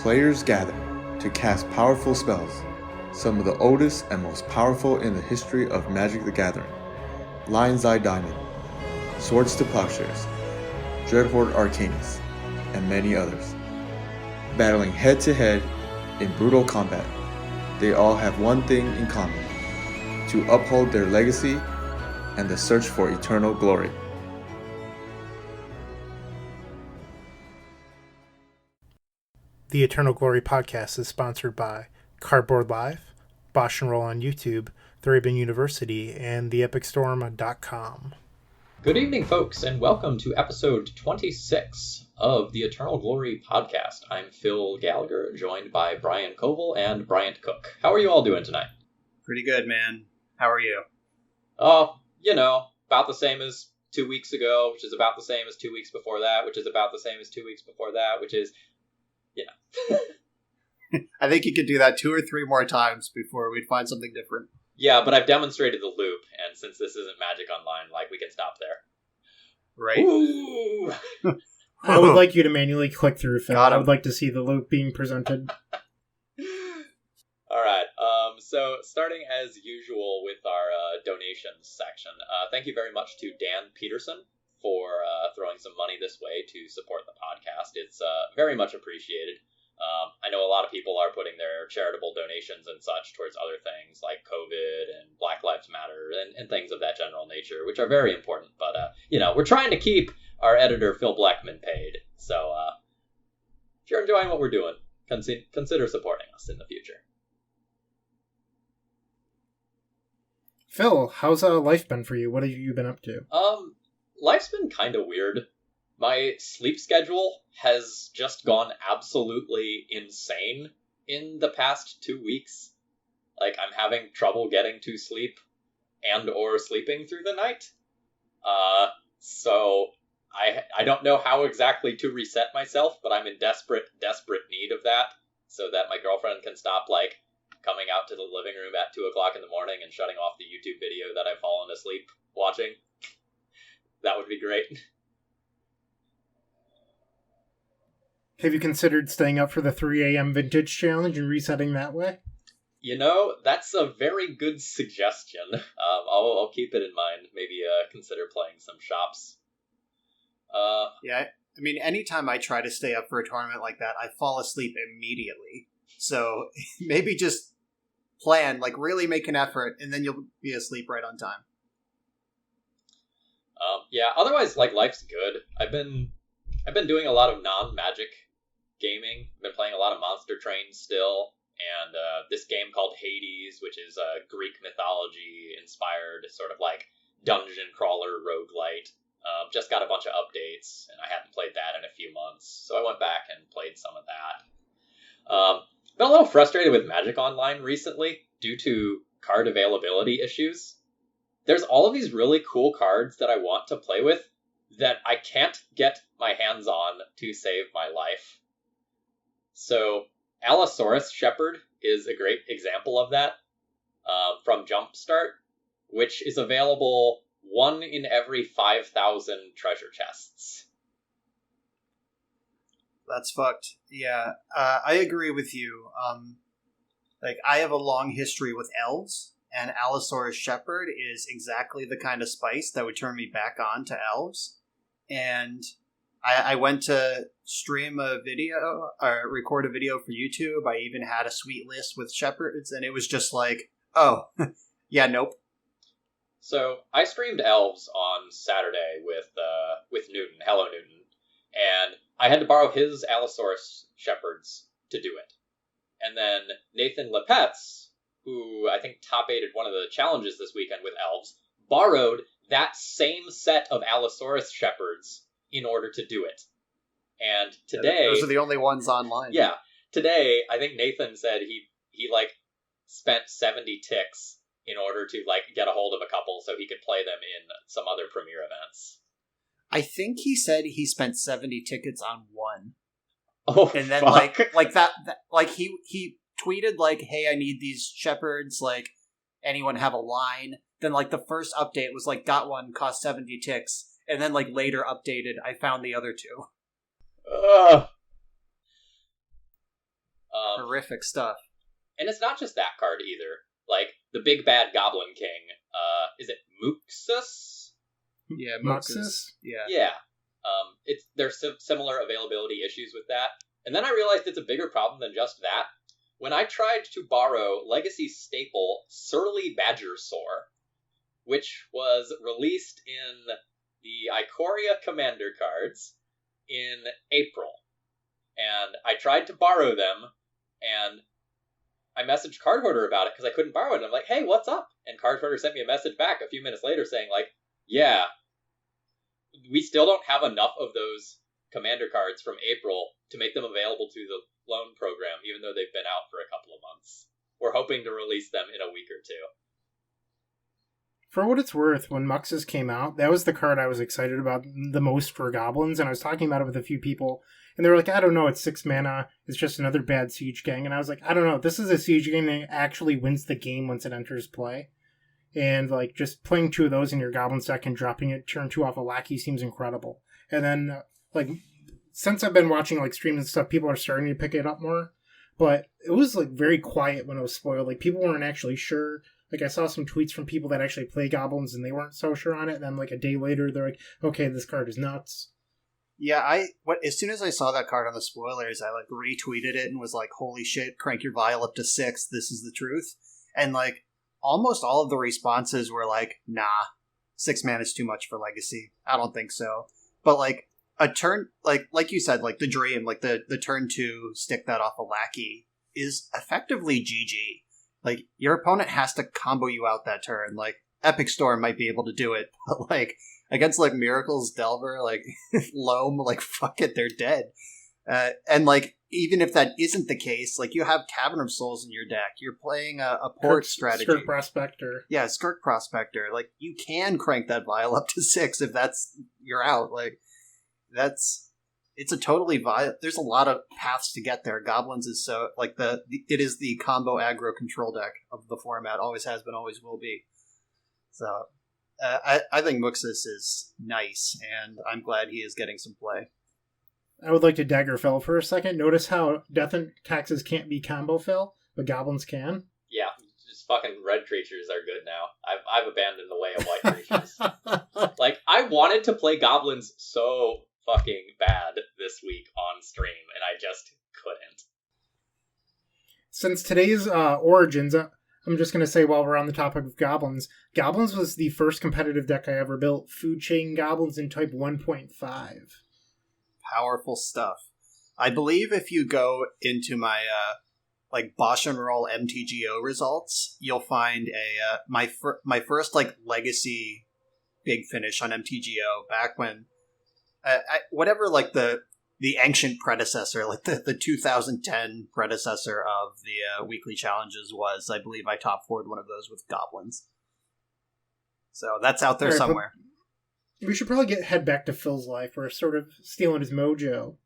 Players gather to cast powerful spells, some of the oldest and most powerful in the history of Magic the Gathering. Lion's Eye Diamond, Swords to Plowshares, Dreadhorde Arcanus, and many others. Battling head-to-head in brutal combat, they all have one thing in common: to uphold their legacy and the search for eternal glory. The Eternal Glory podcast is sponsored by Cardboard Live, BoshNRoll on YouTube, ThrabenU University, and theepicstorm.com. Good evening, folks, and welcome to episode 26 of the Eternal Glory podcast. I'm Phil Gallagher, joined by Brian Coval and Bryant Cook. How are you all doing tonight? Pretty good, man. How are you? Oh, about the same as 2 weeks ago, which is about the same as 2 weeks before that, which is about the same as 2 weeks before that, which is, I think you could do that 2 or 3 more times before we'd find something different. Yeah, but I've demonstrated the loop, and since this isn't Magic Online, we can stop there. Right. Ooh. I would like you to manually click through, Phil. Got him. I would like to see the loop being presented. All right. So starting as usual with our donations section, thank you very much to Dan Peterson for throwing some money this way to support the podcast. It's very much appreciated. I know a lot of people are putting their charitable donations and such towards other things like COVID and Black Lives Matter and things of that general nature, which are very important. But, we're trying to keep our editor, Phil Blackman, paid. So if you're enjoying what we're doing, consider supporting us in the future. Phil, how's life been for you? What have you been up to? Life's been kind of weird. My sleep schedule has just gone absolutely insane in the past 2 weeks. I'm having trouble getting to sleep and or sleeping through the night. So I don't know how exactly to reset myself, but I'm in desperate need of that so that my girlfriend can stop, coming out to the living room at 2 o'clock in the morning and shutting off the YouTube video that I've fallen asleep watching. That would be great. Have you considered staying up for the 3 a.m. vintage challenge and resetting that way? That's a very good suggestion. I'll keep it in mind. Maybe consider playing some shops. Yeah, I mean, anytime I try to stay up for a tournament like that, I fall asleep immediately. So maybe just plan, really make an effort, and then you'll be asleep right on time. Otherwise, life's good. I've been doing a lot of non-Magic gaming. I've been playing a lot of Monster Train still, and this game called Hades, which is a Greek mythology-inspired sort of dungeon crawler roguelite. Just got a bunch of updates, and I hadn't played that in a few months, so I went back and played some of that. Been a little frustrated with Magic Online recently due to card availability issues. There's all of these really cool cards that I want to play with that I can't get my hands on to save my life. So Allosaurus Shepherd is a great example of that from Jumpstart, which is available 1 in every 5,000 treasure chests. That's fucked. Yeah, I agree with you. I have a long history with elves, and Allosaurus Shepherd is exactly the kind of spice that would turn me back on to elves. And I went to stream a video, or record a video for YouTube. I even had a sweet list with shepherds, and it was just oh, yeah, nope. So I streamed elves on Saturday with Newton, Hello Newton, and I had to borrow his Allosaurus Shepherds to do it. And then Nathan Lepetz, who I think top-aided one of the challenges this weekend with elves, borrowed that same set of Allosaurus Shepherds in order to do it. And today... Those are the only ones online. Yeah. Today, I think Nathan said he spent 70 ticks in order to, get a hold of a couple so he could play them in some other premiere events. I think he said he spent 70 tickets on one. Oh, and then fuck. he tweeted hey, I need these shepherds, anyone have a line? Then the first update was got one, cost 70 ticks, and then later updated, I found the other two. Horrific stuff. And it's not just that card either. Like, the big bad Goblin King, is it Muxus? Yeah, Muxus? Yeah. Yeah. There's similar availability issues with that. And then I realized it's a bigger problem than just that. When I tried to borrow Legacy staple Surly Badgersaur, which was released in the Ikoria Commander cards in April, and I tried to borrow them, and I messaged Cardhoarder about it because I couldn't borrow it. And I'm like, hey, what's up? And Cardhoarder sent me a message back a few minutes later saying, like, yeah, we still don't have enough of those Commander cards from April to make them available to the loan program, even though they've been out for a couple of months. We're hoping to release them in a week or two. For what it's worth, when Muxus came out, that was the card I was excited about the most for Goblins, and I was talking about it with a few people, and they were like, I don't know, it's 6 mana, it's just another bad Siege Gang, and I was like, I don't know, this is a Siege Gang that actually wins the game once it enters play, and like, just playing 2 of those in your Goblin deck and dropping it turn 2 off a Lackey seems incredible. And then, like, since I've been watching, like, streams and stuff, people are starting to pick it up more, but it was, like, very quiet when it was spoiled. Like, people weren't actually sure. Like, I saw some tweets from people that actually play Goblins, and they weren't so sure on it, and then, like, a day later, they're like, okay, this card is nuts. Yeah, as soon as I saw that card on the spoilers, I, like, retweeted it and was like, holy shit, crank your vial up to 6, this is the truth. And, like, almost all of the responses were like, nah, 6 mana is too much for Legacy. I don't think so. But, like, a turn, like you said, like, the Dream, like, the turn 2, stick that off a Lackey, is effectively GG. Like, your opponent has to combo you out that turn. Like, Epic Storm might be able to do it, but, like, against, like, Miracles, Delver, like, Loam, like, fuck it, they're dead. And, like, even if that isn't the case, like, you have Cavern of Souls in your deck. You're playing a port strategy. Skirk Prospector. Yeah, Skirk Prospector. Like, you can crank that vial up to 6 if you're out. Like, it's a totally viable. There's a lot of paths to get there. Goblins is so, like, it is the combo aggro control deck of the format. Always has been, always will be. So, I think Muxus is nice, and I'm glad he is getting some play. I would like to dagger Phil for a second. Notice how Death and Taxes can't be combo Phil, but Goblins can. Yeah, just fucking red creatures are good now. I've abandoned the way of white creatures. Like, I wanted to play Goblins so fucking bad this week on stream, and I just couldn't. Since today's Origins, I'm just going to say while we're on the topic of Goblins, Goblins was the first competitive deck I ever built. Food Chain Goblins in Type 1.5. Powerful stuff. I believe if you go into my like BoshNRoll MTGO results, you'll find my first like legacy big finish on MTGO back when whatever like the ancient predecessor, like the 2010 predecessor of the weekly challenges was. I believe I top 4'd one of those with Goblins. So that's out there right, somewhere. We should probably head back to Phil's life. We're sort of stealing his mojo.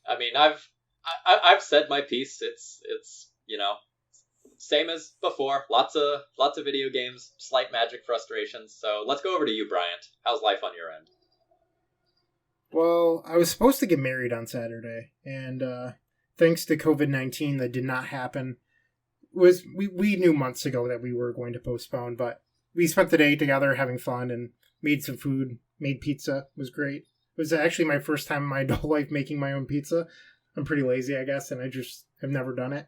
I mean, I've said my piece. It's you know, same as before. Lots of video games, slight Magic frustrations. So let's go over to you, Bryant. How's life on your end? Well, I was supposed to get married on Saturday, and thanks to COVID-19, that did not happen. We knew months ago that we were going to postpone, but we spent the day together having fun and made some food, made pizza. It was great. It was actually my first time in my adult life making my own pizza. I'm pretty lazy, I guess, and I just have never done it.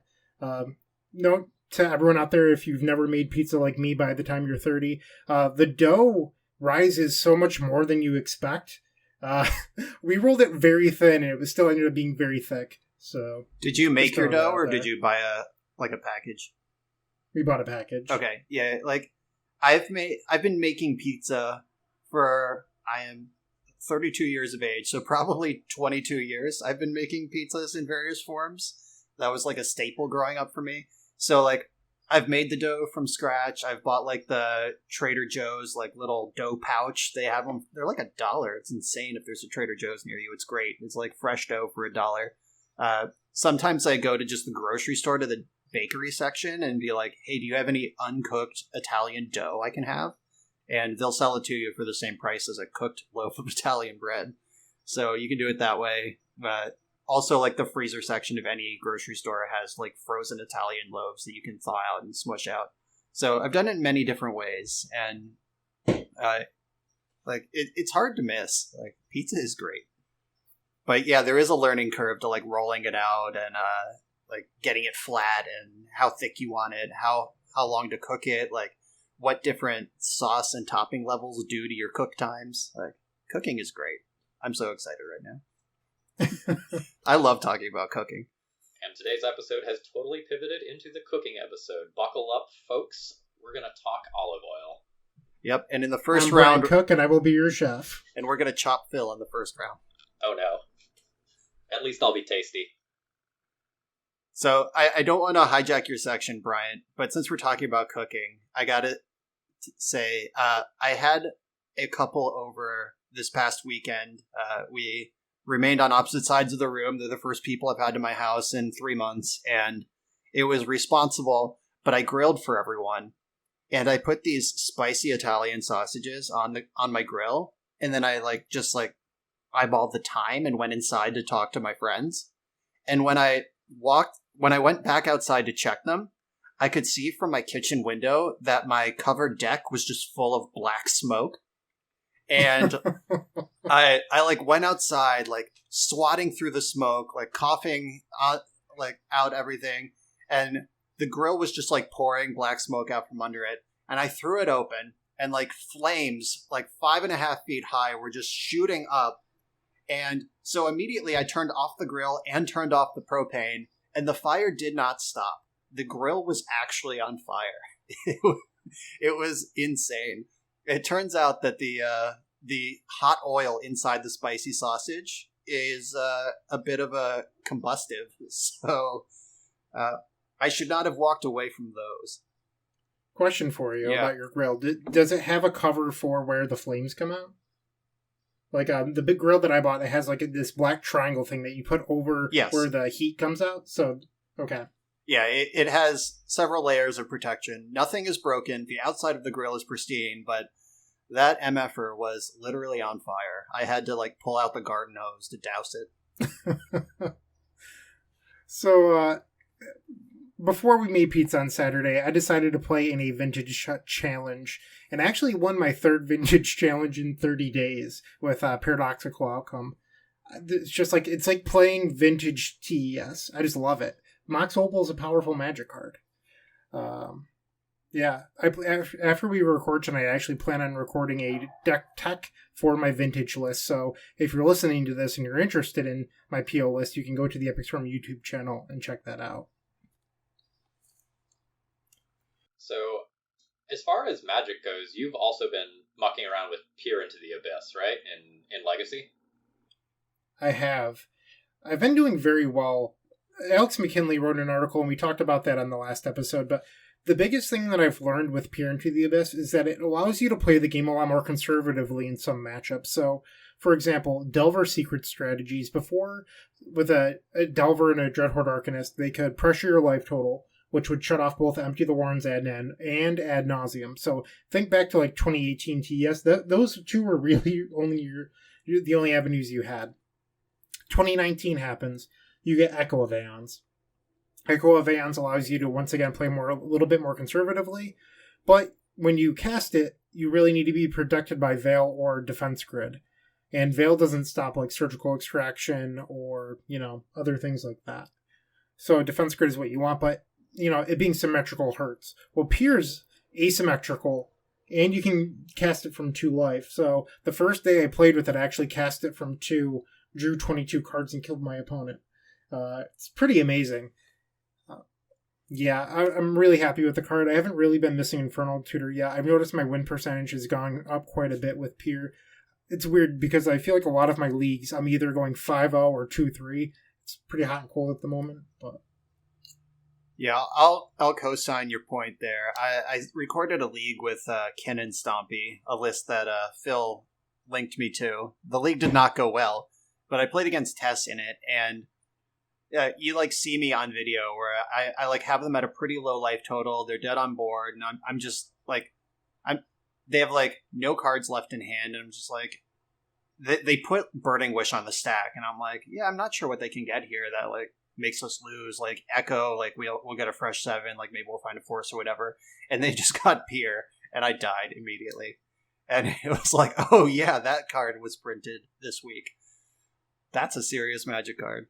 Note to everyone out there, if you've never made pizza like me by the time you're 30, the dough rises so much more than you expect. We rolled it very thin, and it still ended up being very thick. So, did you make your dough, or did you buy a package? We bought a package. Okay, yeah. Like I've been making pizza for I am 32 years of age, so probably 22 years. I've been making pizzas in various forms. That was like a staple growing up for me. So like I've made the dough from scratch. I've bought like the Trader Joe's like little dough pouch. They have them. They're like $1. It's insane if there's a Trader Joe's near you. It's great. It's like fresh dough for $1. Sometimes I go to just the grocery store to the bakery section and be like, hey, do you have any uncooked Italian dough I can have? And they'll sell it to you for the same price as a cooked loaf of Italian bread. So you can do it that way. Also, like, the freezer section of any grocery store has, like, frozen Italian loaves that you can thaw out and smush out. So I've done it in many different ways, and it's hard to miss. Like, pizza is great. But yeah, there is a learning curve to, like, rolling it out and like getting it flat and how thick you want it, how long to cook it, like what different sauce and topping levels do to your cook times. Like, cooking is great. I'm so excited right now. I love talking about cooking. And today's episode has totally pivoted into the cooking episode. Buckle up, folks. We're going to talk olive oil. Yep, and in the first I'm round... Brian Cook, and I will be your chef. And we're going to chop Phil in the first round. Oh, no. At least I'll be tasty. So, I don't want to hijack your section, Brian, but since we're talking about cooking, I got to say, I had a couple over this past weekend. We remained on opposite sides of the room. They're the first people I've had to my house in 3 months, and it was responsible, but I grilled for everyone. And I put these spicy Italian sausages on my grill, and then I just eyeballed the time and went inside to talk to my friends. And when I went back outside to check them, I could see from my kitchen window that my covered deck was just full of black smoke. And I went outside, swatting through the smoke, coughing out everything, and the grill was just pouring black smoke out from under it. And I threw it open, and flames 5.5 feet high were just shooting up. And so immediately I turned off the grill and turned off the propane, and the fire did not stop. The grill was actually on fire. It was insane. It turns out that the hot oil inside the spicy sausage is a bit of a combustive. So I should not have walked away from those. Question for you about your grill. Does it have a cover for where the flames come out? The big grill that I bought, it has this black triangle thing that you put over where the heat comes out. So, okay. Yeah, it has several layers of protection. Nothing is broken. The outside of the grill is pristine, but that MFer was literally on fire. I had to pull out the garden hose to douse it. So, before we made pizza on Saturday, I decided to play in a vintage challenge, and actually won my third vintage challenge in 30 days with a paradoxical outcome. It's just it's like playing vintage TES. I just love it. Mox Opal is a powerful magic card. After we record tonight, I actually plan on recording a deck tech for my vintage list. So if you're listening to this and you're interested in my PO list, you can go to the Epic Storm YouTube channel and check that out. So, as far as Magic goes, you've also been mucking around with Peer into the Abyss, right? In Legacy? I have. I've been doing very well. Alex McKinley wrote an article, and we talked about that on the last episode, but the biggest thing that I've learned with Peer into the Abyss is that it allows you to play the game a lot more conservatively in some matchups. So, for example, Delver secret strategies. Before, with a Delver and a Dreadhorde Arcanist, they could pressure your life total, which would shut off both Empty the Warrens and Ad Nauseam. So think back to 2018 TES. Those two were really the only avenues you had. 2019 happens. You get Echo of Aeons. Echo of Aeons allows you to once again play a little bit more conservatively, but when you cast it, you really need to be protected by Veil or Defense Grid. And Veil doesn't stop Surgical Extraction or, other things like that. So Defense Grid is what you want, but it being symmetrical hurts. Well, Peer's asymmetrical, and you can cast it from 2 life. So the first day I played with it, I actually cast it from 2, drew 22 cards, and killed my opponent. It's pretty amazing. I'm really happy with the card. I haven't really been missing Infernal Tutor yet. I've noticed my win percentage has gone up quite a bit with Peer. It's weird because I feel like a lot of my leagues, I'm either going 5-0 or 2-3. It's pretty hot and cold at the moment, but... Yeah, I'll co-sign your point there. I recorded a league with Ken and Stompy, a list that Phil linked me to. The league did not go well, but I played against Tess in it, and you see me on video where I have them at a pretty low life total. They're dead on board, and I'm just they have no cards left in hand, and I'm just they put Burning Wish on the stack, and I'm like, yeah, I'm not sure what they can get here that like makes us lose. Like Echo, like we'll get a fresh 7, like maybe we'll find a Force or whatever. And they just got Pier, and I died immediately. And it was like, oh yeah, that card was printed this week. That's a serious Magic card.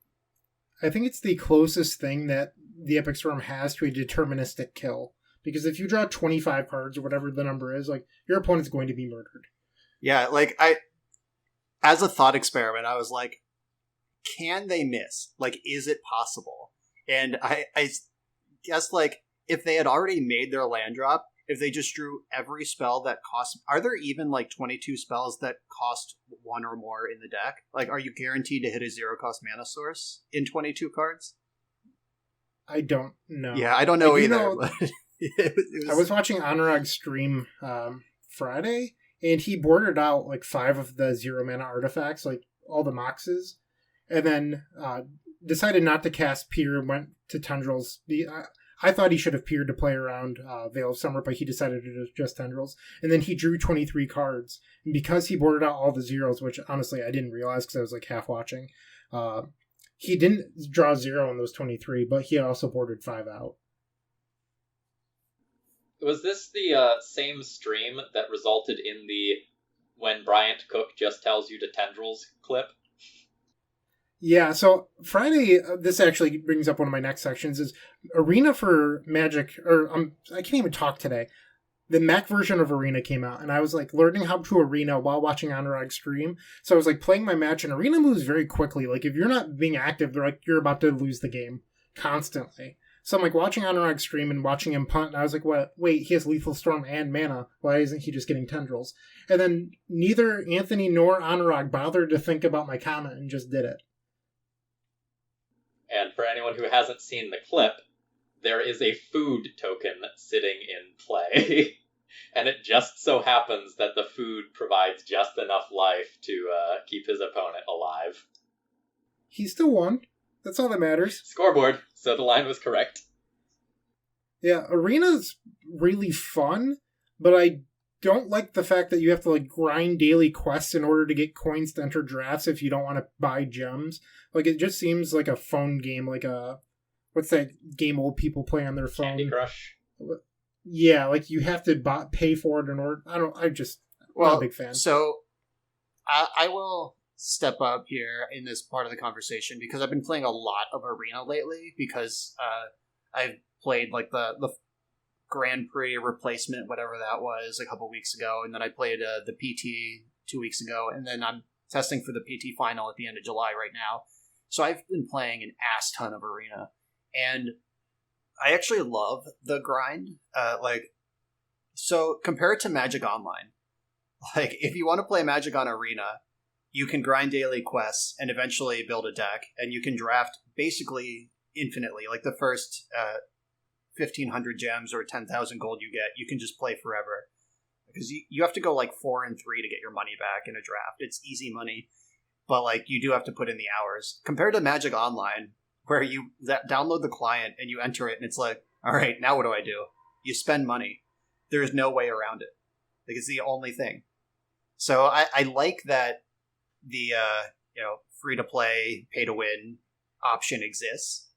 I think it's the closest thing that the Epic Storm has to a deterministic kill. Because if you draw 25 cards or whatever the number is, like your opponent's going to be murdered. Yeah, like as a thought experiment, I was like, can they miss? Like, is it possible? And I guess, like, if they had already made their land drop, if they just drew every spell that costs... Are there even, like, 22 spells that cost 1 or more in the deck? Like, are you guaranteed to hit a 0-cost mana source in 22 cards? I don't know. Yeah, I don't know either. But I was watching Anurag's stream Friday, and he boarded out, like, 5 of the 0-mana artifacts, like, all the Moxes, and then decided not to cast Pier and went to Tendrils. I thought he should have Piered to play around Veil of Summer, but he decided to do just Tendrils. And then he drew 23 cards. And because he boarded out all the zeros, which honestly I didn't realize because I was like half watching, he didn't draw 0 in those 23, but he also boarded 5 out. Was this the same stream that resulted in the when Bryant Cook just tells you to Tendrils clip? Yeah, so Friday, this actually brings up one of my next sections, is Arena for Magic, I can't even talk today. The Mac version of Arena came out, and I was like learning how to Arena while watching Anurag stream. So I was like playing my match, and Arena moves very quickly. Like if you're not being active, they're like, you're about to lose the game constantly. So I'm like watching Anurag stream and watching him punt, and I was like, what? Wait, he has Lethal Storm and mana. Why isn't he just getting Tendrils? And then neither Anthony nor Anurag bothered to think about my comment and just did it. And for anyone who hasn't seen the clip, there is a food token sitting in play. And it just so happens that the food provides just enough life to keep his opponent alive. He still won. That's all that matters. Scoreboard, so the line was correct. Yeah, Arena's really fun, but I don't like the fact that you have to like grind daily quests in order to get coins to enter drafts if you don't want to buy gems. Like it just seems like a phone game, like a what's that game old people play on their phone? Candy Crush. Yeah, like you have to pay for it in order. I'm not a big fan. So I will step up here in this part of the conversation because I've been playing a lot of Arena lately because I've played like the Grand Prix replacement, whatever that was, a couple weeks ago, and then I played the PT 2 weeks ago, and then I'm testing for the PT final at the end of July right now. So I've been playing an ass ton of Arena, and I actually love the grind. So compared to Magic Online, like if you want to play Magic on Arena, you can grind daily quests and eventually build a deck, and you can draft basically infinitely. Like the first 1,500 gems or 10,000 gold you get, you can just play forever. Because you have to go like 4 and 3 to get your money back in a draft. It's easy money, but like you do have to put in the hours. Compared to Magic Online, where you download the client and you enter it, and it's like, all right, now what do I do? You spend money. There is no way around it. Like it's the only thing. So I like that the free to play, pay to win option exists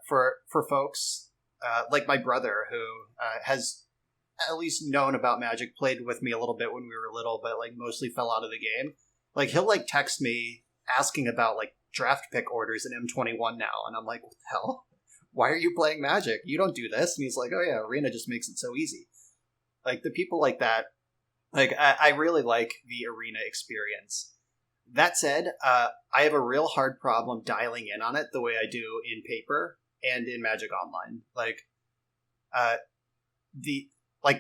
for folks like my brother who has at least known about Magic, played with me a little bit when we were little, but like mostly fell out of the game. Like he'll like text me asking about like draft pick orders in M21 now, and I'm like, what the hell? Why are you playing Magic? You don't do this. And he's like, oh yeah, Arena just makes it so easy. Like the people like that, like I really like the Arena experience. That said, I have a real hard problem dialing in on it the way I do in paper and in Magic Online. Like,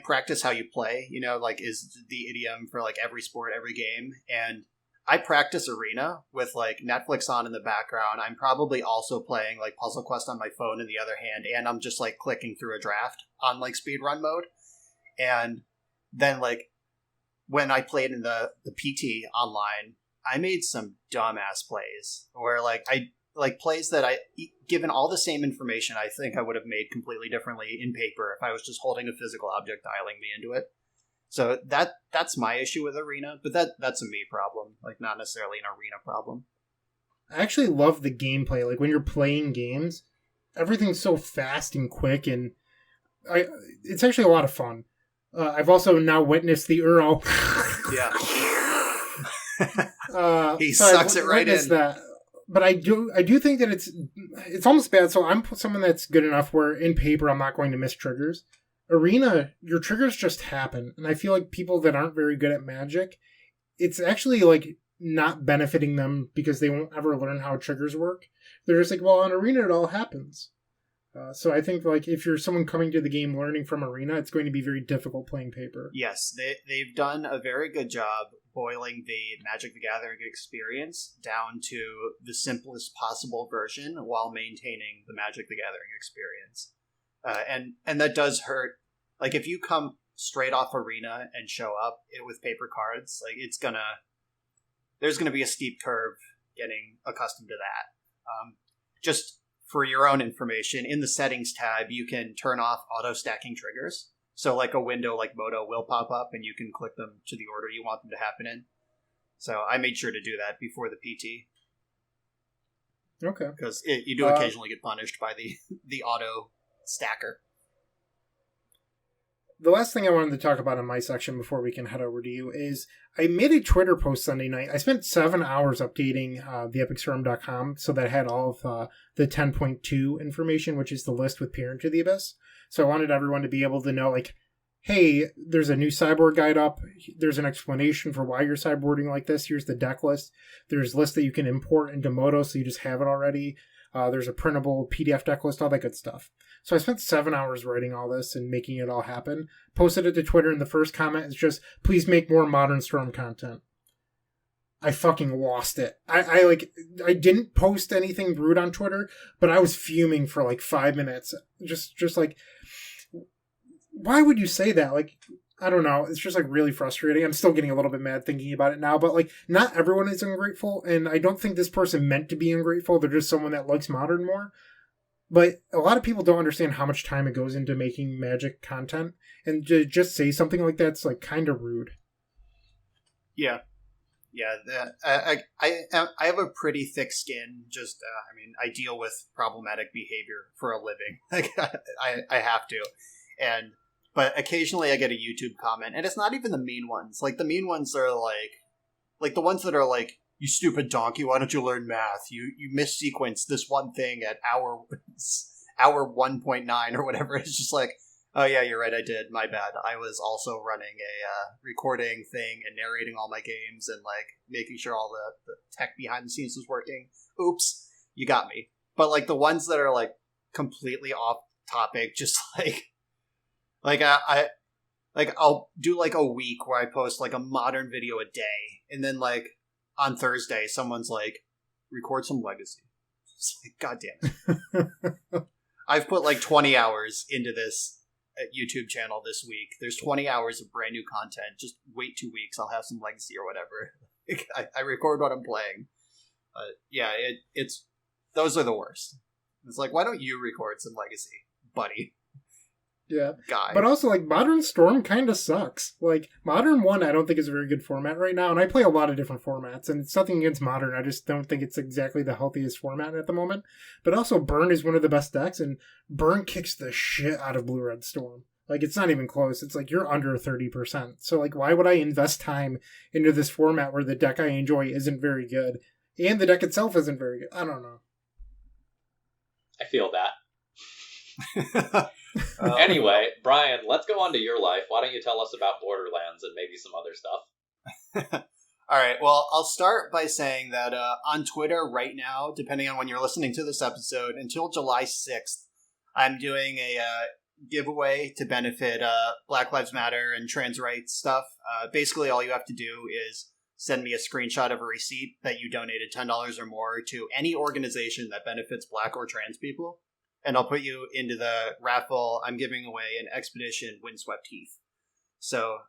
practice how you play, like is the idiom for like every sport, every game. And I practice Arena with like Netflix on in the background. I'm probably also playing like Puzzle Quest on my phone in the other hand, and I'm just like clicking through a draft on like speedrun mode. And then like when I played in the PT online, I made some dumbass plays where like I like plays that given all the same information, I think I would have made completely differently in paper if I was just holding a physical object dialing me into it. So that's my issue with Arena, but that's a me problem, like not necessarily an Arena problem. I actually love the gameplay. Like when you're playing games, everything's so fast and quick, and it's actually a lot of fun. I've also now witnessed the Earl. Yeah. He so sucks it right in. That. But I do think that it's almost bad. So I'm someone that's good enough where in paper I'm not going to miss triggers. Arena, your triggers just happen, and I feel like people that aren't very good at Magic, it's actually like not benefiting them because they won't ever learn how triggers work. They're just like, well, on Arena it all happens. So I think like if you're someone coming to the game learning from Arena, it's going to be very difficult playing paper. Yes, they've done a very good job boiling the Magic the Gathering experience down to the simplest possible version while maintaining the Magic the Gathering experience. And that does hurt. Like if you come straight off Arena and show up with paper cards, like there's gonna be a steep curve getting accustomed to that. Just for your own information, in the settings tab, you can turn off auto stacking triggers. So like a window like Moto will pop up and you can click them to the order you want them to happen in. So I made sure to do that before the PT. Okay. Because you do occasionally get punished by the auto stacker. The last thing I wanted to talk about in my section before we can head over to you is I made a Twitter post Sunday night. I spent 7 hours updating theepicstorm.com so that I had all of the 10.2 information, which is the list with Peer into the Abyss. So I wanted everyone to be able to know, like, hey, there's a new sideboard guide up. There's an explanation for why you're sideboarding like this. Here's the deck list. There's lists that you can import into Moto, so you just have it already. There's a printable PDF deck list, all that good stuff. So I spent 7 hours writing all this and making it all happen. Posted it to Twitter, and the first comment is just, please make more Modern Storm content. I fucking lost it. I didn't post anything rude on Twitter, but I was fuming for like 5 minutes. Just like, why would you say that? Like, I don't know. It's just like really frustrating. I'm still getting a little bit mad thinking about it now, but like not everyone is ungrateful. And I don't think this person meant to be ungrateful. They're just someone that likes Modern more. But a lot of people don't understand how much time it goes into making Magic content. And to just say something like that's like kind of rude. Yeah. Yeah. I have a pretty thick skin. Just, I deal with problematic behavior for a living. Like, I have to. But occasionally I get a YouTube comment, and it's not even the mean ones. Like, the mean ones are like the ones that are like, you stupid donkey, why don't you learn math? You missequenced this one thing at hour 1.9 or whatever. It's just like, oh yeah, you're right, I did. My bad. I was also running a recording thing and narrating all my games and like making sure all the tech behind the scenes was working. Oops, you got me. But like the ones that are like completely off topic, just I'll do like a week where I post like a Modern video a day, and then like on Thursday someone's like, record some Legacy. It's like, god damn it. I've put like 20 hours into this YouTube channel this week. There's 20 hours of brand new content. Just wait 2 weeks, I'll have some Legacy or whatever. I record what I'm playing. Yeah, it's those are the worst. It's like, why don't you record some Legacy, buddy? Yeah. Guy. But also, like, Modern Storm kind of sucks. Like, Modern 1 I don't think is a very good format right now, and I play a lot of different formats, and it's nothing against Modern, I just don't think it's exactly the healthiest format at the moment. But also, Burn is one of the best decks, and Burn kicks the shit out of Blue-Red Storm. Like, it's not even close. It's like, you're under 30%. So, like, why would I invest time into this format where the deck I enjoy isn't very good, and the deck itself isn't very good? I don't know. I feel that. Anyway, Brian, let's go on to your life. Why don't you tell us about Borderlands and maybe some other stuff? All right, well, I'll start by saying that on Twitter right now, depending on when you're listening to this episode, until July 6th, I'm doing a giveaway to benefit Black Lives Matter and trans rights stuff. Basically, all you have to do is send me a screenshot of a receipt that you donated $10 or more to any organization that benefits Black or trans people. And I'll put you into the raffle. I'm giving away an Expedition Windswept Heath. So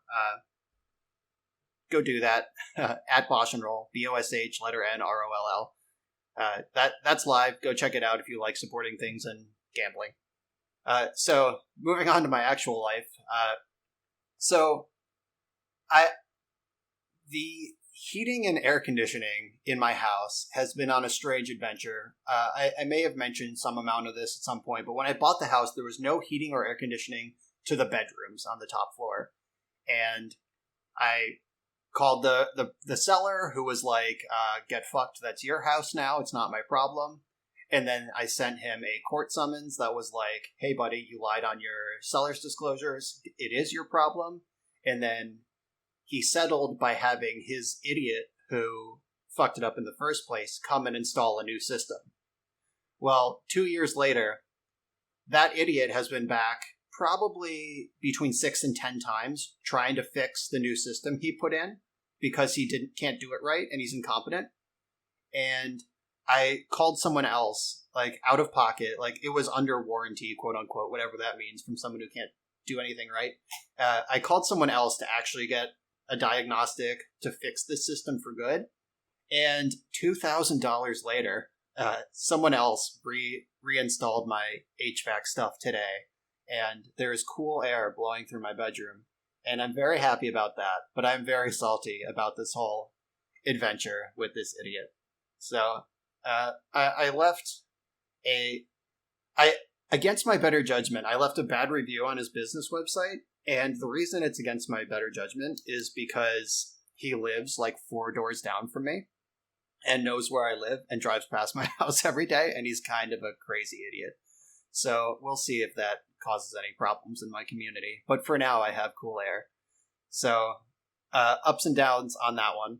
go do that at BoshNRoll, BOSH, letter NROLL. That's live. Go check it out if you like supporting things and gambling. So moving on to my actual life. So The heating and air conditioning in my house has been on a strange adventure. I may have mentioned some amount of this at some point, but when I bought the house, there was no heating or air conditioning to the bedrooms on the top floor. And I called the seller, who was like, get fucked, that's your house now, it's not my problem. And then I sent him a court summons that was like, hey buddy, you lied on your seller's disclosures, it is your problem. And then he settled by having his idiot who fucked it up in the first place come and install a new system. Well, 2 years later, that idiot has been back probably between 6 and 10 times trying to fix the new system he put in because he can't do it right and he's incompetent. And I called someone else, like out of pocket, like it was under warranty, quote unquote, whatever that means, from someone who can't do anything right. I called someone else to actually get a diagnostic to fix this system for good. And $2,000 later, someone else reinstalled my HVAC stuff today. And there's cool air blowing through my bedroom. And I'm very happy about that. But I'm very salty about this whole adventure with this idiot. So I left against my better judgment, I left a bad review on his business website. And the reason it's against my better judgment is because he lives like 4 doors down from me and knows where I live and drives past my house every day. And he's kind of a crazy idiot. So we'll see if that causes any problems in my community. But for now, I have cool air. So ups and downs on that one.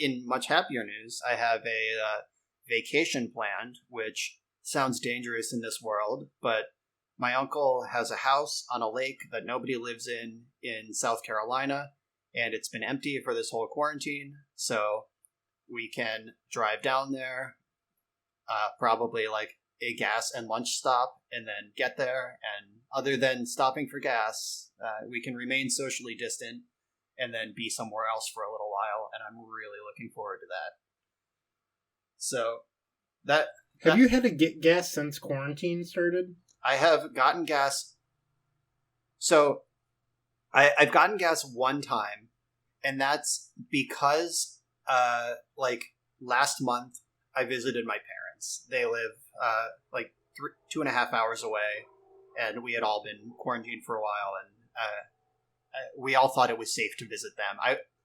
In much happier news, I have a vacation planned, which sounds dangerous in this world, but my uncle has a house on a lake that nobody lives in South Carolina, and it's been empty for this whole quarantine, so we can drive down there, probably like a gas and lunch stop, and then get there, and other than stopping for gas, we can remain socially distant, and then be somewhere else for a little while, and I'm really looking forward to that. So, Have you had to get gas since quarantine started? I have gotten gas. So, I've gotten gas one time, and that's because, last month I visited my parents. They live, 2.5 hours away, and we had all been quarantined for a while, and we all thought it was safe to visit them.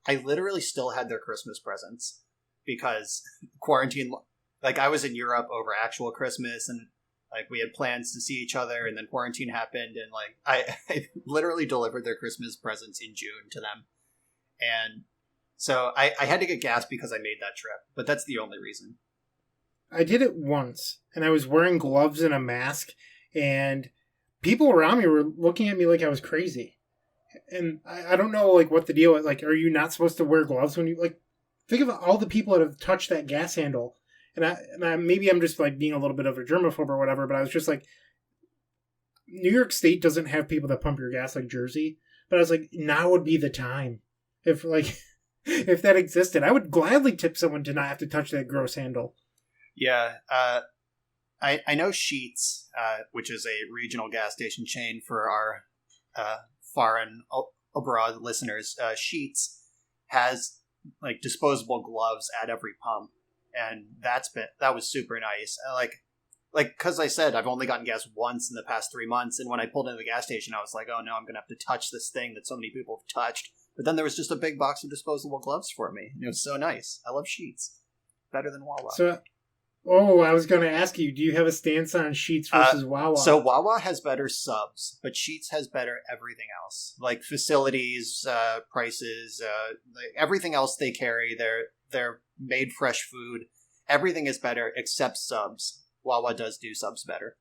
I literally still had their Christmas presents because quarantine. Like, I was in Europe over actual Christmas, and like we had plans to see each other, and then quarantine happened, and like I literally delivered their Christmas presents in June to them, and so I had to get gas because I made that trip, but that's the only reason. I did it once, and I was wearing gloves and a mask, and people around me were looking at me like I was crazy, and I don't know like what the deal is. Like, are you not supposed to wear gloves when you like? Think of all the people that have touched that gas handle. And I maybe I'm just like being a little bit of a germaphobe or whatever, but I was just like, New York State doesn't have people that pump your gas like Jersey, but I was like, now would be the time. If if that existed, I would gladly tip someone to not have to touch that gross handle. Yeah, I know Sheetz, which is a regional gas station chain for our foreign abroad listeners. Sheetz has like disposable gloves at every pump. And that was super nice. Like, cause I said, I've only gotten gas once in the past 3 months. And when I pulled into the gas station, I was like, oh no, I'm going to have to touch this thing that so many people have touched. But then there was just a big box of disposable gloves for me. And it was so nice. I love Sheetz. Better than Wawa. So, I was going to ask you, do you have a stance on Sheetz versus Wawa? So Wawa has better subs, but Sheetz has better everything else. Like facilities, prices, like everything else they carry, they're made fresh food. Everything is better except subs. Wawa does do subs better.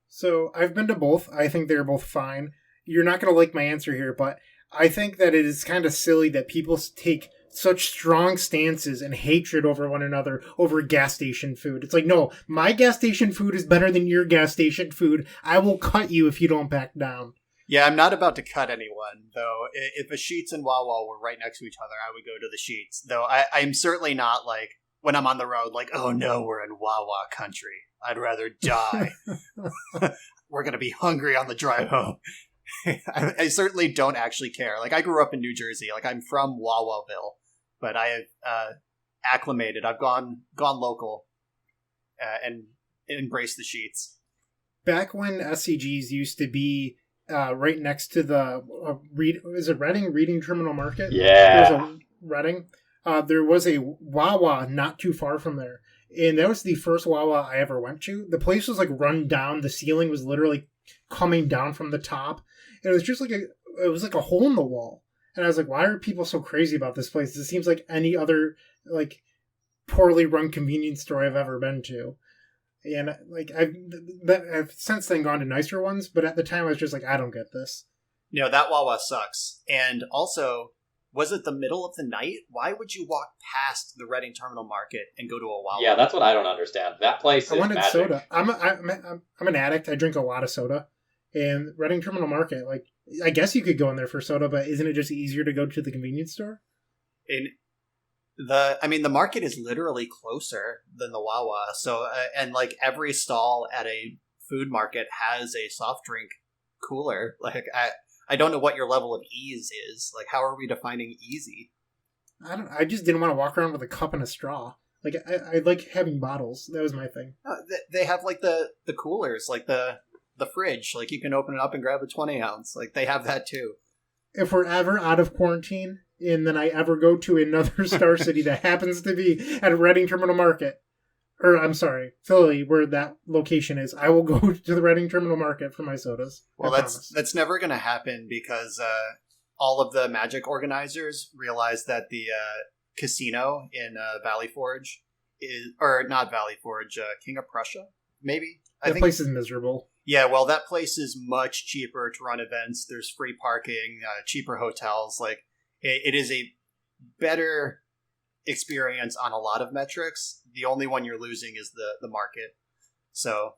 So I've been to both. I think they're both fine. You're not going to like my answer here, but I think that it is kind of silly that people take such strong stances and hatred over one another over gas station food. It's like, no, my gas station food is better than your gas station food. I will cut you if you don't back down. Yeah, I'm not about to cut anyone, though. If a Sheetz and Wawa were right next to each other, I would go to the Sheetz. Though I'm certainly not like, when I'm on the road, like, oh no, we're in Wawa country. I'd rather die. We're going to be hungry on the drive home. I certainly don't actually care. Like, I grew up in New Jersey. Like, I'm from Wawaville, but I have acclimated. I've gone local and embraced the sheets. Back when SCGs used to be right next to the is it Reading Reading Terminal Market? Yeah. There's a Reading. There was a Wawa not too far from there, and that was the first Wawa I ever went to. The place was like run down. The ceiling was literally coming down from the top, and it was just like a hole in the wall. And I was like, why are people so crazy about this place? It seems like any other like poorly run convenience store I've ever been to. And like I've since then gone to nicer ones, but at the time I was just like, I don't get this. That Wawa sucks. And also, was it the middle of the night? Why would you walk past the Reading Terminal Market and go to a Wawa? Yeah, that's what I don't understand. That place I is wanted magic. soda. I'm an addict. I drink a lot of soda. And Reading Terminal Market, like, I guess you could go in there for soda, but isn't it just easier to go to the convenience store? The market is literally closer than the Wawa. So, and like every stall at a food market has a soft drink cooler. Like, I don't know what your level of ease is. Like, how are we defining easy? I just didn't want to walk around with a cup and a straw. Like, I like having bottles. That was my thing. They have like the coolers, like the fridge. Like, you can open it up and grab a 20 ounce. Like, they have that too. If we're ever out of quarantine, and then I ever go to another Star City that happens to be at Reading Terminal Market, or I'm sorry, Philly, where that location is, I will go to the Reading Terminal Market for my sodas. Well, that's never going to happen because all of the Magic organizers realize that the casino in Valley Forge or not Valley Forge, King of Prussia, maybe. That place is miserable. Yeah, well, that place is much cheaper to run events. There's free parking, cheaper hotels. Like, it is a better experience on a lot of metrics. The only one you're losing is the market. So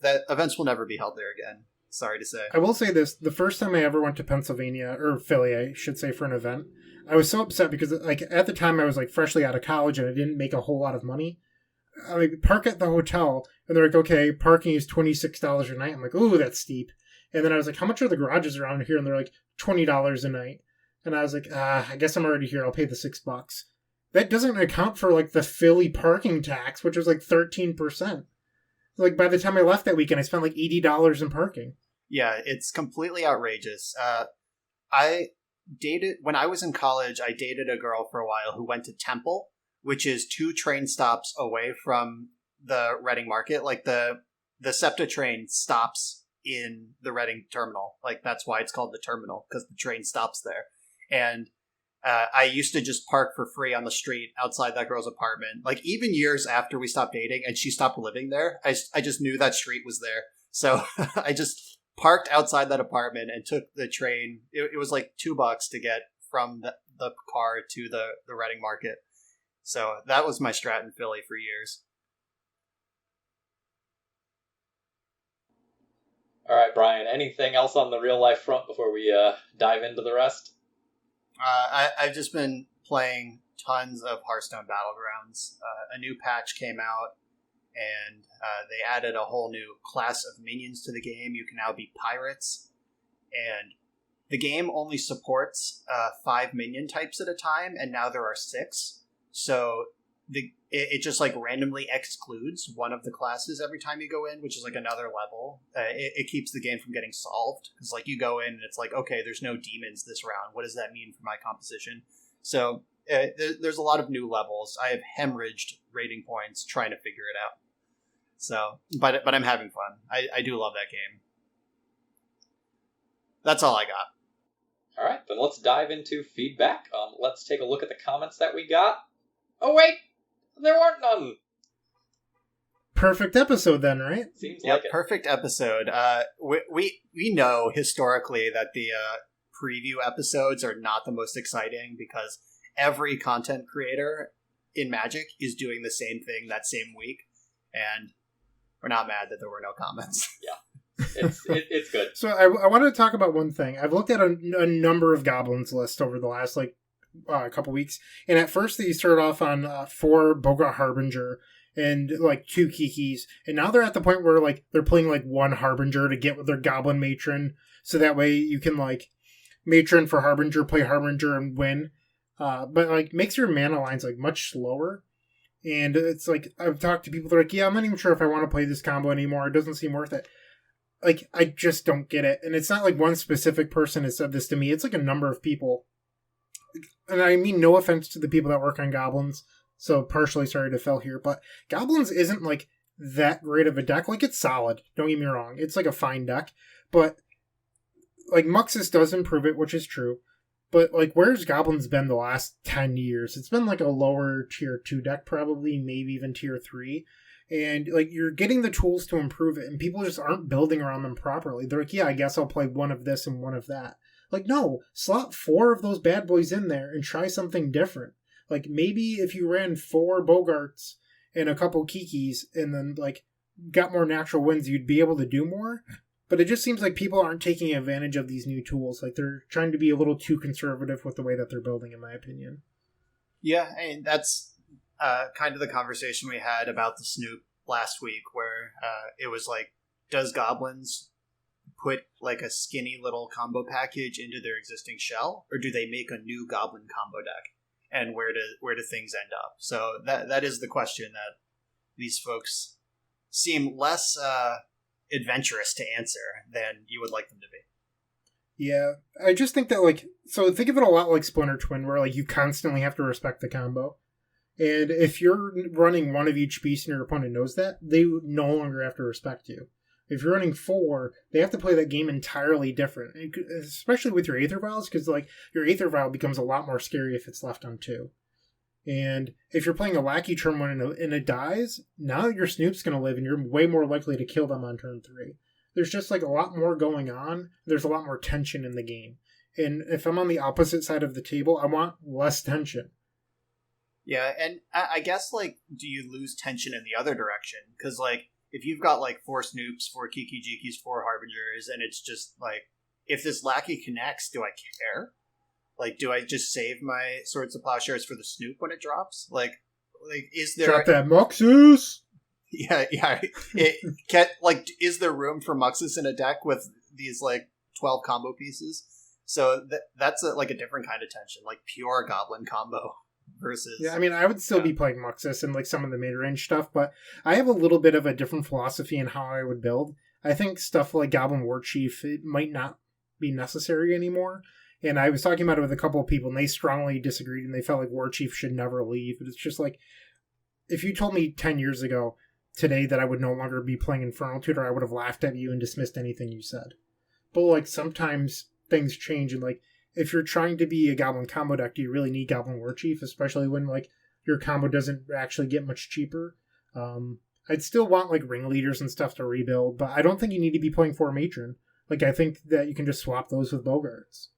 that events will never be held there again. Sorry to say. I will say this: the first time I ever went to Pennsylvania, or Philly, I should say, for an event, I was so upset because, like, at the time I was like freshly out of college and I didn't make a whole lot of money. I like, park at the hotel, and they're like, okay, parking is $26 a night. I'm like, ooh, that's steep. And then I was like, how much are the garages around here? And they're like, $20 a night. And I was like, I guess I'm already here. I'll pay the $6. That doesn't account for like the Philly parking tax, which was like 13%. Like, by the time I left that weekend, I spent like $80 in parking. Yeah, it's completely outrageous. When I was in college, I dated a girl for a while who went to Temple, which is 2 train stops away from the Reading Market. Like, the SEPTA train stops in the Reading terminal. Like, that's why it's called the terminal, because the train stops there. And I used to just park for free on the street outside that girl's apartment. Like, even years after we stopped dating and she stopped living there, I just knew that street was there. So I just parked outside that apartment and took the train. It was like $2 to get from the car to the Reading Market. So that was my strat in Philly for years. All right, Brian, anything else on the real life front before we dive into the rest? I've just been playing tons of Hearthstone Battlegrounds. A new patch came out, and they added a whole new class of minions to the game. You can now be pirates, and the game only supports 5 minion types at a time, and now there are 6. So it just like randomly excludes one of the classes every time you go in, which is like another level. It keeps the game from getting solved, because like you go in and it's like, okay, there's no demons this round. What does that mean for my composition? So there's a lot of new levels. I have hemorrhaged rating points trying to figure it out. So, but I'm having fun. I do love that game. That's all I got. All right, then let's dive into feedback. Let's take a look at the comments that we got. Oh, wait! There weren't none! Perfect episode then, right? Seems like it. Perfect episode. We know historically that the preview episodes are not the most exciting because every content creator in Magic is doing the same thing that same week, and we're not mad that there were no comments. Yeah. It's good. So I wanted to talk about one thing. I've looked at a number of goblins lists over the last a couple weeks, and at first they started off on 4 Boga Harbinger and like 2 Kikis, and now they're at the point where like they're playing like 1 Harbinger to get with their Goblin Matron. so that way you can like matron for Harbinger, play Harbinger and win. But like makes your mana lines like much slower. And it's like I've talked to people that are like, yeah, I'm not even sure if I want to play this combo anymore. It doesn't seem worth it. Like, I just don't get it. And it's not like one specific person has said this to me. It's like a number of people. And I mean no offense to the people that work on Goblins, so partially sorry to Phil here, but Goblins isn't like that great of a deck. Like, it's solid, don't get me wrong. It's like a fine deck, but like Muxus does improve it, which is true. But like, where's Goblins been the last 10 years? It's been like a lower tier 2 deck, probably, maybe even tier 3. And like, you're getting the tools to improve it, and people just aren't building around them properly. They're like, yeah, I guess I'll play one of this and one of that. Like, no, slot 4 of those bad boys in there and try something different. Like, maybe if you ran 4 Bogarts and a couple Kikis and then, like, got more natural wins, you'd be able to do more. But it just seems like people aren't taking advantage of these new tools. Like, they're trying to be a little too conservative with the way that they're building, in my opinion. Yeah, and that's kind of the conversation we had about the Snoop last week, where it was like, does Goblins put like a skinny little combo package into their existing shell, or do they make a new Goblin combo deck? And where do things end up? So that is the question that these folks seem less adventurous to answer than you would like them to be. Yeah, I just think that, like, so think of it a lot like Splinter Twin, where like you constantly have to respect the combo. And if you're running one of each piece and your opponent knows that, they no longer have to respect you. If you're running 4, they have to play that game entirely different, especially with your Aether Vials, because like your Aether Vial becomes a lot more scary if it's left on 2. And if you're playing a Lackey turn 1 and it dies, now your Snoop's going to live and you're way more likely to kill them on turn 3. There's just like a lot more going on. There's a lot more tension in the game. And if I'm on the opposite side of the table, I want less tension. Yeah, and I guess, like, do you lose tension in the other direction? Because, like, if you've got, like, 4 Snoops, 4 Kiki Jikis, 4 Harbingers, and it's just, like, if this Lackey connects, do I care? Like, do I just save my Swords to Plowshares for the Snoop when it drops? Like is there... Drop that Muxus! Yeah. Is there room for Muxus in a deck with these, like, 12 combo pieces? So that's a different kind of tension, like pure Goblin combo. Versus, yeah, I mean, I would still be playing Muxus and like some of the mid-range stuff, but I have a little bit of a different philosophy in how I would build. I think stuff like Goblin War Chief, it might not be necessary anymore. And I was talking about it with a couple of people, and they strongly disagreed, and they felt like War Chief should never leave. But it's just like, if you told me 10 years ago today that I would no longer be playing Infernal Tutor, I would have laughed at you and dismissed anything you said. But like, sometimes things change, and like, if you're trying to be a Goblin combo deck, do you really need Goblin War Chief? Especially when like your combo doesn't actually get much cheaper. I'd still want like ringleaders and stuff to rebuild, but I don't think you need to be playing 4 Matron. Like, I think that you can just swap those with Bogarts.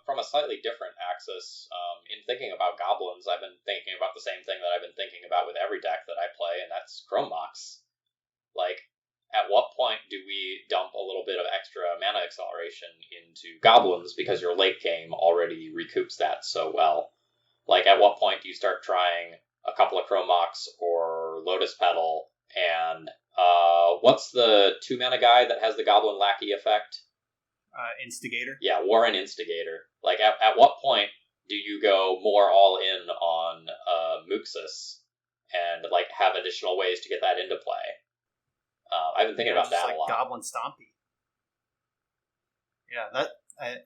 From a slightly different axis, in thinking about Goblins, I've been thinking about the same thing that I've been thinking about with every deck that I play, and that's Chrome Mox. Like, at what point do we dump a little bit of extra mana acceleration into Goblins because your late game already recoups that so well? Like, at what point do you start trying a couple of Chrome Mox or Lotus Petal? And what's the 2 mana guy that has the Goblin Lackey effect? Instigator? Yeah, Warren Instigator. Like, at what point do you go more all in on Muxus and like have additional ways to get that into play? I've been thinking about that a lot. Goblin Stompy. Yeah, that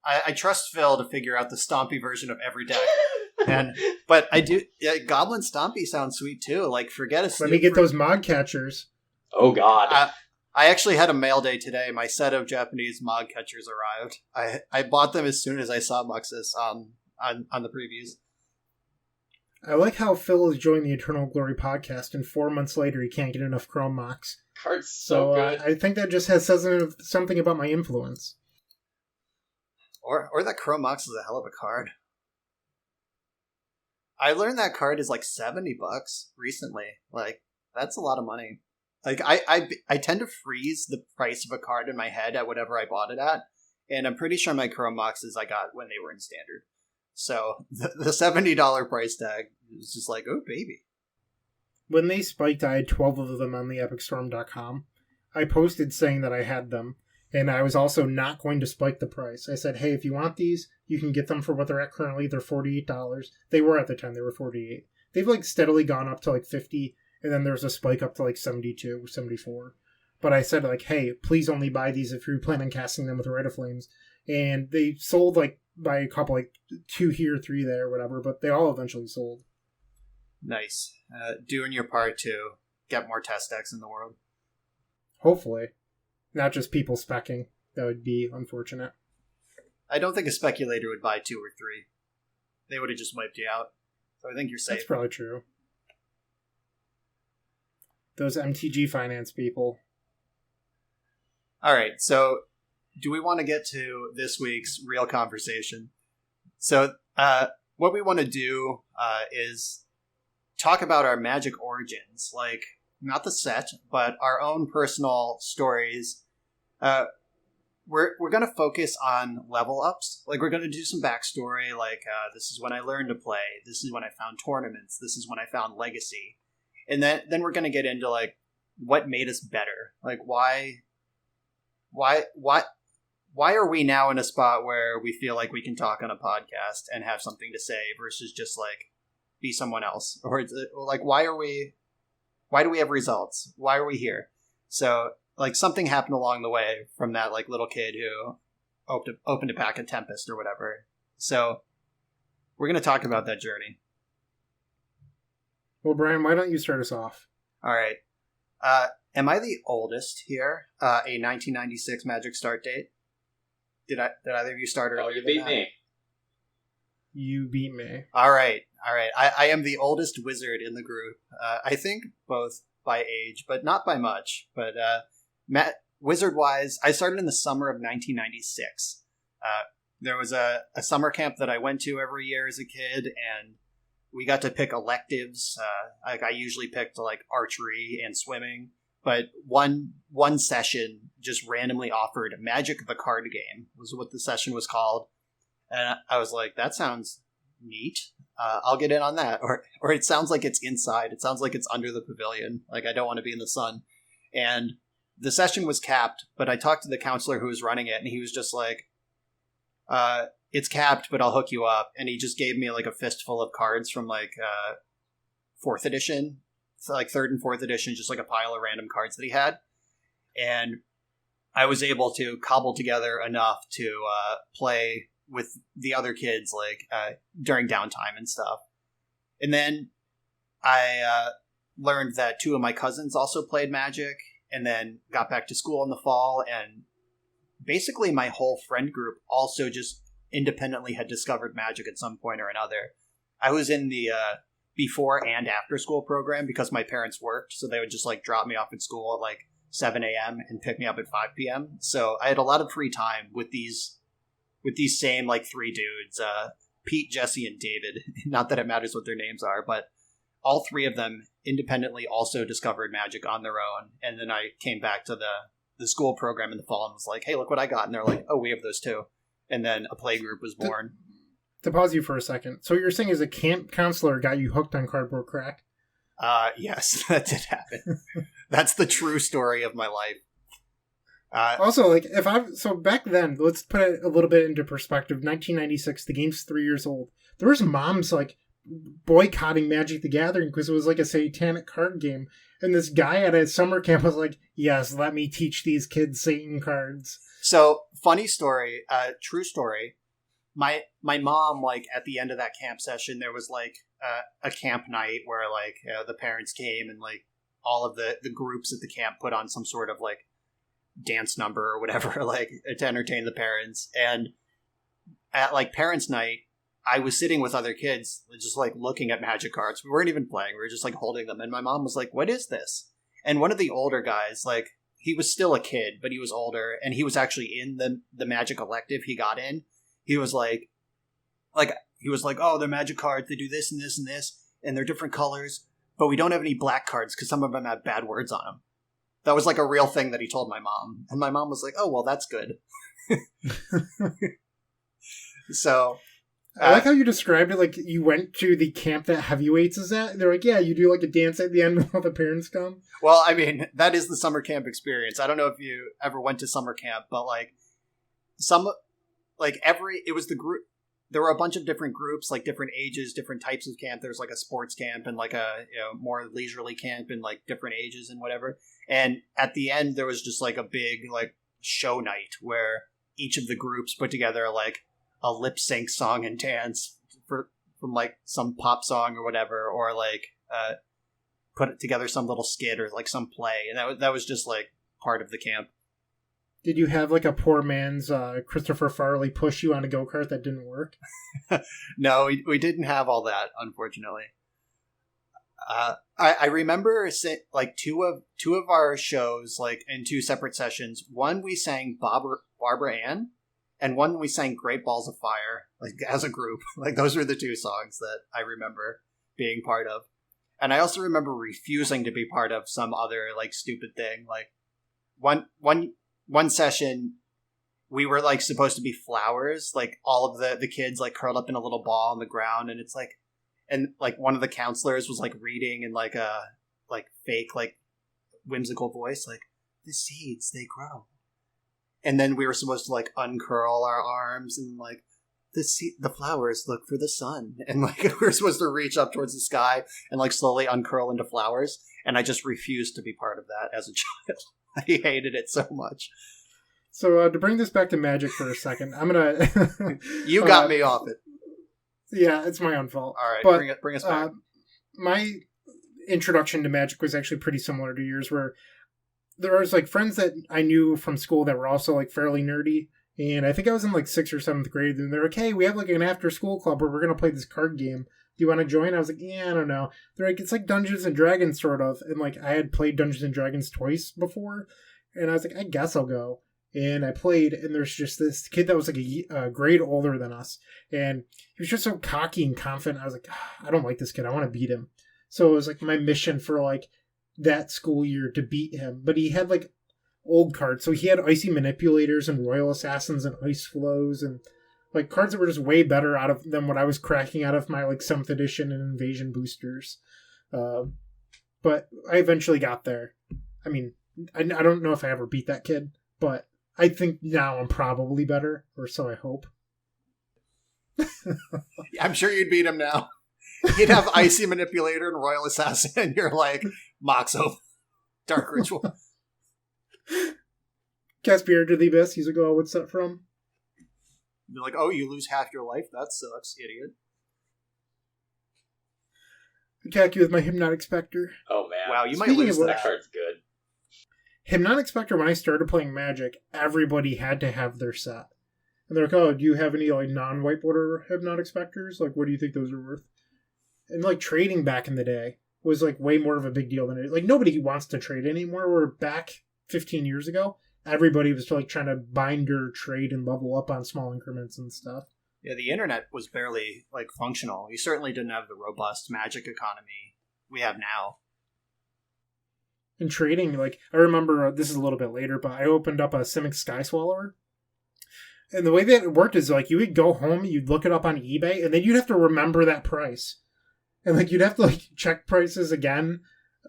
I trust Phil to figure out the Stompy version of every deck. But I do. Yeah, Goblin Stompy sounds sweet too. Like, forget a Snoop. Let me get those mod catchers. Oh God. I actually had a mail day today. My set of Japanese mod catchers arrived. I bought them as soon as I saw Muxus on the previews. I like how Phil has joined the Eternal Glory podcast, and 4 months later he can't get enough Chrome Mox. Card's so good. I think that just says something about my influence. Or that Chrome Mox is a hell of a card. I learned that card is like $70 recently. Like, that's a lot of money. Like, I tend to freeze the price of a card in my head at whatever I bought it at, and I'm pretty sure my Chrome Moxes I got when they were in Standard. So the $70 price tag is just like, oh baby. When they spiked, I had 12 of them on the epicstorm.com. I posted saying that I had them, And I was also not going to spike the price. I said, hey, if you want these, you can get them for what they're at currently. They're $48. They were at the time. They were $48. They've like steadily gone up to like $50, and then there's a spike up to like $72 or $74. But I said like, hey, please only buy these if you plan on casting them with Rite of Flames. And they sold like by a couple, like 2 here, 3 there, whatever. But they all eventually sold. Nice. Doing your part to get more test decks in the world. Hopefully. Not just people speccing. That would be unfortunate. I don't think a speculator would buy 2 or 3. They would have just wiped you out. So I think you're safe. That's probably true. Those MTG finance people. All right, so do we want to get to this week's real conversation? So what we want to do is talk about our Magic origins, like not the set, but our own personal stories. We're going to focus on level ups. Like, we're going to do some backstory, like this is when I learned to play, this is when I found tournaments, this is when I found Legacy. And then we're going to get into, like, what made us better. Like, why are we now in a spot where we feel like we can talk on a podcast and have something to say versus just, like, be someone else? Or, like, why do we have results? Why are we here? So, like, something happened along the way from that, like, little kid who opened a pack of Tempest or whatever. So we're going to talk about that journey. Well, Brian, why don't you start us off? All right. Am I the oldest here? A 1996 Magic start date? Did either of you start earlier? Oh, you beat me. You beat me. All right. I am the oldest wizard in the group. I think both by age, but not by much. But wizard-wise, I started in the summer of 1996. There was a summer camp that I went to every year as a kid, and we got to pick electives. Like, I usually picked like archery and swimming, but one session just randomly offered Magic the Card Game was what the session was called, and I was like, that sounds neat. I'll get in on that. Or it sounds like it's inside. It sounds like it's under the pavilion. Like, I don't want to be in the sun. And the session was capped, but I talked to the counselor who was running it, and he was just like, it's capped, but I'll hook you up. And he just gave me like a fistful of cards from like 4th edition. So like 3rd and 4th edition, just like a pile of random cards that he had. And I was able to cobble together enough to play with the other kids, like during downtime and stuff. And then I learned that 2 of my cousins also played Magic, and then got back to school in the fall. And basically my whole friend group also just independently had discovered Magic at some point or another. I was in the before and after school program because my parents worked, so they would just like drop me off at school at like 7 a.m. and pick me up at 5 p.m. So I had a lot of free time with these same like 3 dudes, Pete, Jesse, and David. Not that it matters what their names are, but all 3 of them independently also discovered Magic on their own. And then I came back to the school program in the fall and was like, hey, look what I got. And they're like, oh, we have those too. And then a play group was born. To pause you for a second. So what you're saying is a camp counselor got you hooked on cardboard crack? Yes, that did happen. That's the true story of my life. Also, like, so back then, let's put it a little bit into perspective. 1996, the game's 3 years old. There was moms, like, boycotting Magic the Gathering because it was like a satanic card game. And this guy at a summer camp was like, yes, let me teach these kids Satan cards. So, funny story, true story. My mom, like, at the end of that camp session, there was, like, a camp night where, like, the parents came and, like, all of the groups at the camp put on some sort of, like, dance number or whatever, like, to entertain the parents. And at, like, parents' night, I was sitting with other kids, just, like, looking at Magic cards. We weren't even playing. We were just, like, holding them. And my mom was like, what is this? And one of the older guys, like, he was still a kid, but he was older, and he was actually in the Magic elective he got in. He was like, oh, they're Magic cards. They do this and this and this, and they're different colors, but we don't have any black cards because some of them have bad words on them. That was like a real thing that he told my mom. And my mom was like, oh, well, that's good. So I like how you described it like you went to the camp that Heavyweights is at. They're like, yeah, you do like a dance at the end when all the parents come. Well, I mean, that is the summer camp experience. I don't know if you ever went to summer camp, but like it was the group. There were a bunch of different groups, like different ages, different types of camp. There's like a sports camp and like a more leisurely camp and like different ages and whatever. And at the end, there was just like a big like show night where each of the groups put together like a lip sync song and dance from like some pop song or whatever, or like put together some little skit or like some play, and that was just like part of the camp. Did you have like a poor man's Christopher Farley push you on a go-kart that didn't work? No, we didn't have all that, unfortunately. I remember like two of our shows, like in two separate sessions. One we sang Barbara Ann, and one we sang Great Balls of Fire, like as a group. Like those were the two songs that I remember being part of. And I also remember refusing to be part of some other like stupid thing. Like one session, we were like supposed to be flowers. Like all of the kids like curled up in a little ball on the ground, and it's like, and like one of the counselors was like reading in like a like fake like whimsical voice, like the seeds they grow. And then we were supposed to like uncurl our arms and like the flowers look for the sun, and like we were supposed to reach up towards the sky and like slowly uncurl into flowers. And I just refused to be part of that as a child. I hated it so much. So to bring this back to Magic for a second, I'm gonna. You got me off it. Yeah, it's my own fault. All right, but, bring us back. My introduction to Magic was actually pretty similar to yours, where there was like friends that I knew from school that were also like fairly nerdy, and I think I was in like 6th or 7th grade, and they're like, hey, we have like an after school club where we're gonna play this card game. Do you want to join? I was like, yeah, I don't know. They're like, it's like Dungeons and Dragons sort of, and like I had played Dungeons and Dragons twice before, and I was like, I guess I'll go. And I played, and there's just this kid that was like a grade older than us, and he was just so cocky and confident. I was like, I don't like this kid. I want to beat him. So it was like my mission for like that school year to beat him. But he had like old cards, so he had Icy Manipulators and Royal Assassins and Ice Flows and like cards that were just way better than what I was cracking out of my like 7th edition and Invasion boosters. But I eventually got there. I mean, I don't know if I ever beat that kid, but I think now I'm probably better, or so I hope. I'm sure you'd beat him now. He'd have Icy Manipulator and Royal Assassin, and you're like, Moxo, Dark Ritual. Caspier to the Abyss, he's like, oh, what's that from? You're like, oh, you lose half your life? That sucks, idiot. Attack you with my Hypnotic Spectre. Oh, man. Wow, you might Speaking lose of that. That card's good. Hypnotic Spectre, when I started playing Magic, everybody had to have their set. And they're like, oh, do you have any like non-white border Hypnotic Spectres? Like, what do you think those are worth? And like trading back in the day was like way more of a big deal than it. Like nobody wants to trade anymore. We're back 15 years ago. Everybody was like trying to bind or trade and level up on small increments and stuff. Yeah, the internet was barely like functional. You certainly didn't have the robust Magic economy we have now. And trading, like, I remember, this is a little bit later, but I opened up a Simic Sky Swallower. And the way that it worked is, like, you would go home, you'd look it up on eBay, and then you'd have to remember that price. And, like, you'd have to, like, check prices again,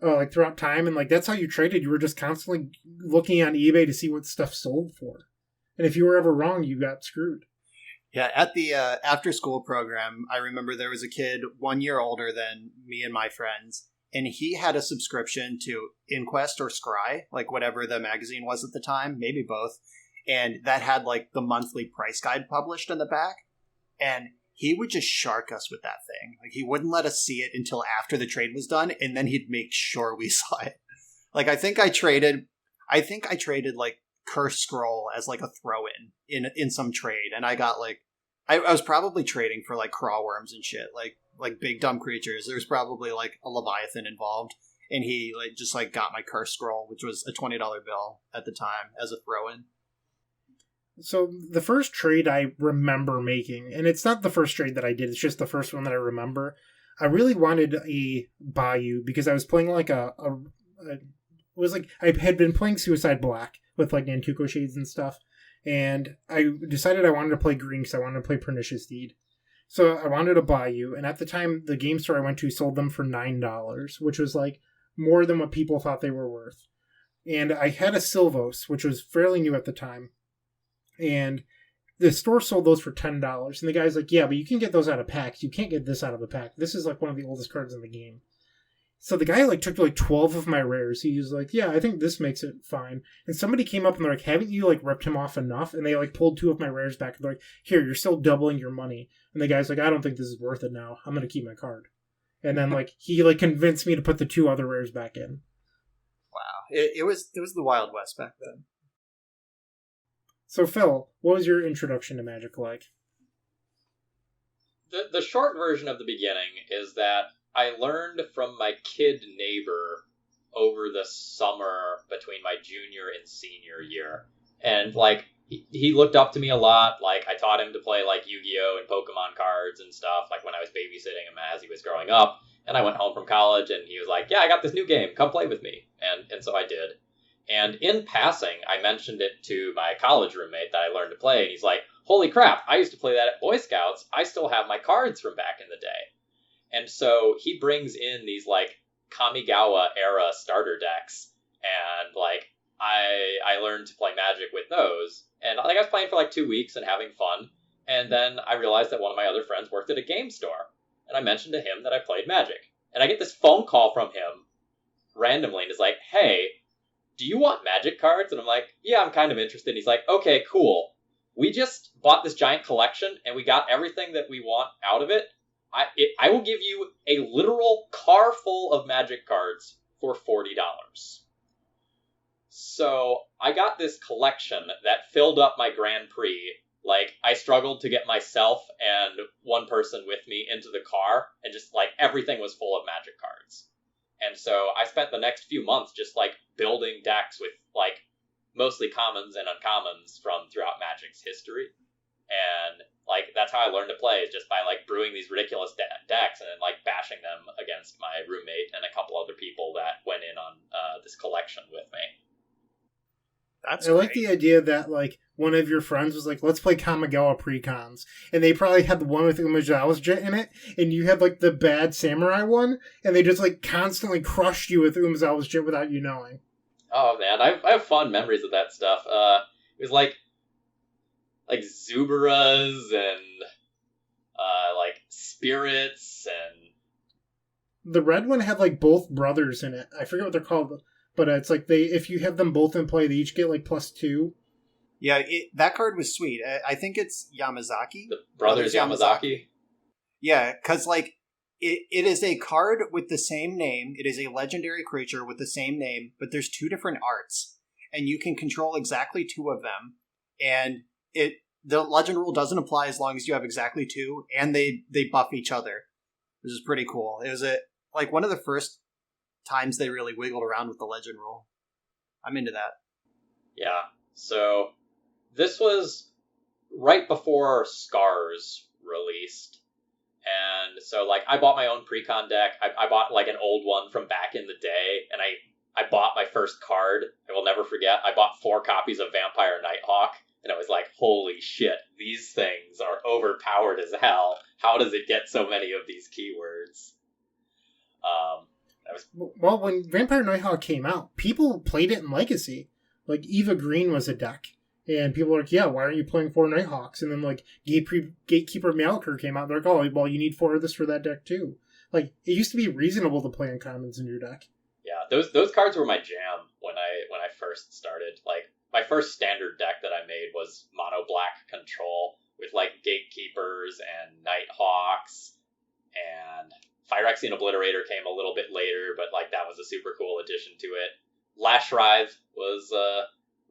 like, throughout time. And, like, that's how you traded. You were just constantly looking on eBay to see what stuff sold for. And if you were ever wrong, you got screwed. Yeah, at the after-school program, I remember there was a kid 1 year older than me and my friends, and he had a subscription to Inquest or Scry, like whatever the magazine was at the time, maybe both. And that had like the monthly price guide published in the back. And he would just shark us with that thing. Like he wouldn't let us see it until after the trade was done, and then he'd make sure we saw it. Like I think I traded like Curse Scroll as like a throw-in in some trade, and I got like I was probably trading for like craw worms and shit, like big dumb creatures. There was probably like a Leviathan involved, and he like just like got my Curse Scroll, which was a $20 bill at the time, as a throw-in. So the first trade I remember making, and it's not the first trade that I did, it's just the first one that I remember. I really wanted a Bayou because I was playing like it was like I had been playing Suicide Black with like Nantuko Shades and stuff, and I decided I wanted to play green because I wanted to play Pernicious Deed. So I wanted to buy you, and at the time, the game store I went to sold them for $9, which was like more than what people thought they were worth. And I had a Silvos, which was fairly new at the time, and the store sold those for $10. And the guy's like, yeah, but you can get those out of packs. You can't get this out of a pack. This is like one of the oldest cards in the game. So the guy like took like 12 of my rares. He was like, yeah, I think this makes it fine. And somebody came up and they're like, haven't you like ripped him off enough? And they like pulled 2 of my rares back. And they're like, here, you're still doubling your money. And the guy's like, I don't think this is worth it now. I'm going to keep my card. And then like he like convinced me to put the 2 other rares back in. Wow. It was the Wild West back then. So Phil, what was your introduction to Magic like? The short version of the beginning is that I learned from my kid neighbor over the summer between my junior and senior year. And, like, he looked up to me a lot. Like, I taught him to play, like, Yu-Gi-Oh! And Pokemon cards and stuff, like, when I was babysitting him as he was growing up. And I went home from college, and he was like, yeah, I got this new game. Come play with me. And so I did. And in passing, I mentioned it to my college roommate that I learned to play. And he's like, holy crap, I used to play that at Boy Scouts. I still have my cards from back in the day. And so he brings in these, like, Kamigawa-era starter decks, and, like, I learned to play Magic with those. And, like, I was playing for, like, 2 weeks and having fun, and then I realized that one of my other friends worked at a game store, and I mentioned to him that I played Magic. And I get this phone call from him randomly, and he's like, hey, do you want Magic cards? And I'm like, yeah, I'm kind of interested. And he's like, okay, cool. We just bought this giant collection, and we got everything that we want out of it. I will give you a literal car full of Magic cards for $40. So I got this collection that filled up my Grand Prix. Like, I struggled to get myself and one person with me into the car, and just, like, everything was full of Magic cards. And so I spent the next few months just, like, building decks with, like, mostly commons and uncommons from throughout Magic's history. And, like, that's how I learned to play, is just by, like, brewing these ridiculous decks and then, like, bashing them against my roommate and a couple other people that went in on this collection with me. That's I like the idea that, like, one of your friends was like, let's play Kamigawa Precons. And they probably had the one with Umezawa's Jet in it, and you had, like, the bad samurai one, and they just, like, constantly crushed you with Umezawa's Jet without you knowing. Oh, man, I have fond memories of that stuff. It was, like Zubaras and, like, Spirits and... The red one had, like, both brothers in it. I forget what they're called, but it's like if you have them both in play, they each get, like, +2. Yeah, that card was sweet. I think it's Yamazaki. The Brothers Yamazaki. Yeah, because, like, it is a card with the same name. It is a legendary creature with the same name, but there's 2 different arts. And you can control exactly 2 of them. And the legend rule doesn't apply as long as you have exactly 2, and they buff each other, which is pretty cool. It was one of the first times they really wiggled around with the legend rule. I'm into that. Yeah, so this was right before Scars released, and so, like, I bought my own Precon deck. I bought, like, an old one from back in the day, and I bought my first card. I will never forget. I bought 4 copies of Vampire Nighthawk. And I was like, holy shit, these things are overpowered as hell. How does it get so many of these keywords? Well, when Vampire Nighthawk came out, people played it in Legacy. Like, Eva Green was a deck. And people were like, yeah, why aren't you playing 4 Nighthawks? And then, like, Gatekeeper Malker came out. They're like, oh, well, you need 4 of this for that deck, too. Like, it used to be reasonable to play uncommons in your deck. Yeah, those cards were my jam when I first started. Like, my first standard deck that I made was mono black control with, like, Gatekeepers and Nighthawks, and Phyrexian Obliterator came a little bit later, but, like, that was a super cool addition to it. Lash Writhe was a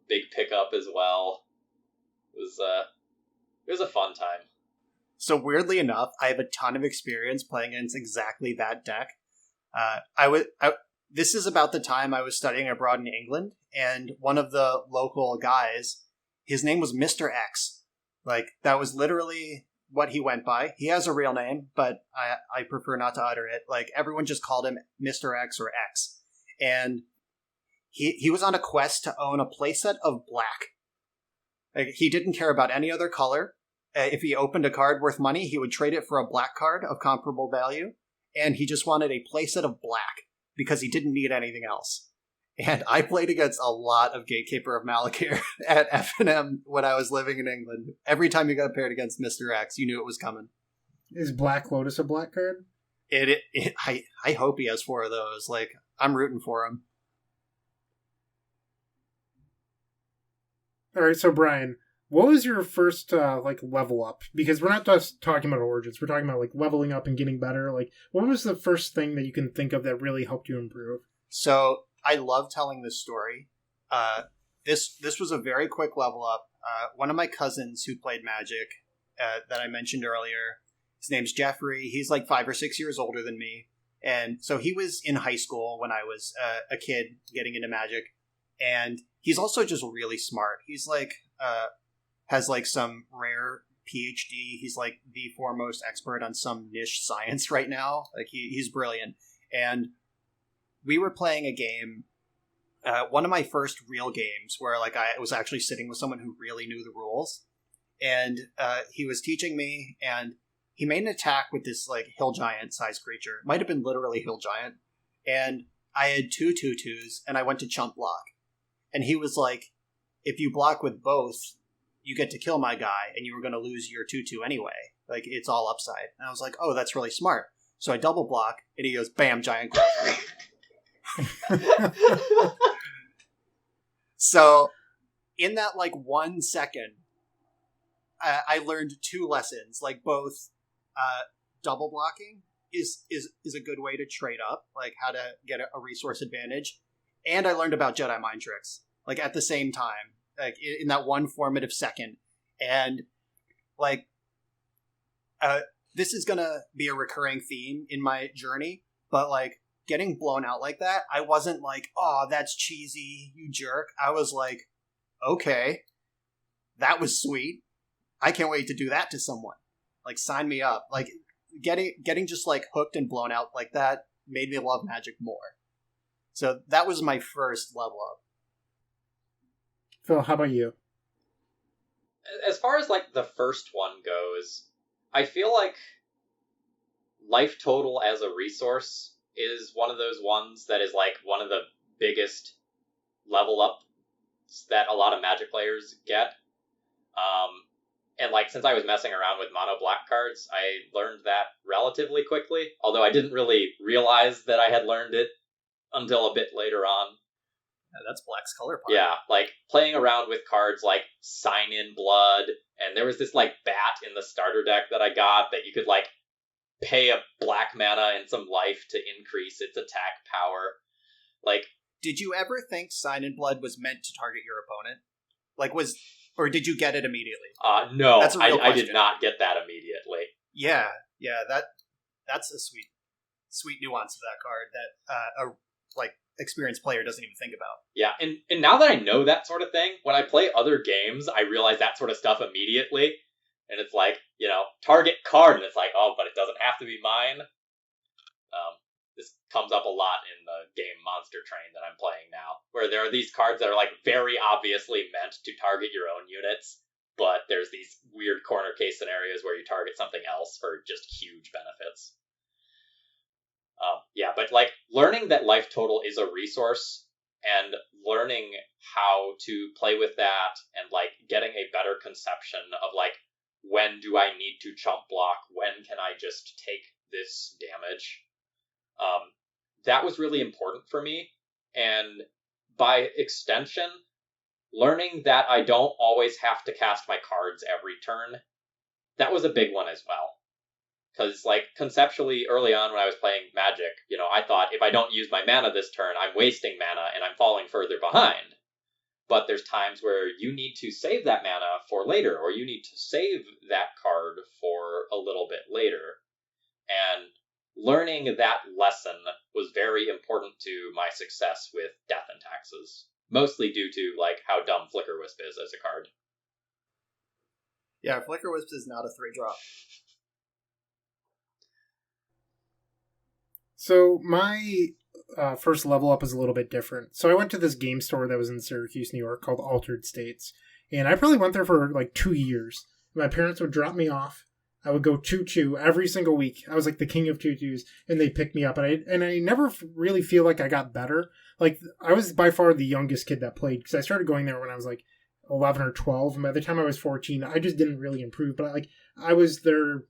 big pickup as well. It was a fun time. So weirdly enough, I have a ton of experience playing against exactly that deck. This is about the time I was studying abroad in England, and one of the local guys, his name was Mr. X. Like, that was literally what he went by. He has a real name, but I prefer not to utter it. Like, everyone just called him Mr. X or X. And he was on a quest to own a playset of black. Like, he didn't care about any other color. if he opened a card worth money, he would trade it for a black card of comparable value, and he just wanted a playset of black because he didn't need anything else. And I played against a lot of Gatekeeper of Malakir at F&M when I was living in England. Every time you got paired against Mr. X, you knew it was coming. Is Black Lotus a black card? I hope he has 4 of those. Like, I'm rooting for him. All right, so Brian, what was your first level up? Because we're not just talking about Origins. We're talking about like leveling up and getting better. Like, what was the first thing that you can think of that really helped you improve? So I love telling this story. This was a very quick level up. One of my cousins who played Magic that I mentioned earlier, his name's Jeffrey. He's like 5 or 6 years older than me. And so he was in high school when I was a kid getting into Magic. And he's also just really smart. He's like, has like some rare PhD. He's like the foremost expert on some niche science right now. Like he's brilliant. And we were playing a game, one of my first real games where like I was actually sitting with someone who really knew the rules. And he was teaching me, and he made an attack with this like hill giant sized creature. It might have been literally hill giant. And I had 2 2/2s, and I went to chump block. And he was like, if you block with both, you get to kill my guy, and you were going to lose your 2/2 anyway. Like, it's all upside. And I was like, oh, that's really smart. So I double block, and he goes, bam, giant growth. So in that like 1 second, I learned 2 lessons. Like, both double blocking is a good way to trade up, like how to get a resource advantage. And I learned about Jedi mind tricks, like at the same time, like in that 1 formative second. And like, this is going to be a recurring theme in my journey, but like getting blown out like that, I wasn't like, oh, that's cheesy, you jerk. I was like, okay, that was sweet. I can't wait to do that to someone. Like, sign me up. Like, getting just like hooked and blown out like that made me love Magic more. So that was my first level up. Phil, how about you? As far as like the first one goes, I feel like life total as a resource is one of those ones that is like one of the biggest level ups that a lot of Magic players get. And like, since I was messing around with mono black cards, I learned that relatively quickly, although I didn't really realize that I had learned it until a bit later on. Yeah, that's Black's color part. Yeah, like playing around with cards like Sign in Blood, and there was this like bat in the starter deck that I got that you could like pay a black mana and some life to increase its attack power. Like, did you ever think Sign in Blood was meant to target your opponent? Like, or did you get it immediately? No, that's a real I did not get that immediately. Yeah, that's a sweet nuance of that card that a like experienced player doesn't even think about. Yeah, and now that I know that sort of thing, when I play other games, I realize that sort of stuff immediately. And it's like, you know, target card, and it's like, oh, but it doesn't have to be mine. This comes up a lot in the game Monster Train that I'm playing now, where there are these cards that are like very obviously meant to target your own units, but there's these weird corner case scenarios where you target something else for just huge benefits. Yeah, but like learning that life total is a resource and learning how to play with that and like getting a better conception of like, when do I need to chump block? When can I just take this damage? That was really important for me. And by extension, learning that I don't always have to cast my cards every turn, that was a big one as well. Because, like, conceptually, early on when I was playing Magic, you know, I thought if I don't use my mana this turn, I'm wasting mana and I'm falling further behind. But there's times where you need to save that mana for later, or you need to save that card for a little bit later. And learning that lesson was very important to my success with Death and Taxes. Mostly due to, like, how dumb Flicker Wisp is as a card. Yeah, Flicker Wisp is not a 3-drop. So my first level up is a little bit different. So I went to this game store that was in Syracuse, New York called Altered States. And I probably went there for like 2 years. My parents would drop me off. I would go 2-2 every single week. I was like the king of 2-2s, and they'd pick me up. And I never really feel like I got better. Like, I was by far the youngest kid that played, because I started going there when I was like 11 or 12. And by the time I was 14, I just didn't really improve. But I was their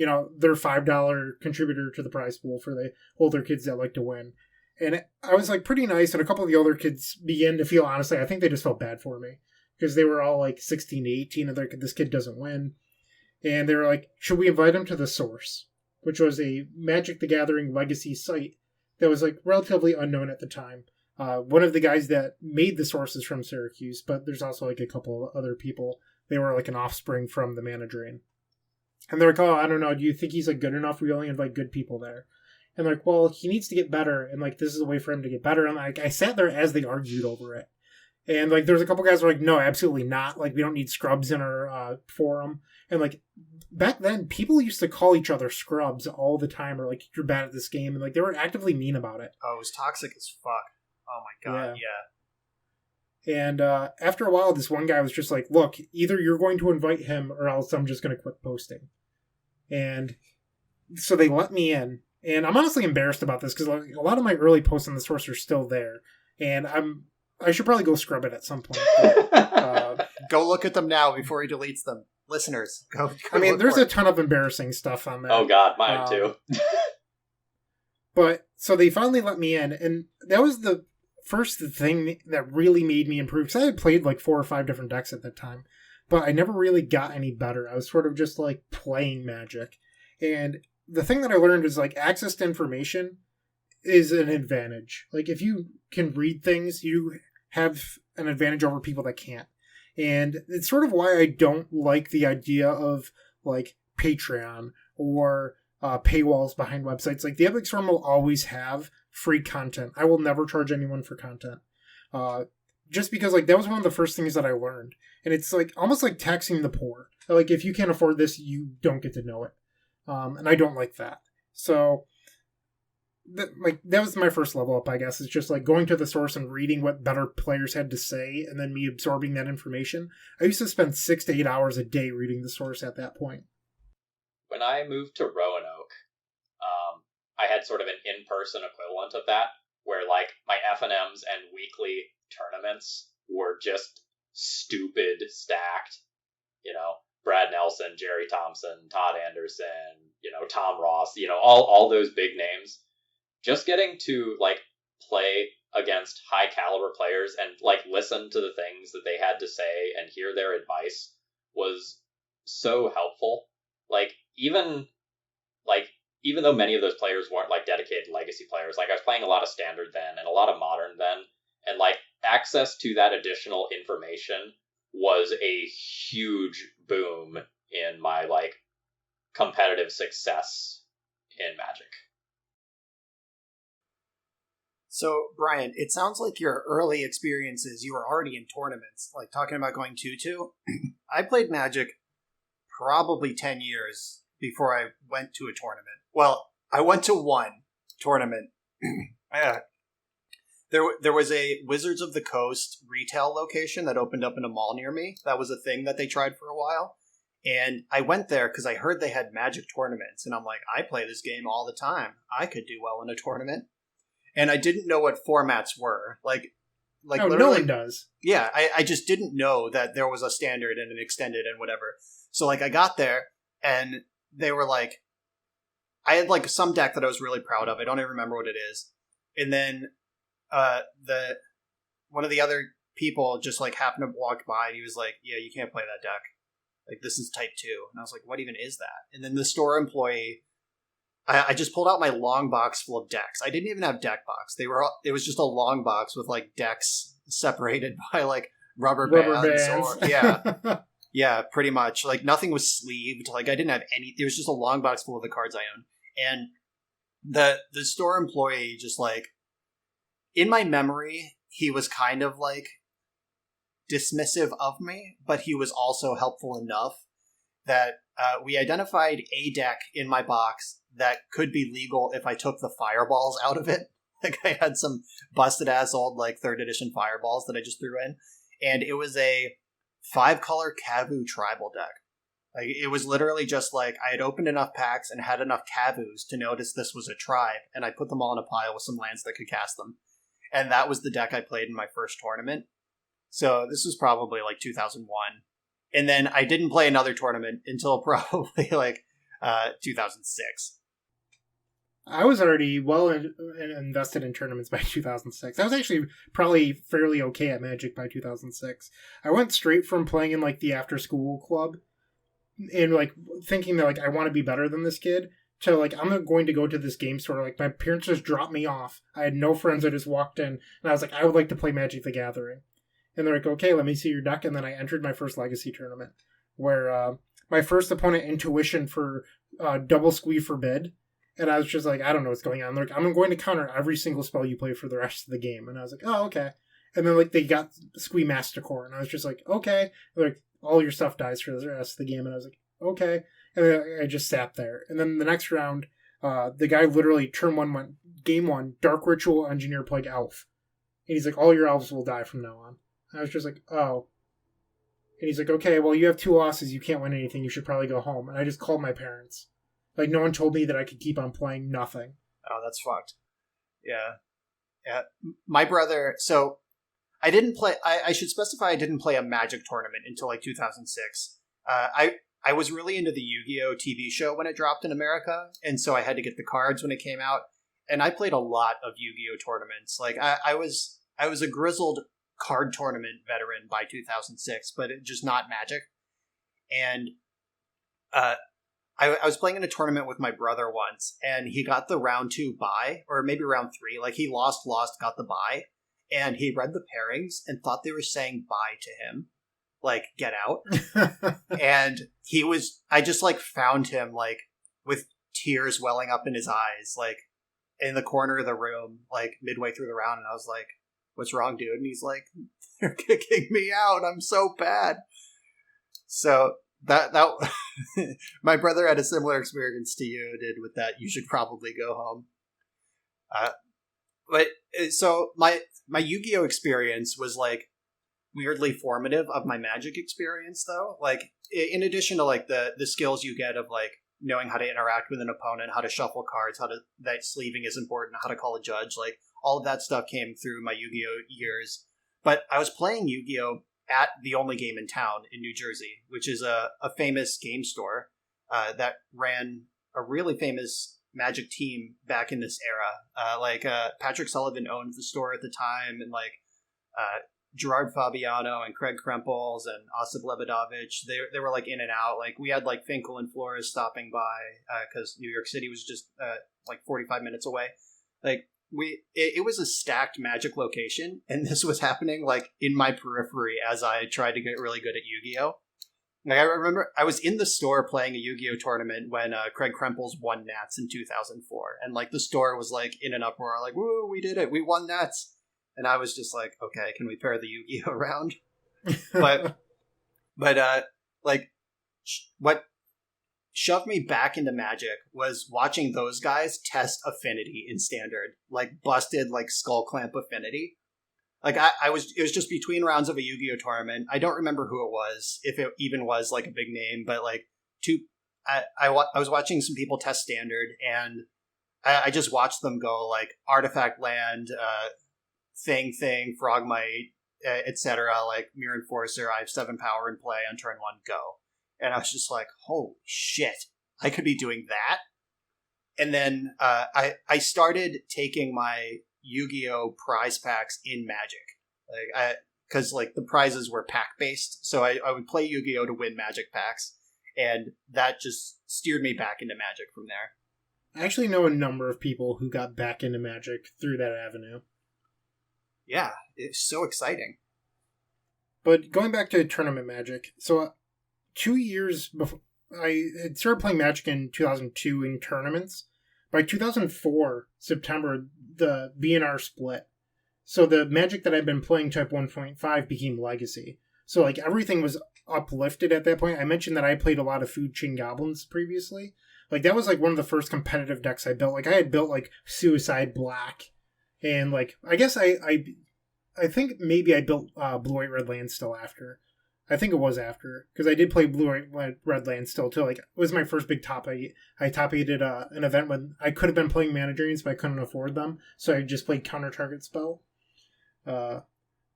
$5 contributor to the prize pool for the older kids that like to win. And I was like pretty nice. And a couple of the older kids began to feel, honestly, I think they just felt bad for me, because they were all like 16 to 18, and they're like, this kid doesn't win. And they were like, should we invite him to the Source, which was a Magic the Gathering legacy site that was like relatively unknown at the time. One of the guys that made the Source is from Syracuse, but there's also like a couple of other people. They were like an offspring from the Mana Drain. And they're like, oh, I don't know, do you think he's like good enough? We only invite good people there. And like, well, he needs to get better, and like this is a way for him to get better. And like I sat there as they argued over it. And like there's a couple guys who were like, no, absolutely not. Like, we don't need scrubs in our forum. And like back then, people used to call each other scrubs all the time, or like, you're bad at this game, and like they were actively mean about it. Oh, it was toxic as fuck. Oh my god, yeah. And after a while, this one guy was just like, look, either you're going to invite him, or else I'm just going to quit posting. And so they let me in. And I'm honestly embarrassed about this, because like, a lot of my early posts on the Source are still there. And I should probably go scrub it at some point. But, go look at them now before he deletes them. Listeners, go I mean, look there's for a it. ton of embarrassing stuff on there. Oh god, mine too. But so they finally let me in, and that was the first thing that really made me improve, because I had played like 4 or 5 different decks at that time, but I never really got any better. I was sort of just like playing Magic. And the thing that I learned is like access to information is an advantage. Like, if you can read things, you have an advantage over people that can't. And it's sort of why I don't like the idea of like Patreon or paywalls behind websites. Like, the Epic Storm will always have free content. I will never charge anyone for content. Just because like that was one of the first things that I learned. And it's like almost like taxing the poor. Like, if you can't afford this, you don't get to know it. And I don't like that. So that was my first level up, I guess. It's just like going to the Source and reading what better players had to say, and then me absorbing that information. I used to spend 6 to 8 hours a day reading the Source at that point. When I moved to Roanoke, I had sort of an in-person equivalent of that, where like my FNMs and weekly tournaments were just stupid stacked. You know, Brad Nelson, Jerry Thompson, Todd Anderson, Tom Ross, all those big names. Just getting to like play against high caliber players and like listen to the things that they had to say and hear their advice was so helpful. Even though many of those players weren't like dedicated legacy players, like I was playing a lot of standard then and a lot of modern then, and like access to that additional information was a huge boom in my like competitive success in Magic. So, Brian, it sounds like your early experiences, you were already in tournaments, like talking about going 2-2. I played Magic probably 10 years before I went to a tournament. Well, I went to one tournament. There was a Wizards of the Coast retail location that opened up in a mall near me. That was a thing that they tried for a while. And I went there because I heard they had Magic tournaments. And I'm like, I play this game all the time. I could do well in a tournament. And I didn't know what formats were. Like no one does. Yeah, I just didn't know that there was a standard and an extended and whatever. So like I got there and they were like, I had like some deck that I was really proud of. I don't even remember what it is. And then one of the other people just like happened to walk by and he was like, yeah, you can't play that deck. Like, this is type 2. And I was like, what even is that? And then the store employee, I just pulled out my long box full of decks. I didn't even have deck box. It was just a long box with like decks separated by like rubber bands. Yeah, pretty much. Like, nothing was sleeved. Like, I didn't have any. It was just a long box full of the cards I owned. And the store employee just like, in my memory, he was kind of like dismissive of me, but he was also helpful enough that we identified a deck in my box that could be legal if I took the fireballs out of it. Like, I had some busted ass old like 3rd edition fireballs that I just threw in, and it was a 5-color Kavu tribal deck. Like, it was literally just like I had opened enough packs and had enough Kavus to notice this was a tribe, and I put them all in a pile with some lands that could cast them. And that was the deck I played in my first tournament. So this was probably like 2001. And then I didn't play another tournament until probably like 2006. I was already invested in tournaments by 2006. I was actually probably fairly okay at Magic by 2006. I went straight from playing in like the after school club and like thinking that like I want to be better than this kid to like I'm going to go to this game store. Like my parents just dropped me off. I had no friends. I just walked in and I was like, I would like to play Magic the Gathering. And they're like, okay, let me see your deck. And then I entered my first Legacy tournament where my first opponent Intuition for double Squee Forbid. And I was just like, I don't know what's going on. They're like, I'm going to counter every single spell you play for the rest of the game. And I was like, oh, okay. And then like they got Squee Mastercore. And I was just like, okay. They're like, all your stuff dies for the rest of the game. And I was like, okay. And then I just sat there. And then the next round, the guy literally game one, Dark Ritual Engineer Plague Elf. And he's like, all your elves will die from now on. I was just like, oh. And he's like, okay, well, you have 2 losses. You can't win anything. You should probably go home. And I just called my parents. Like, no one told me that I could keep on playing. Nothing. Oh, that's fucked. Yeah. My brother... So, I didn't play... I should specify I didn't play a Magic tournament until, like, 2006. I was really into the Yu-Gi-Oh! TV show when it dropped in America, and so I had to get the cards when it came out. And I played a lot of Yu-Gi-Oh! Tournaments. Like, I was a grizzled card tournament veteran by 2006, but just not Magic. And I was playing in a tournament with my brother once, and he got the round 2 bye, or maybe round 3. Like, he lost, got the bye, and he read the pairings and thought they were saying bye to him. Like, get out. And I just, like, found him, like, with tears welling up in his eyes, like, in the corner of the room, like, midway through the round, and I was like, what's wrong, dude? And he's like, they're kicking me out. I'm so bad. So... That my brother had a similar experience to you did with that. You should probably go home. But so my Yu-Gi-Oh experience was like weirdly formative of my Magic experience, though. Like, in addition to like the skills you get of like knowing how to interact with an opponent, how to shuffle cards, that sleeving is important, how to call a judge, like all of that stuff came through my Yu-Gi-Oh years. But I was playing Yu-Gi-Oh at the only game in town in New Jersey, which is a famous game store that ran a really famous Magic team back in this era. Patrick Sullivan owned the store at the time, and like Gerard Fabiano and Craig Krempels and Osip Lebedovich, they were like in and out. Like, we had like Finkel and Flores stopping by because New York City was just like 45 minutes away. Like, it was a stacked Magic location, and this was happening like in my periphery as I tried to get really good at Yu-Gi-Oh! Like, I remember I was in the store playing a Yu-Gi-Oh! Tournament when Craig Krempels won Nats in 2004, and like the store was like in an uproar, like, woo, we did it, we won Nats. And I was just like, okay, can we pair the Yu-Gi-Oh! Round? But like, what shoved me back into Magic was watching those guys test affinity in Standard, like busted like skull clamp affinity. Like, it was just between rounds of a Yu-Gi-Oh! Tournament. I don't remember who it was, if it even was like a big name, but like I was watching some people test Standard, and I just watched them go like Artifact Land, Thing, Frogmite, etc. Like Mirror Enforcer, I have 7 power in play on turn 1, go. And I was just like, holy shit, I could be doing that. And then I started taking my Yu-Gi-Oh! Prize packs in Magic. Because like the prizes were pack based. So I would play Yu-Gi-Oh! To win Magic packs. And that just steered me back into Magic from there. I actually know a number of people who got back into Magic through that avenue. Yeah, it's so exciting. But going back to tournament Magic, so 2 years before I had started playing Magic in 2002 in tournaments. By 2004 September, the BNR split. So the Magic that I'd been playing Type 1.5 became Legacy. So like everything was uplifted at that point. I mentioned that I played a lot of Food Chain Goblins previously. Like that was like one of the first competitive decks I built. Like I had built like Suicide Black, and like I guess I think maybe I built Blue White Red Land still after. I think it was after, because I did play Blue White Red Land still too. Like, it was my first big top 8. I top 8'd an event when I could have been playing mana drains, but I couldn't afford them, so I just played counter target spell.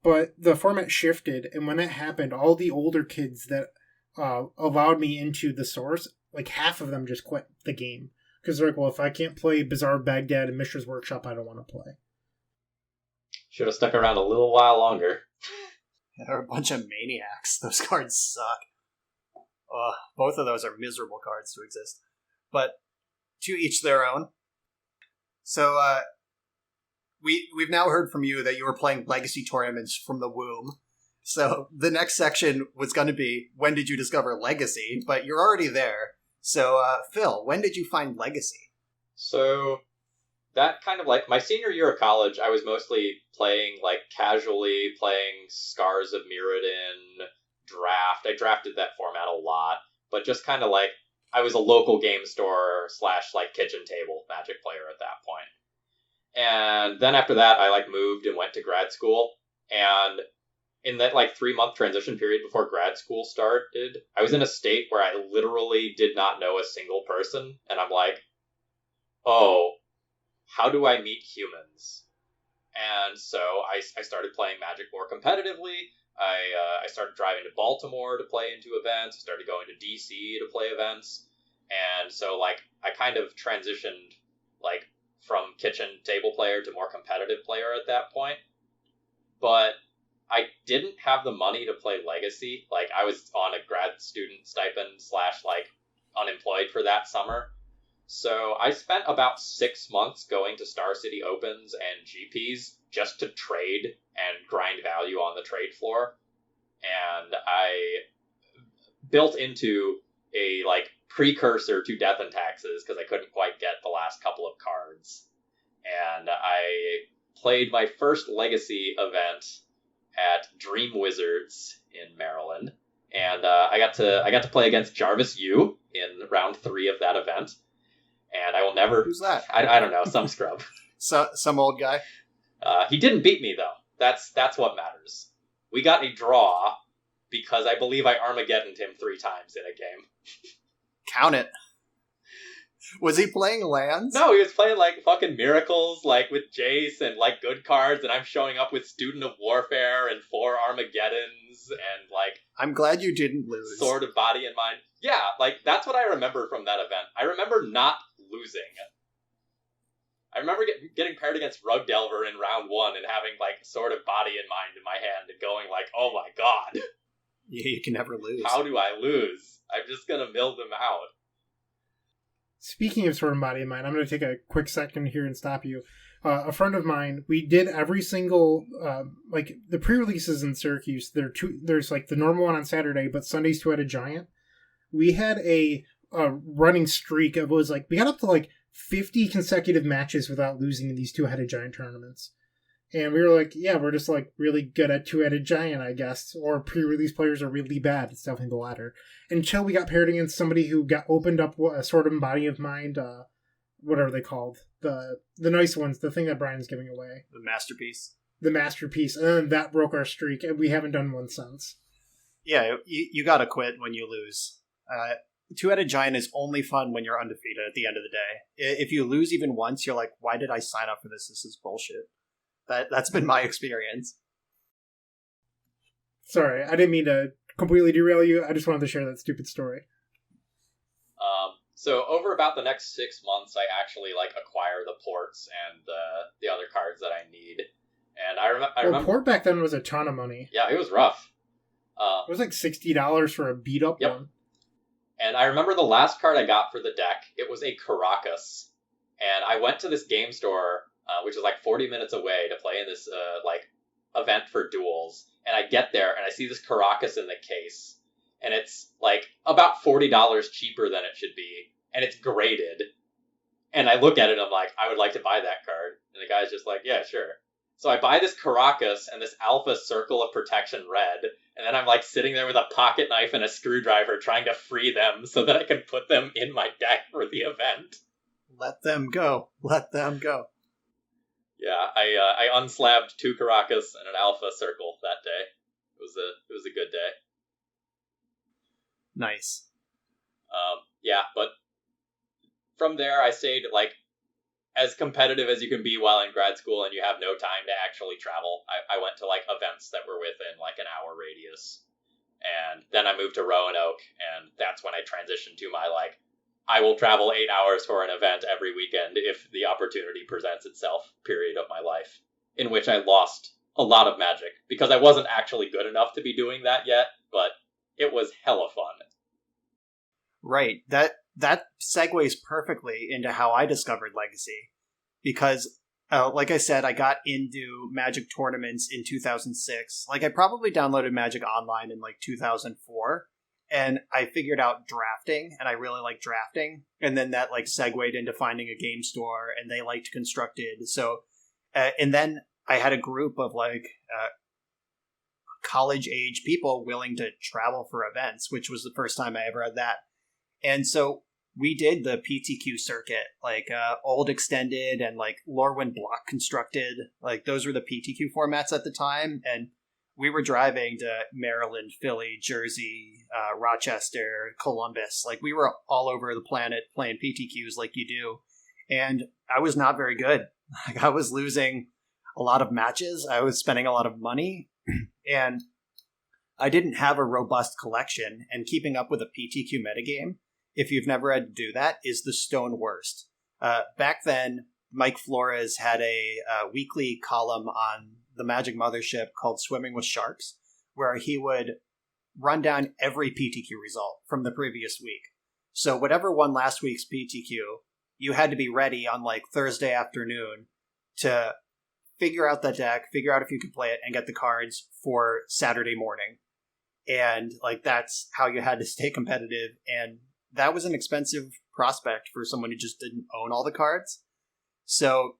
But the format shifted, and when that happened, all the older kids that allowed me into the source, like half of them just quit the game because they're like, well, if I can't play Bizarre Baghdad and Mishra's Workshop, I don't want to play. Should have stuck around a little while longer. They're a bunch of maniacs. Those cards suck. Both of those are miserable cards to exist. But to each their own. So, we've now heard from you that you were playing Legacy tournaments from the womb. So the next section was going to be, when did you discover Legacy? But you're already there. So, Phil, when did you find Legacy? So that kind of like my senior year of college, I was mostly playing like casually playing Scars of Mirrodin, Draft. I drafted that format a lot, but just kind of like I was a local game store / like kitchen table Magic player at that point. And then after that, I like moved and went to grad school. And in that like 3-month transition period before grad school started, I was in a state where I literally did not know a single person. And I'm like, oh, how do I meet humans? And so I started playing Magic more competitively. I started driving to Baltimore to play into events. I started going to DC to play events. And so like I kind of transitioned like from kitchen table player to more competitive player at that point. But I didn't have the money to play Legacy. Like I was on a grad student stipend / like unemployed for that summer. So I spent about 6 months going to Star City Opens and GPs just to trade and grind value on the trade floor. And I built into a like precursor to Death and Taxes because I couldn't quite get the last couple of cards. And I played my first Legacy event at Dream Wizards in Maryland. And I got to play against Jarvis Yu in round 3 of that event. And I will never... Who's that? I don't know, some scrub. Some old guy? He didn't beat me, though. That's what matters. We got a draw because I believe I Armageddoned him 3 times in a game. Count it. Was he playing lands? No, he was playing, like, fucking Miracles, like, with Jace and, like, good cards, and I'm showing up with Student of Warfare and 4 Armageddons and, like... I'm glad you didn't lose. Sword of Body and Mind. Yeah, like, that's what I remember from that event. I remember not losing. I remember getting paired against Rogue Delver in round 1 and having, like, Sword of Body and Mind in my hand and going, like, oh my god. Yeah, you can never lose. How do I lose? I'm just gonna mill them out. Speaking of Sword and Body and Mind, I'm going to take a quick second here and stop you. A friend of mine, we did every single, like, the pre-releases in Syracuse, there's, like, the normal one on Saturday, but Sunday's Two-Headed Giant. We had a running streak of, was, like, we got up to, like, 50 consecutive matches without losing in these Two-Headed Giant tournaments. And we were like, yeah, we're just, like, really good at Two-Headed Giant, I guess. Or pre-release players are really bad. It's definitely the latter. Until we got paired against somebody who got opened up a Sword and Body of Mind, what are they called? The nice ones, the thing that Brian's giving away. The Masterpiece. The Masterpiece. And then that broke our streak, and we haven't done one since. Yeah, you gotta quit when you lose. Two-Headed Giant is only fun when you're undefeated at the end of the day. If you lose even once, you're like, why did I sign up for this? This is bullshit. That's been my experience. Sorry, I didn't mean to completely derail you. I just wanted to share that stupid story. So over about the next 6 months, I actually like acquire the ports and the other cards that I need. And I remember port back then was a ton of money. Yeah, it was rough. It was like $60 for a beat up one. And I remember the last card I got for the deck. It was a Caracas, and I went to this game store, which is like 40 minutes away, to play in this like event for duels. And I get there and I see this Caracas in the case, and it's like about $40 cheaper than it should be, and it's graded. And I look at it and I'm like, I would like to buy that card. And the guy's just like, yeah, sure. So I buy this Caracas and this Alpha Circle of Protection red, and then I'm like sitting there with a pocket knife and a screwdriver trying to free them so that I can put them in my deck for the event. Let them go. Let them go. Yeah, I unslabbed 2 Caracas and an Alpha Circle that day. It was a good day. Nice. Yeah, but from there I stayed like as competitive as you can be while in grad school and you have no time to actually travel. I went to like events that were within like an hour radius. And then I moved to Roanoke, and that's when I transitioned to my like, I will travel 8 hours for an event every weekend if the opportunity presents itself period of my life, in which I lost a lot of magic because I wasn't actually good enough to be doing that yet, but it was hella fun. Right. That segues perfectly into how I discovered Legacy, because like I said, I got into Magic tournaments in 2006. Like, I probably downloaded Magic Online in like 2004, and I figured out drafting, and I really liked drafting. And then that like segued into finding a game store, and they liked Constructed. So, and then I had a group of like college age people willing to travel for events, which was the first time I ever had that. And so we did the PTQ circuit, like old extended and like Lorwyn block constructed. Like, those were the PTQ formats at the time. And we were driving to Maryland, Philly, Jersey, Rochester, Columbus. Like, we were all over the planet playing PTQs like you do. And I was not very good. Like, I was losing a lot of matches. I was spending a lot of money. And I didn't have a robust collection. And keeping up with a PTQ metagame, if you've never had to do that, is the stone worst. Back then, Mike Flores had a weekly column on the Magic Mothership called Swimming with Sharks, where he would run down every PTQ result from the previous week. So whatever won last week's PTQ, you had to be ready on like Thursday afternoon to figure out that deck, figure out if you could play it, and get the cards for Saturday morning. And like, that's how you had to stay competitive. And that was an expensive prospect for someone who just didn't own all the cards. So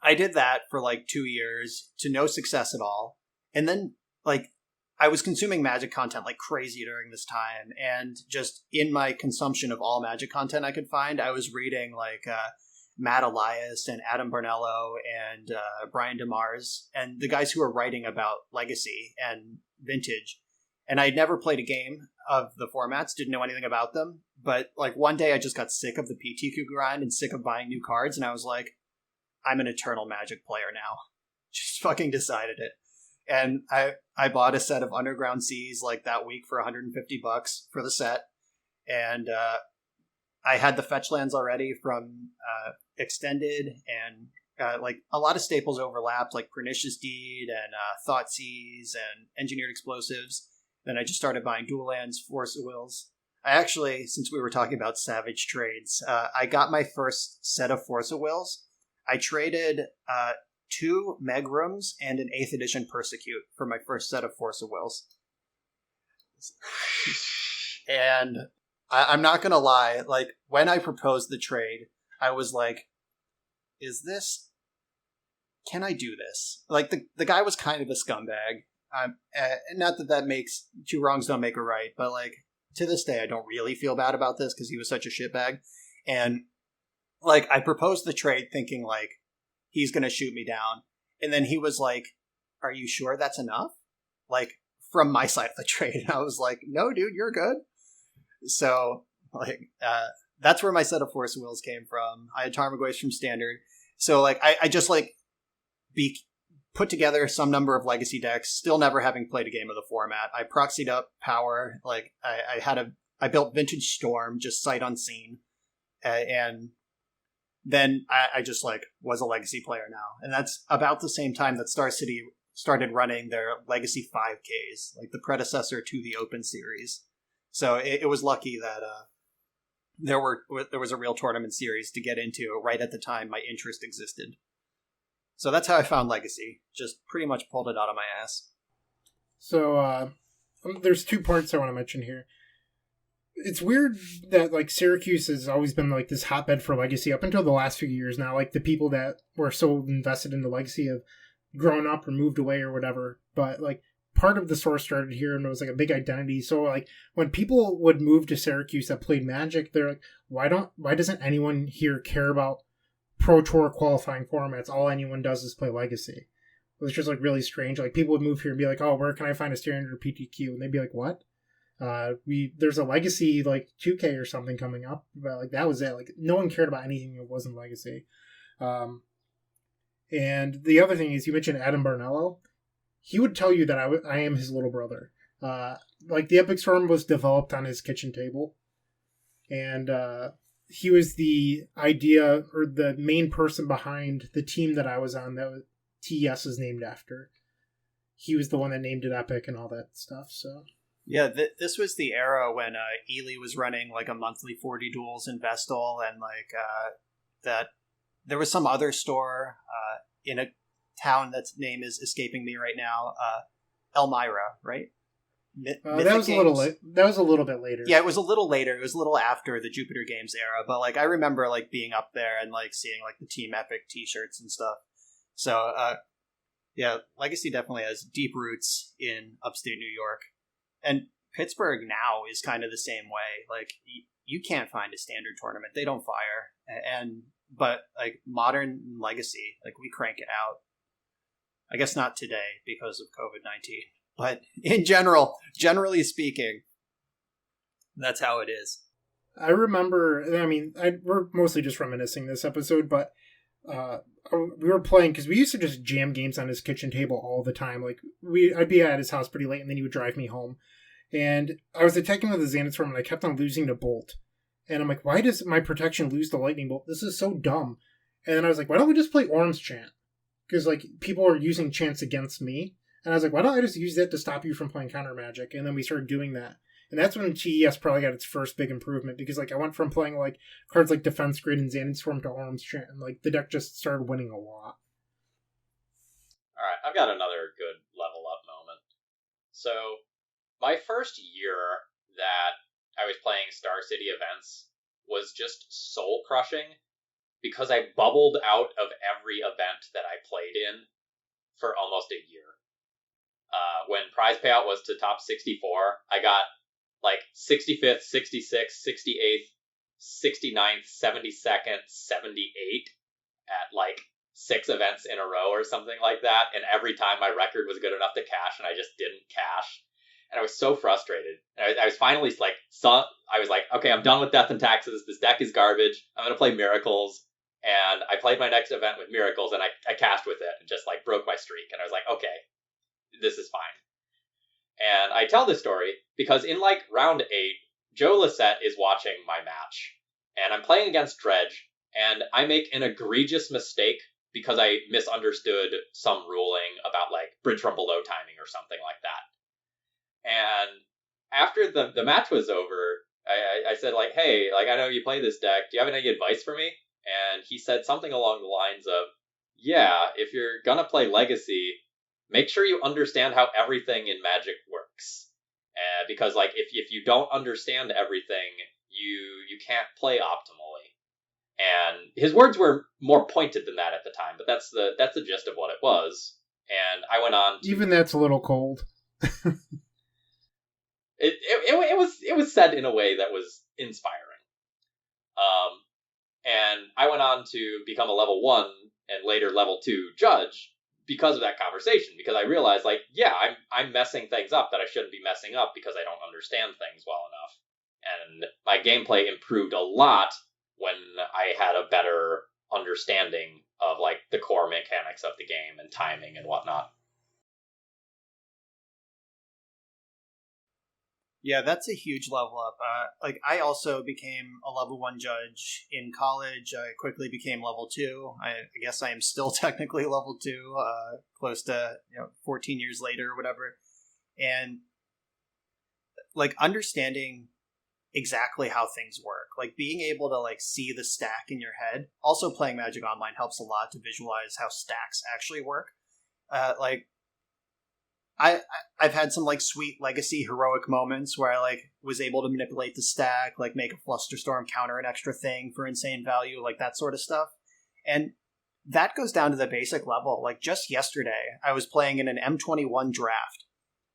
I did that for like 2 years to no success at all. And then like, I was consuming Magic content like crazy during this time. And just in my consumption of all Magic content I could find, I was reading like Matt Elias and Adam Barnello and Brian DeMars and the guys who are writing about Legacy and Vintage. And I'd never played a game of the formats, didn't know anything about them. But like, one day I just got sick of the PTQ grind and sick of buying new cards. And I was like, I'm an eternal Magic player now. Just fucking decided it. And I bought a set of Underground Seas like that week for $150 for the set. And I had the fetch lands already from Extended, and like a lot of staples overlapped, like Pernicious Deed and Thoughtseize and Engineered Explosives. Then I just started buying dual lands, Force of Wills. I actually, since we were talking about savage trades, I got my first set of Force of Wills. I traded 2 Meg Rooms and an 8th edition Persecute for my first set of Force of Wills. And I'm not going to lie, like, when I proposed the trade, I was like, can I do this? Like, the guy was kind of a scumbag. Not that makes 2 wrongs don't make a right, but like, to this day, I don't really feel bad about this because he was such a shitbag. And like, I proposed the trade thinking like, he's going to shoot me down. And then he was like, are you sure that's enough? Like, from my side of the trade. And I was like, no, dude, you're good. So like, that's where my set of Force Wills came from. I had Tarmogoyfs from Standard. So like, I just like put together some number of Legacy decks, still never having played a game of the format. I proxied up Power. Like, I built Vintage Storm, just sight unseen. And then I just like was a Legacy player now. And that's about the same time that Star City started running their Legacy 5Ks, like the predecessor to the Open Series. So it was lucky that there was a real tournament series to get into right at the time my interest existed. So that's how I found Legacy. Just pretty much pulled it out of my ass. So there's 2 parts I want to mention here. It's weird that like Syracuse has always been like this hotbed for Legacy up until the last few years now. Like, the people that were so invested in the Legacy have grown up or moved away or whatever. But like, part of the source started here and it was like a big identity. So like, when people would move to Syracuse that played Magic, they're like, why doesn't anyone here care about Pro Tour qualifying formats? All anyone does is play Legacy. It was just like really strange. Like, people would move here and be like, oh, where can I find a Standard or PTQ? And they'd be like, what? There's a Legacy like 2K or something coming up, but like that was it. Like no one cared about anything that wasn't Legacy. And the other thing is, you mentioned Adam Barnello. He would tell you that I am his little brother. Like the Epic Storm was developed on his kitchen table, and he was the idea or the main person behind the team that I was on that TES is named after. He was the one that named it Epic and all that stuff. So yeah, this was the era when Ely was running like a monthly 40 duels in Vestal, and like that there was some other store in a town that's name is escaping me right now. Elmira, right? That was a little bit later. Yeah, it was a little later. It was a little after the Jupiter Games era, but like I remember like being up there and like seeing like the Team Epic T-shirts and stuff. So yeah, Legacy definitely has deep roots in upstate New York, and Pittsburgh now is kind of the same way. Like you can't find a standard tournament; they don't fire, but like Modern and Legacy, like we crank it out. I guess not today because of COVID-19. But in generally speaking, that's how it is. I remember, I mean, we're mostly just reminiscing this episode, but we were playing, because we used to just jam games on his kitchen table all the time. Like, I'd be at his house pretty late, and then he would drive me home. And I was attacking with the Xanath Storm, and I kept on losing to Bolt. And I'm like, why does my protection lose the Lightning Bolt? This is so dumb. And then I was like, why don't we just play Orm's Chant? Because, like, people are using chants against me. And I was like, why don't I just use that to stop you from playing counter magic? And then we started doing that. And that's when TES probably got its first big improvement, because like I went from playing like cards like Defense Grid and Xanadu Storm to Orm's Chant, and like the deck just started winning a lot. Alright, I've got another good level up moment. So, my first year that I was playing Star City events was just soul crushing, because I bubbled out of every event that I played in for almost a year. When prize payout was to top 64, I got like 65th, 66th, 68th, 69th, 72nd, 78 at like 6 events in a row or something like that. And every time my record was good enough to cash, and I just didn't cash. And I was so frustrated. I was finally like, I was like, okay, I'm done with Death and Taxes. This deck is garbage. I'm going to play Miracles. And I played my next event with Miracles, and I cashed with it and just like broke my streak. And I was like, okay, this is fine. And I tell this story because in like round 8, Joe Lissette is watching my match, and I'm playing against Dredge, and I make an egregious mistake because I misunderstood some ruling about like bridge from below timing or something like that. And after the match was over, I said like, hey, like I know you play this deck. Do you have any advice for me? And he said something along the lines of, yeah, if you're gonna play Legacy, make sure you understand how everything in Magic works. Because like if you don't understand everything, you can't play optimally. And his words were more pointed than that at the time, but that's the gist of what it was. And I went on to, even that's a little cold. It was said in a way that was inspiring. And I went on to become a level 1 and later level 2 judge because of that conversation, because I realized like, yeah, I'm messing things up that I shouldn't be messing up because I don't understand things well enough. And my gameplay improved a lot when I had a better understanding of like the core mechanics of the game and timing and whatnot. Yeah, that's a huge level up. Like I also became a level 1 judge in college. I quickly became level 2. I guess I am still technically level 2, close to 14 years later or whatever. And like understanding exactly how things work, like being able to like see the stack in your head. Also, playing Magic Online helps a lot to visualize how stacks actually work. Like I've had some like sweet Legacy heroic moments where I like was able to manipulate the stack, like make a Flusterstorm counter an extra thing for insane value, like that sort of stuff. And that goes down to the basic level. Like just yesterday, I was playing in an M21 draft,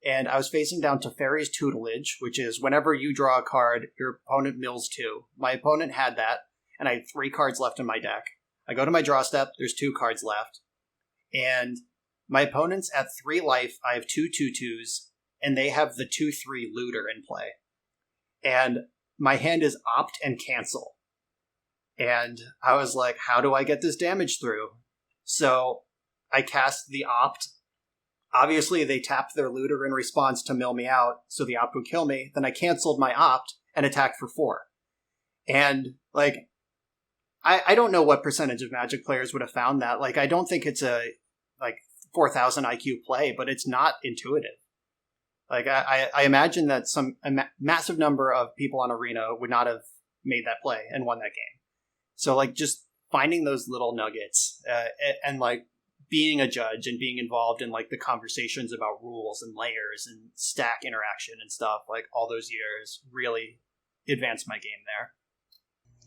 and I was facing down Teferi's Tutelage, which is whenever you draw a card, your opponent mills 2. My opponent had that, and I had 3 cards left in my deck. I go to my draw step, there's 2 cards left, and my opponent's at 3 life. I have 2 2/2s, and they have the 2/3 looter in play. And my hand is opt and cancel. And I was like, how do I get this damage through? So I cast the opt. Obviously, they tapped their looter in response to mill me out, so the opt would kill me. Then I canceled my opt and attacked for 4. And, like, I don't know what percentage of Magic players would have found that. Like, I don't think it's a, 4,000 IQ play, but it's not intuitive. Like, I imagine that a massive number of people on Arena would not have made that play and won that game. So, like, just finding those little nuggets and, being a judge and being involved in, the conversations about rules and layers and stack interaction and stuff, all those years really advanced my game there.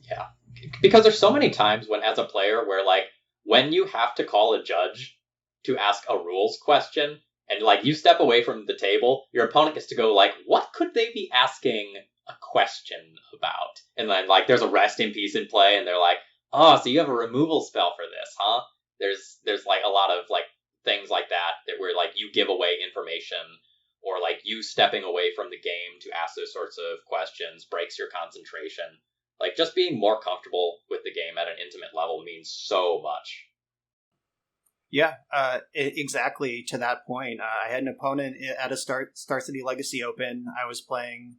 Yeah. Because there's so many times when, as a player, where, when you have to call a judge to ask a rules question, and, you step away from the table, your opponent gets to go, what could they be asking a question about? And then, there's a resting piece in play, and they're like, oh, so you have a removal spell for this, huh? There's a lot of, things like that where, you give away information, or, you stepping away from the game to ask those sorts of questions breaks your concentration. Just being more comfortable with the game at an intimate level means so much. Yeah, exactly to that point. I had an opponent at a Star City Legacy Open. I was playing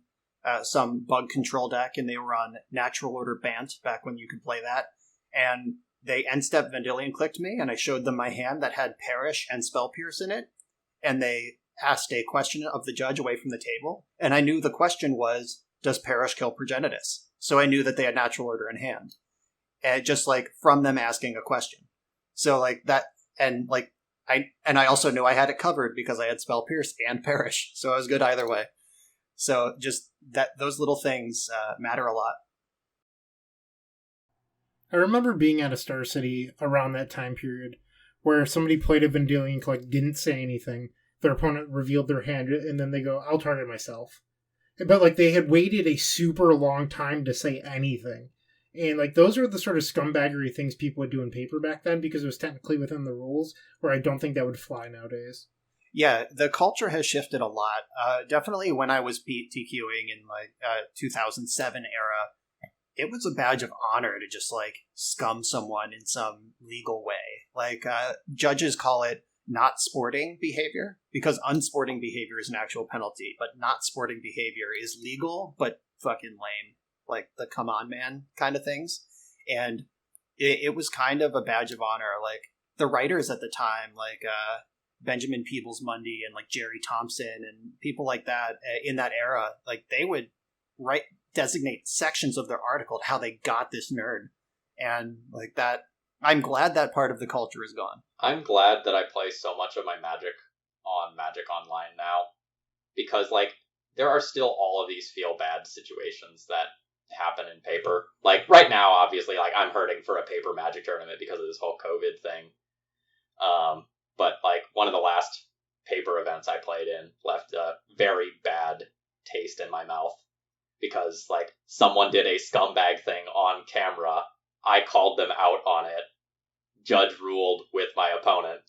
some bug control deck, and they were on Natural Order Bant, back when you could play that. And they end-step Vendilion clicked me, and I showed them my hand that had Perish and Spell Pierce in it. And they asked a question of the judge away from the table. And I knew the question was, does Perish kill Progenitus? So I knew that they had Natural Order in hand. And just from them asking a question. So that, and I also knew I had it covered because I had Spell Pierce and Perish. So I was good either way. So just those little things matter a lot. I remember being at a Star City around that time period where somebody played a Vendilion Click, didn't say anything. Their opponent revealed their hand, and then they go, I'll target myself. But they had waited a super long time to say anything. And those are the sort of scumbaggery things people would do in paper back then, because it was technically within the rules, where I don't think that would fly nowadays. Yeah, the culture has shifted a lot. Definitely when I was TQing in 2007 era, it was a badge of honor to just scum someone in some legal way. Judges call it not sporting behavior, because unsporting behavior is an actual penalty, but not sporting behavior is legal but fucking lame, the come on man kind of things. And it was kind of a badge of honor. The writers at the time, Benjamin Peebles-Mundy and Jerry Thompson and people like that in that era, they would designate sections of their article to how they got this nerd. And that, I'm glad that part of the culture is gone. I'm glad that I play so much of my Magic on Magic Online now, because there are still all of these feel bad situations that happen in paper. Right now, obviously, I'm hurting for a paper Magic tournament because of this whole COVID thing. But one of the last paper events I played in left a very bad taste in my mouth, because someone did a scumbag thing on camera. I called them out on it. Judge ruled with my opponent.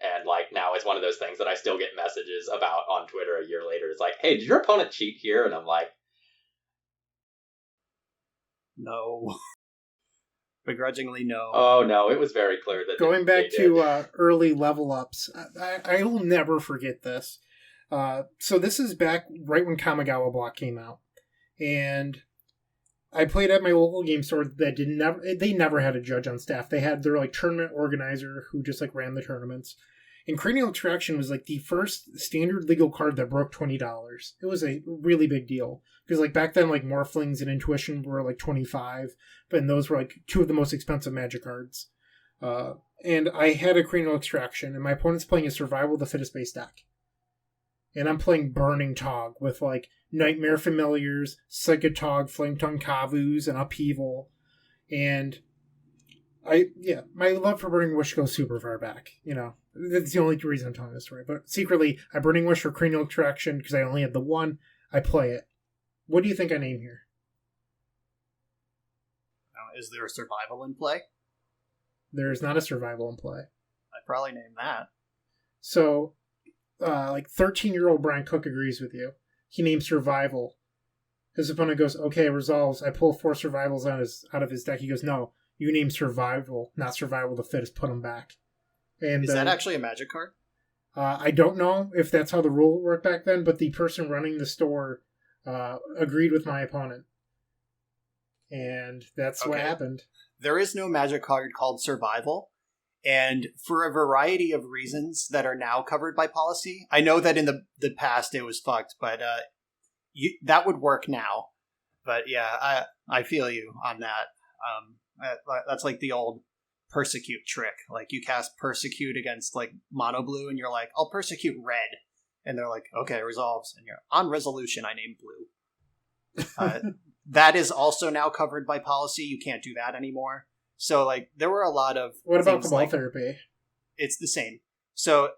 And now it's one of those things that I still get messages about on Twitter a year later. It's hey, did your opponent cheat here? And I'm no. Begrudgingly, no. Oh, no, it was very clear that going back to early level ups, I will never forget this. So this is back right when Kamigawa Block came out. And I played at my local game store that they never had a judge on staff. They had their tournament organizer who just ran the tournaments. And Cranial Extraction was the first standard legal card that broke $20. It was a really big deal, because back then Morphlings and Intuition were $25, and those were two of the most expensive Magic cards. And I had a Cranial Extraction, and my opponent's playing a Survival of the Fittest base deck. And I'm playing Burning Tog with Nightmare Familiars, Psychotog, Flametongue Kavus, and Upheaval. And my love for Burning Wish goes super far back. That's the only reason I'm telling this story. But secretly, I Burning Wish for Cranial Extraction because I only had the one. I play it. What do you think I name here? Is there a survival in play? There is not a survival in play. I'd probably name that. So, like 13-year-old Brian Cook agrees with you. He names survival. His opponent goes, okay, resolves. I pull 4 survivals out of his deck. He goes, no, you name survival, not survival the fittest. Put him back. And is that actually a Magic card? I don't know if that's how the rule worked back then, but the person running the store agreed with my opponent. And that's what happened. There is no Magic card called Survival. And for a variety of reasons that are now covered by policy, I know that in the past it was fucked, but that would work now. But yeah, I feel you on that. That's like the old Persecute trick. Like you cast Persecute against like mono blue and you're like, I'll Persecute red. And they're like, okay, it resolves. And you're on resolution, I name blue. That is also now covered by policy. You can't do that anymore. So like there were a lot of what about Cabal Therapy? It's the same. So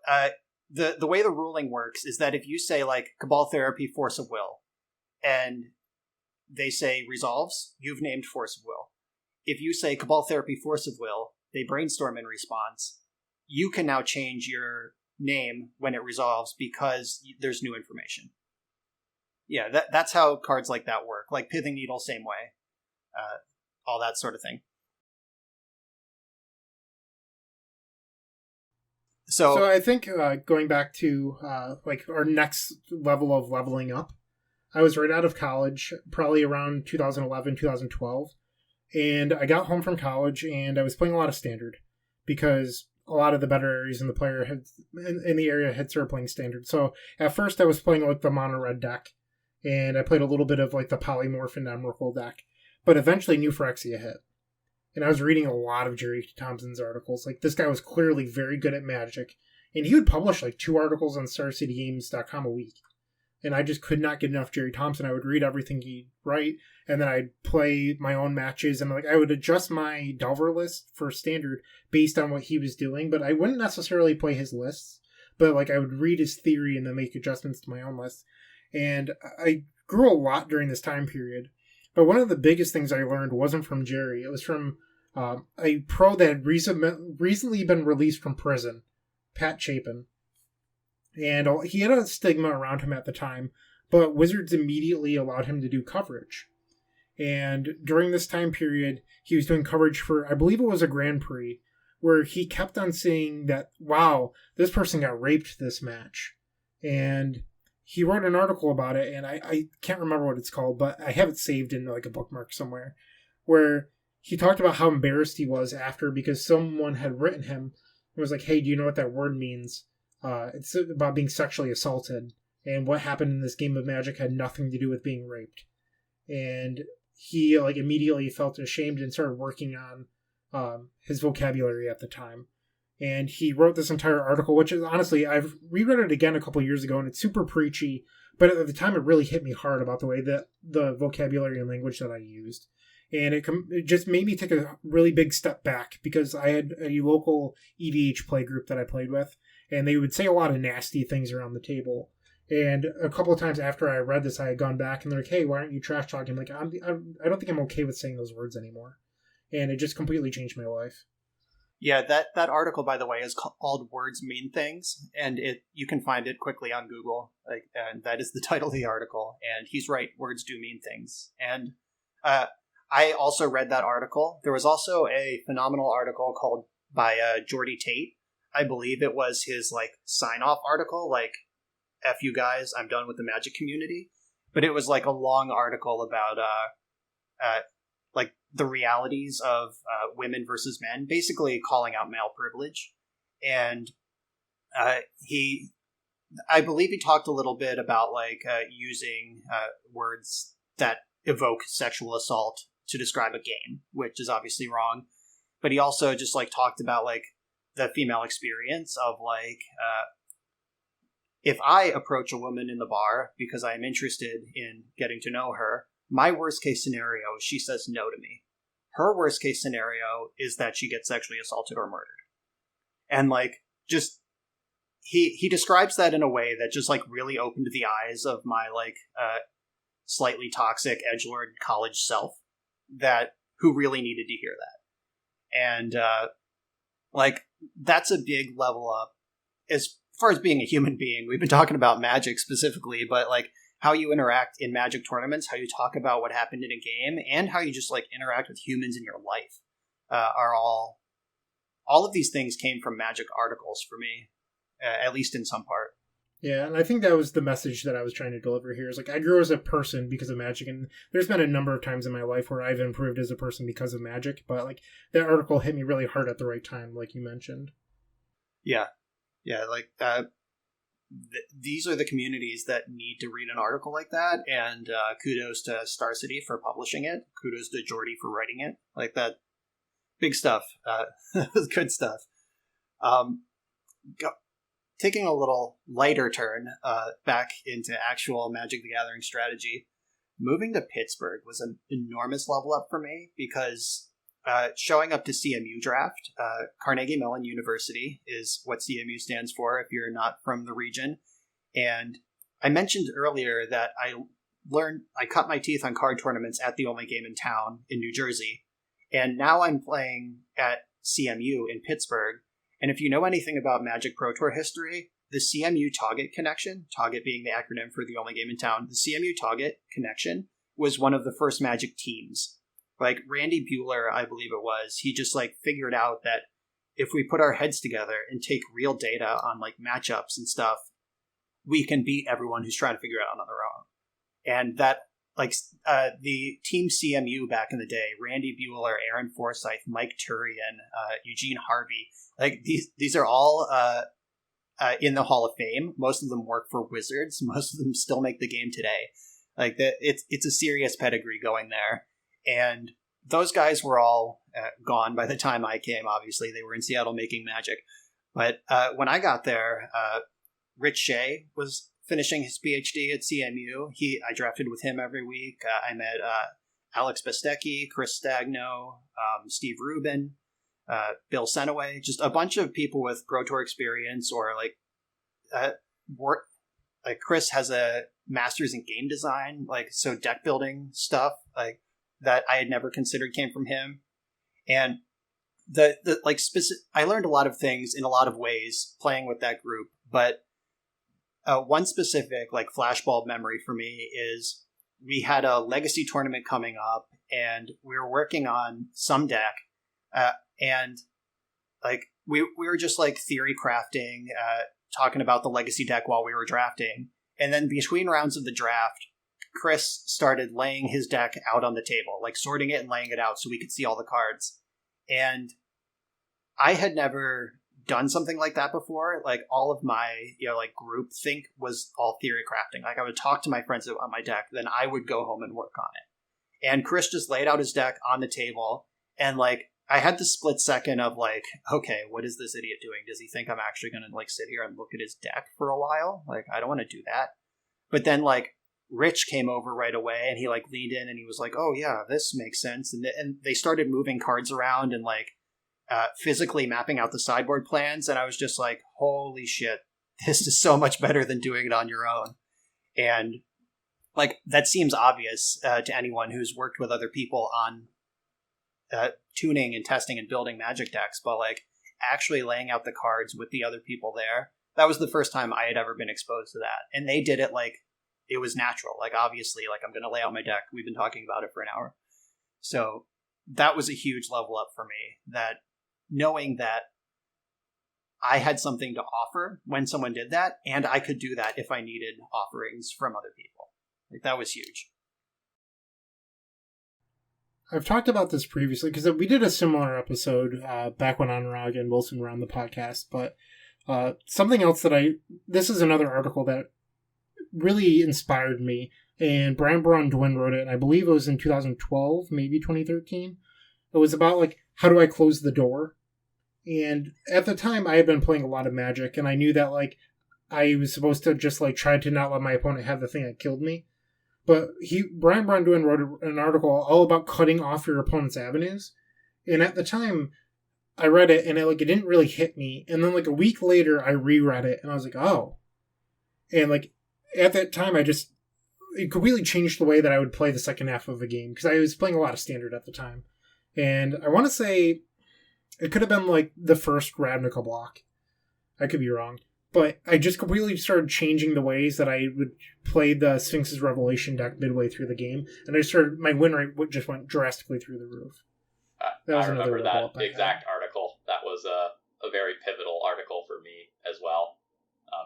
the way the ruling works is that if you say like Cabal Therapy Force of Will and they say resolves, you've named Force of Will. If you say Cabal Therapy Force of Will, they brainstorm in response. You can now change your name when it resolves because there's new information. Yeah, that's how cards like that work. Like Pithing Needle, same way. All that sort of thing. So I think going back to like our next level of leveling up, I was right out of college, probably around 2011, 2012. And I got home from college and I was playing a lot of Standard because a lot of the better areas in the area had started playing Standard. So at first I was playing like the mono red deck and I played a little bit of like the Polymorph and Emrakul deck. But eventually New Phyrexia hit. And I was reading a lot of Jerry Thompson's articles. Like this guy was clearly very good at Magic. And he would publish like 2 articles on StarCityGames.com a week. And I just could not get enough Jerry Thompson. I would read everything he'd write, and then I'd play my own matches, and like I would adjust my Delver list for Standard based on what he was doing, but I wouldn't necessarily play his lists. But like I would read his theory and then make adjustments to my own list. And I grew a lot during this time period. But one of the biggest things I learned wasn't from Jerry. It was from a pro that had recently been released from prison, Pat Chapin. And he had a stigma around him at the time, but Wizards immediately allowed him to do coverage. And during this time period, he was doing coverage for, I believe it was a Grand Prix, where he kept on saying that, wow, this person got raped this match. And he wrote an article about it, and I can't remember what it's called, but I have it saved in like a bookmark somewhere, where he talked about how embarrassed he was after because someone had written him and was like, hey, do you know what that word means? It's about being sexually assaulted, and what happened in this game of Magic had nothing to do with being raped. And he like immediately felt ashamed and started working on his vocabulary at the time. And he wrote this entire article, which is honestly, I've reread it again a couple years ago, and it's super preachy, but at the time it really hit me hard about the way that the vocabulary and language that I used. And it just made me take a really big step back because I had a local EDH play group that I played with, and they would say a lot of nasty things around the table. And a couple of times after I read this, I had gone back and they're like, hey, why aren't you trash talking? I'm like, I don't think I'm okay with saying those words anymore. And it just completely changed my life. Yeah, that article, by the way, is called Words Mean Things, and you can find it quickly on Google. And that is the title of the article. And he's right, words do mean things. And I also read that article. There was also a phenomenal article called by Jordy Tate. I believe it was his like sign-off article, like F you guys, I'm done with the Magic community. But it was like a long article about like the realities of women versus men, basically calling out male privilege. And I believe he talked a little bit about like using words that evoke sexual assault to describe a game, which is obviously wrong. But he also just like talked about like the female experience of like, if I approach a woman in the bar because I am interested in getting to know her, my worst case scenario is she says no to me. Her worst case scenario is that she gets sexually assaulted or murdered. And like, just, he describes that in a way that just like really opened the eyes of my like, slightly toxic edgelord college self who really needed to hear that. And, like, that's a big level up as far as being a human being, we've been talking about Magic specifically, but like how you interact in Magic tournaments, how you talk about what happened in a game, and how you just like interact with humans in your life are all of these things came from Magic articles for me, at least in some part. Yeah, and I think that was the message that I was trying to deliver here. Is like I grew as a person because of Magic, and there's been a number of times in my life where I've improved as a person because of Magic. But like that article hit me really hard at the right time, like you mentioned. Yeah, like these are the communities that need to read an article like that. And kudos to Star City for publishing it. Kudos to Jordy for writing it. Like that, big stuff. Good stuff. Taking a little lighter turn back into actual Magic the Gathering strategy, moving to Pittsburgh was an enormous level up for me because showing up to CMU draft, Carnegie Mellon University is what CMU stands for if you're not from the region. And I mentioned earlier that I cut my teeth on card tournaments at the only game in town in New Jersey. And now I'm playing at CMU in Pittsburgh. And if you know anything about Magic Pro Tour history, the CMU Target connection, Target being the acronym for the only game in town, the CMU Target connection was one of the first Magic teams. Like Randy Buehler, I believe it was, he just like figured out that if we put our heads together and take real data on like matchups and stuff, we can beat everyone who's trying to figure it out on their own. And that, like, the team CMU back in the day, Randy Buehler, Aaron Forsythe, Mike Turian, Eugene Harvey, like these are all in the Hall of Fame. Most of them work for Wizards. Most of them still make the game today. Like it's a serious pedigree going there. And those guys were all gone by the time I came. Obviously, they were in Seattle making Magic. But when I got there, Rich Shea was finishing his PhD at CMU. I drafted with him every week. I met Alex Bestecki, Chris Stagno, Steve Rubin, Bill Senaway, just a bunch of people with Pro Tour experience or like work. Like Chris has a master's in game design, like so deck building stuff like that I had never considered came from him. And the like I learned a lot of things in a lot of ways playing with that group, but one specific like flashbulb memory for me is we had a legacy tournament coming up and we were working on some deck and like we were just like theory crafting, talking about the legacy deck while we were drafting. And then between rounds of the draft, Chris started laying his deck out on the table, like sorting it and laying it out so we could see all the cards. And I had never done something like that before. Like all of my, like group think was all theory crafting. Like I would talk to my friends about my deck, then I would go home and work on it. And Chris just laid out his deck on the table. And like, I had the split second of like, okay, what is this idiot doing? Does he think I'm actually going to like sit here and look at his deck for a while? Like, I don't want to do that. But then like Rich came over right away and he like leaned in and he was like, oh yeah, this makes sense. And they started moving cards around and like, physically mapping out the sideboard plans, and I was just like, holy shit, this is so much better than doing it on your own. And like that seems obvious to anyone who's worked with other people on tuning and testing and building Magic decks, but like actually laying out the cards with the other people there, that was the first time I had ever been exposed to that. And they did it like it was natural. Like obviously, like I'm going to lay out my deck. We've been talking about it for an hour. So that was a huge level up for me, that knowing that I had something to offer when someone did that, and I could do that if I needed offerings from other people. Like that was huge. I've talked about this previously because we did a similar episode back when Anurag and Wilson were on the podcast, but something else that this is another article that really inspired me, and Brian Duin wrote it, and I believe it was in 2012, maybe 2013. It was about like, how do I close the door? And at the time, I had been playing a lot of Magic, and I knew that, like, I was supposed to just, like, try to not let my opponent have the thing that killed me. But Brian Duin wrote an article all about cutting off your opponent's avenues. And at the time, I read it, and it didn't really hit me. And then, like, a week later, I reread it, and I was like, oh. And, like, at that time, it completely changed the way that I would play the second half of a game, because I was playing a lot of Standard at the time. And I want to say it could have been like the first Ravnica block. I could be wrong. But I just completely started changing the ways that I would play the Sphinx's Revelation deck midway through the game, and my win rate just went drastically through the roof. That was I remember another that exact article. That was a very pivotal article for me as well,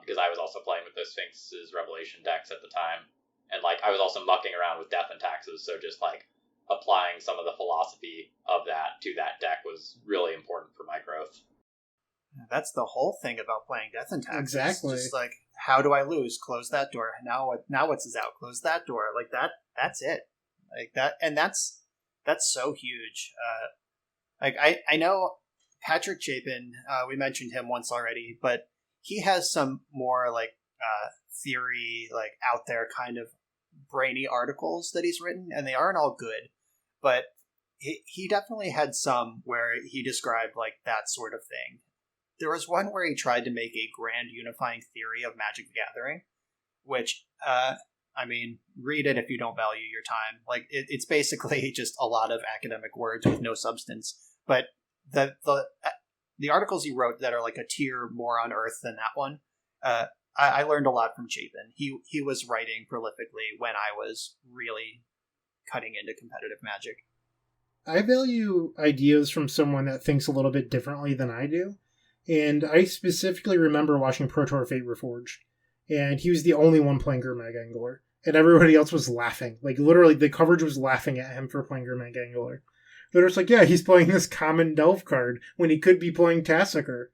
because I was also playing with the Sphinx's Revelation decks at the time, and like I was also mucking around with Death and Taxes, so just like applying some of the philosophy of that to that deck was really important for my growth. That's the whole thing about playing Death and Taxes. Exactly. Just like, how do I lose? Close that door. Now what's out? Close that door. Like that's it. Like that, and that's so huge. Like I know Patrick Chapin, we mentioned him once already, but he has some more like theory, like out there kind of brainy articles that he's written, and they aren't all good, but he definitely had some where he described like that sort of thing. There was one where he tried to make a grand unifying theory of Magic the Gathering, which, I mean, read it if you don't value your time. Like, it's basically just a lot of academic words with no substance. But the articles he wrote that are like a tier more on Earth than that one, I learned a lot from Chapin. He was writing prolifically when I was really cutting into competitive Magic. I value ideas from someone that thinks a little bit differently than I do. And I specifically remember watching Pro Tour Fate Reforged, and he was the only one playing Gurmag Angler, and everybody else was laughing. Like, literally, the coverage was laughing at him for playing Gurmag Angler. They're just like, yeah, he's playing this common Delve card when he could be playing Tassiker.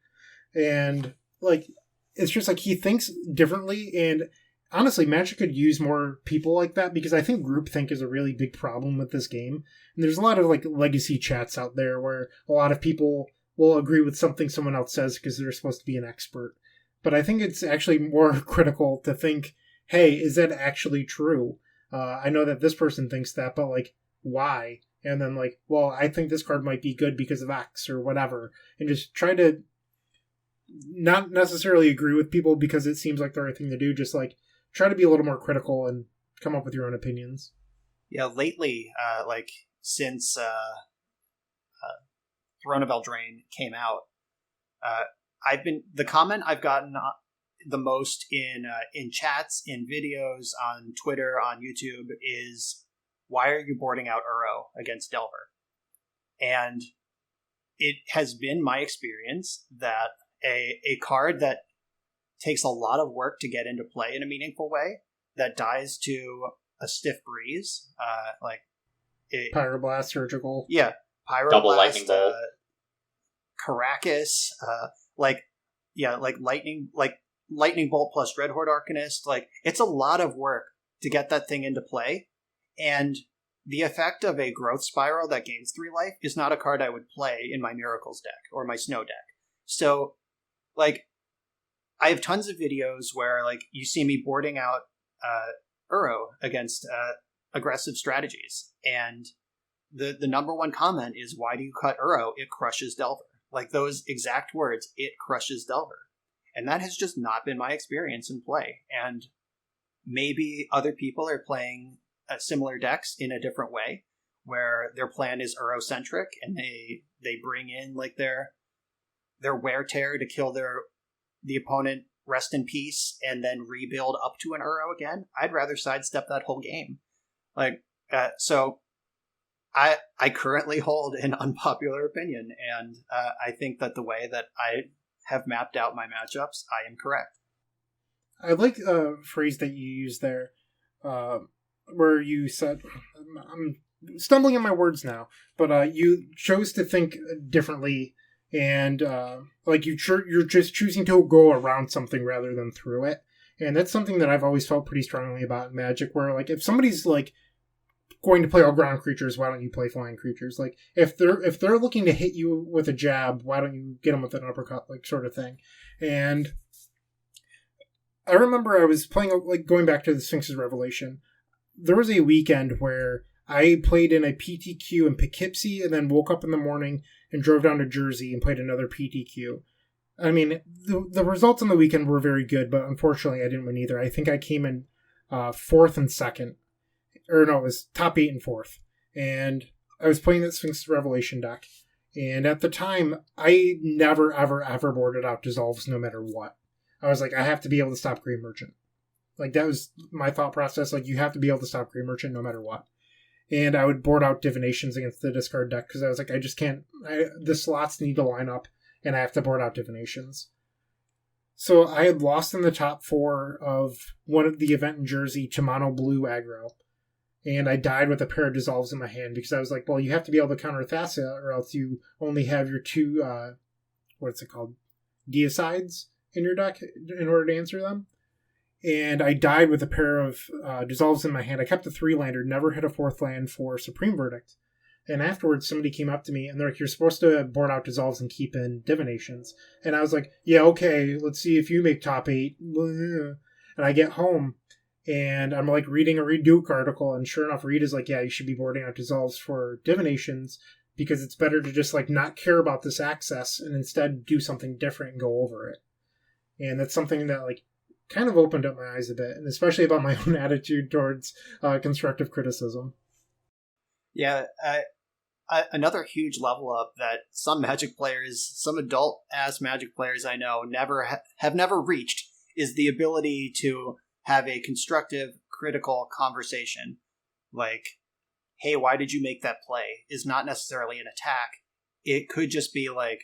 And, like, it's just like he thinks differently, and honestly, Magic could use more people like that, because I think groupthink is a really big problem with this game. And there's a lot of, like, legacy chats out there where a lot of people will agree with something someone else says because they're supposed to be an expert. But I think it's actually more critical to think, hey, is that actually true? I know that this person thinks that, but, like, why? And then, like, well, I think this card might be good because of X or whatever. And just try to not necessarily agree with people because it seems like the right thing to do. Just, like, try to be a little more critical and come up with your own opinions. Yeah, lately, like, since Throne of Eldraine came out, the comment I've gotten the most in chats, in videos, on Twitter, on YouTube is, why are you boarding out Uro against Delver? And it has been my experience that a card that takes a lot of work to get into play in a meaningful way, that dies to a stiff breeze, like Pyroblast, Surgical. Yeah, Pyroblast, Double Lightning Bolt, Karakas, lightning bolt plus Dreadhorde Arcanist. Like, it's a lot of work to get that thing into play, and the effect of a growth spiral that gains 3 life is not a card I would play in my Miracles deck or my Snow deck. So, like, I have tons of videos where, like, you see me boarding out Uro against aggressive strategies, and the number one comment is, why do you cut Uro? It crushes Delver. Like, those exact words, it crushes Delver. And that has just not been my experience in play. And maybe other people are playing similar decks in a different way, where their plan is Uro-centric, and they bring in, like, their Wear Tear to kill the opponent, rest in peace, and then rebuild up to an Uro again. I'd rather sidestep that whole game. Like, so I currently hold an unpopular opinion, and I think that the way that I have mapped out my matchups, I am correct. I like a phrase that you used there, where you said, I'm stumbling in my words now, but you chose to think differently, and like you're just choosing to go around something rather than through it. And that's something that I've always felt pretty strongly about in Magic, where, like, if somebody's, like, going to play all ground creatures, why don't you play flying creatures? Like, if they're looking to hit you with a jab, why don't you get them with an uppercut, like, sort of thing. And I remember I was playing, like, going back to the Sphinx's Revelation, there was a weekend where I played in a PTQ in Poughkeepsie and then woke up in the morning and drove down to Jersey and played another PTQ. I mean, the results on the weekend were very good, but unfortunately I didn't win either. I think I came in 4th and 2nd. Or no, it was top 8 and 4th. And I was playing that Sphinx's Revelation deck. And at the time, I never, ever, ever boarded out Dissolves no matter what. I was like, I have to be able to stop Green Merchant. Like, that was my thought process. Like, you have to be able to stop Green Merchant no matter what. And I would board out Divinations against the discard deck because I was like, I just can't. The slots need to line up, and I have to board out Divinations. So I had lost in the top 4 of one of the event in Jersey to mono blue aggro. And I died with a pair of Dissolves in my hand because I was like, well, you have to be able to counter Thassa or else you only have your 2, what's it called? Deicides in your deck in order to answer them. And I died with a pair of Dissolves in my hand. I kept a 3-lander, never hit a 4th land for Supreme Verdict. And afterwards, somebody came up to me, and they're like, you're supposed to board out Dissolves and keep in Divinations. And I was like, yeah, okay, let's see if you make top 8. And I get home, and I'm like reading a Reed Duke article, and sure enough, Reed is like, yeah, you should be boarding out Dissolves for Divinations, because it's better to just like not care about this access, and instead do something different and go over it. And that's something that like kind of opened up my eyes a bit, and especially about my own attitude towards constructive criticism. Yeah, another huge level up that some Magic players, some adult-ass Magic players I know, have never reached is the ability to have a constructive, critical conversation. Like, hey, why did you make that play? Is not necessarily an attack. It could just be like,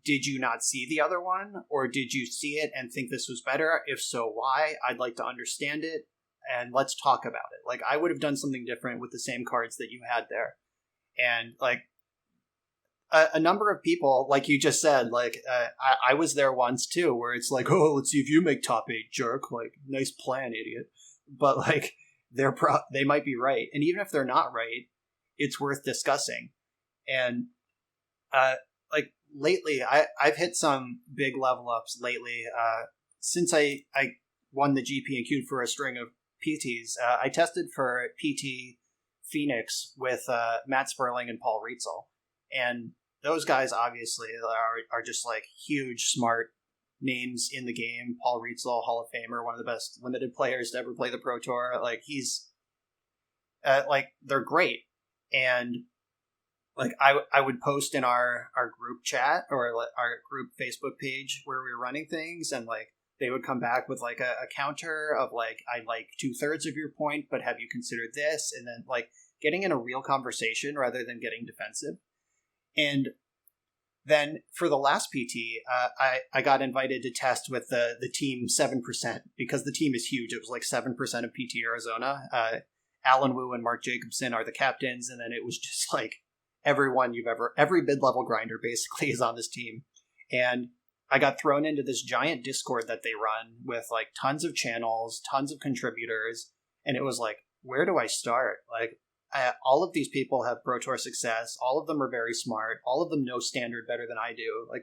did you not see the other one? Or did you see it and think this was better? If so, why? I'd like to understand it, and let's talk about it. Like, I would have done something different with the same cards that you had there. And, like, a number of people, like you just said, like, I was there once, too, where it's like, oh, let's see if you make top 8, jerk. Like, nice plan, idiot. But, like, they might be right. And even if they're not right, it's worth discussing. And, like, lately, I've hit some big level ups lately. Since I won the GP and queued for a string of PTs, I tested for PT Phoenix with Matt Sperling and Paul Rietzel. And those guys obviously are just like huge, smart names in the game. Paul Rietzel, Hall of Famer, one of the best limited players to ever play the Pro Tour. Like, he's like, they're great. And like, I would post in our group chat or our group Facebook page where we were running things, and like they would come back with like a counter of like, I like 2/3 of your point, but have you considered this? And then like getting in a real conversation rather than getting defensive. And then for the last PT, I got invited to test with the team 7% because the team is huge. It was like 7% of PT Arizona. Alan Wu and Mark Jacobson are the captains, and then it was just like every mid-level grinder basically is on this team. And I got thrown into this giant Discord that they run with like tons of channels, tons of contributors, and it was like, where do I start? Like, all of these people have Pro Tour success. All of them are very smart. All of them know Standard better than I do. Like,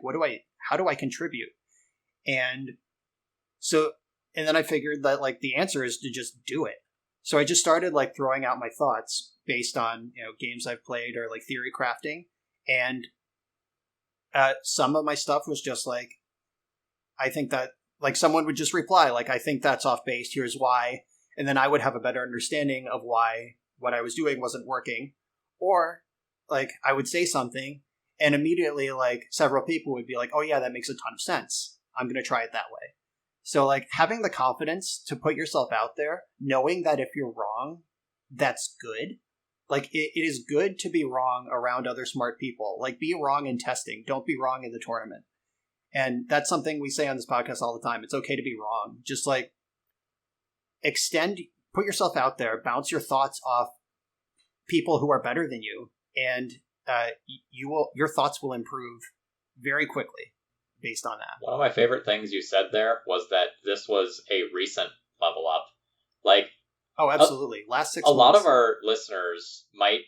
how do I contribute? And then I figured that like the answer is to just do it. So I just started like throwing out my thoughts based on, games I've played or like theory crafting. And some of my stuff was just like, I think that, like, someone would just reply like, I think that's off base. Here's why. And then I would have a better understanding of why what I was doing wasn't working. Or like I would say something and immediately like several people would be like, oh yeah, that makes a ton of sense. I'm going to try it that way. So like having the confidence to put yourself out there, knowing that if you're wrong, that's good. Like it is good to be wrong around other smart people. Like, be wrong in testing. Don't be wrong in the tournament. And that's something we say on this podcast all the time. It's okay to be wrong. Just like put yourself out there, bounce your thoughts off people who are better than you, and your thoughts will improve very quickly based on that. One of my favorite things you said there was that this was a recent level up. Like, oh, absolutely. Last 6 months. A lot of our listeners might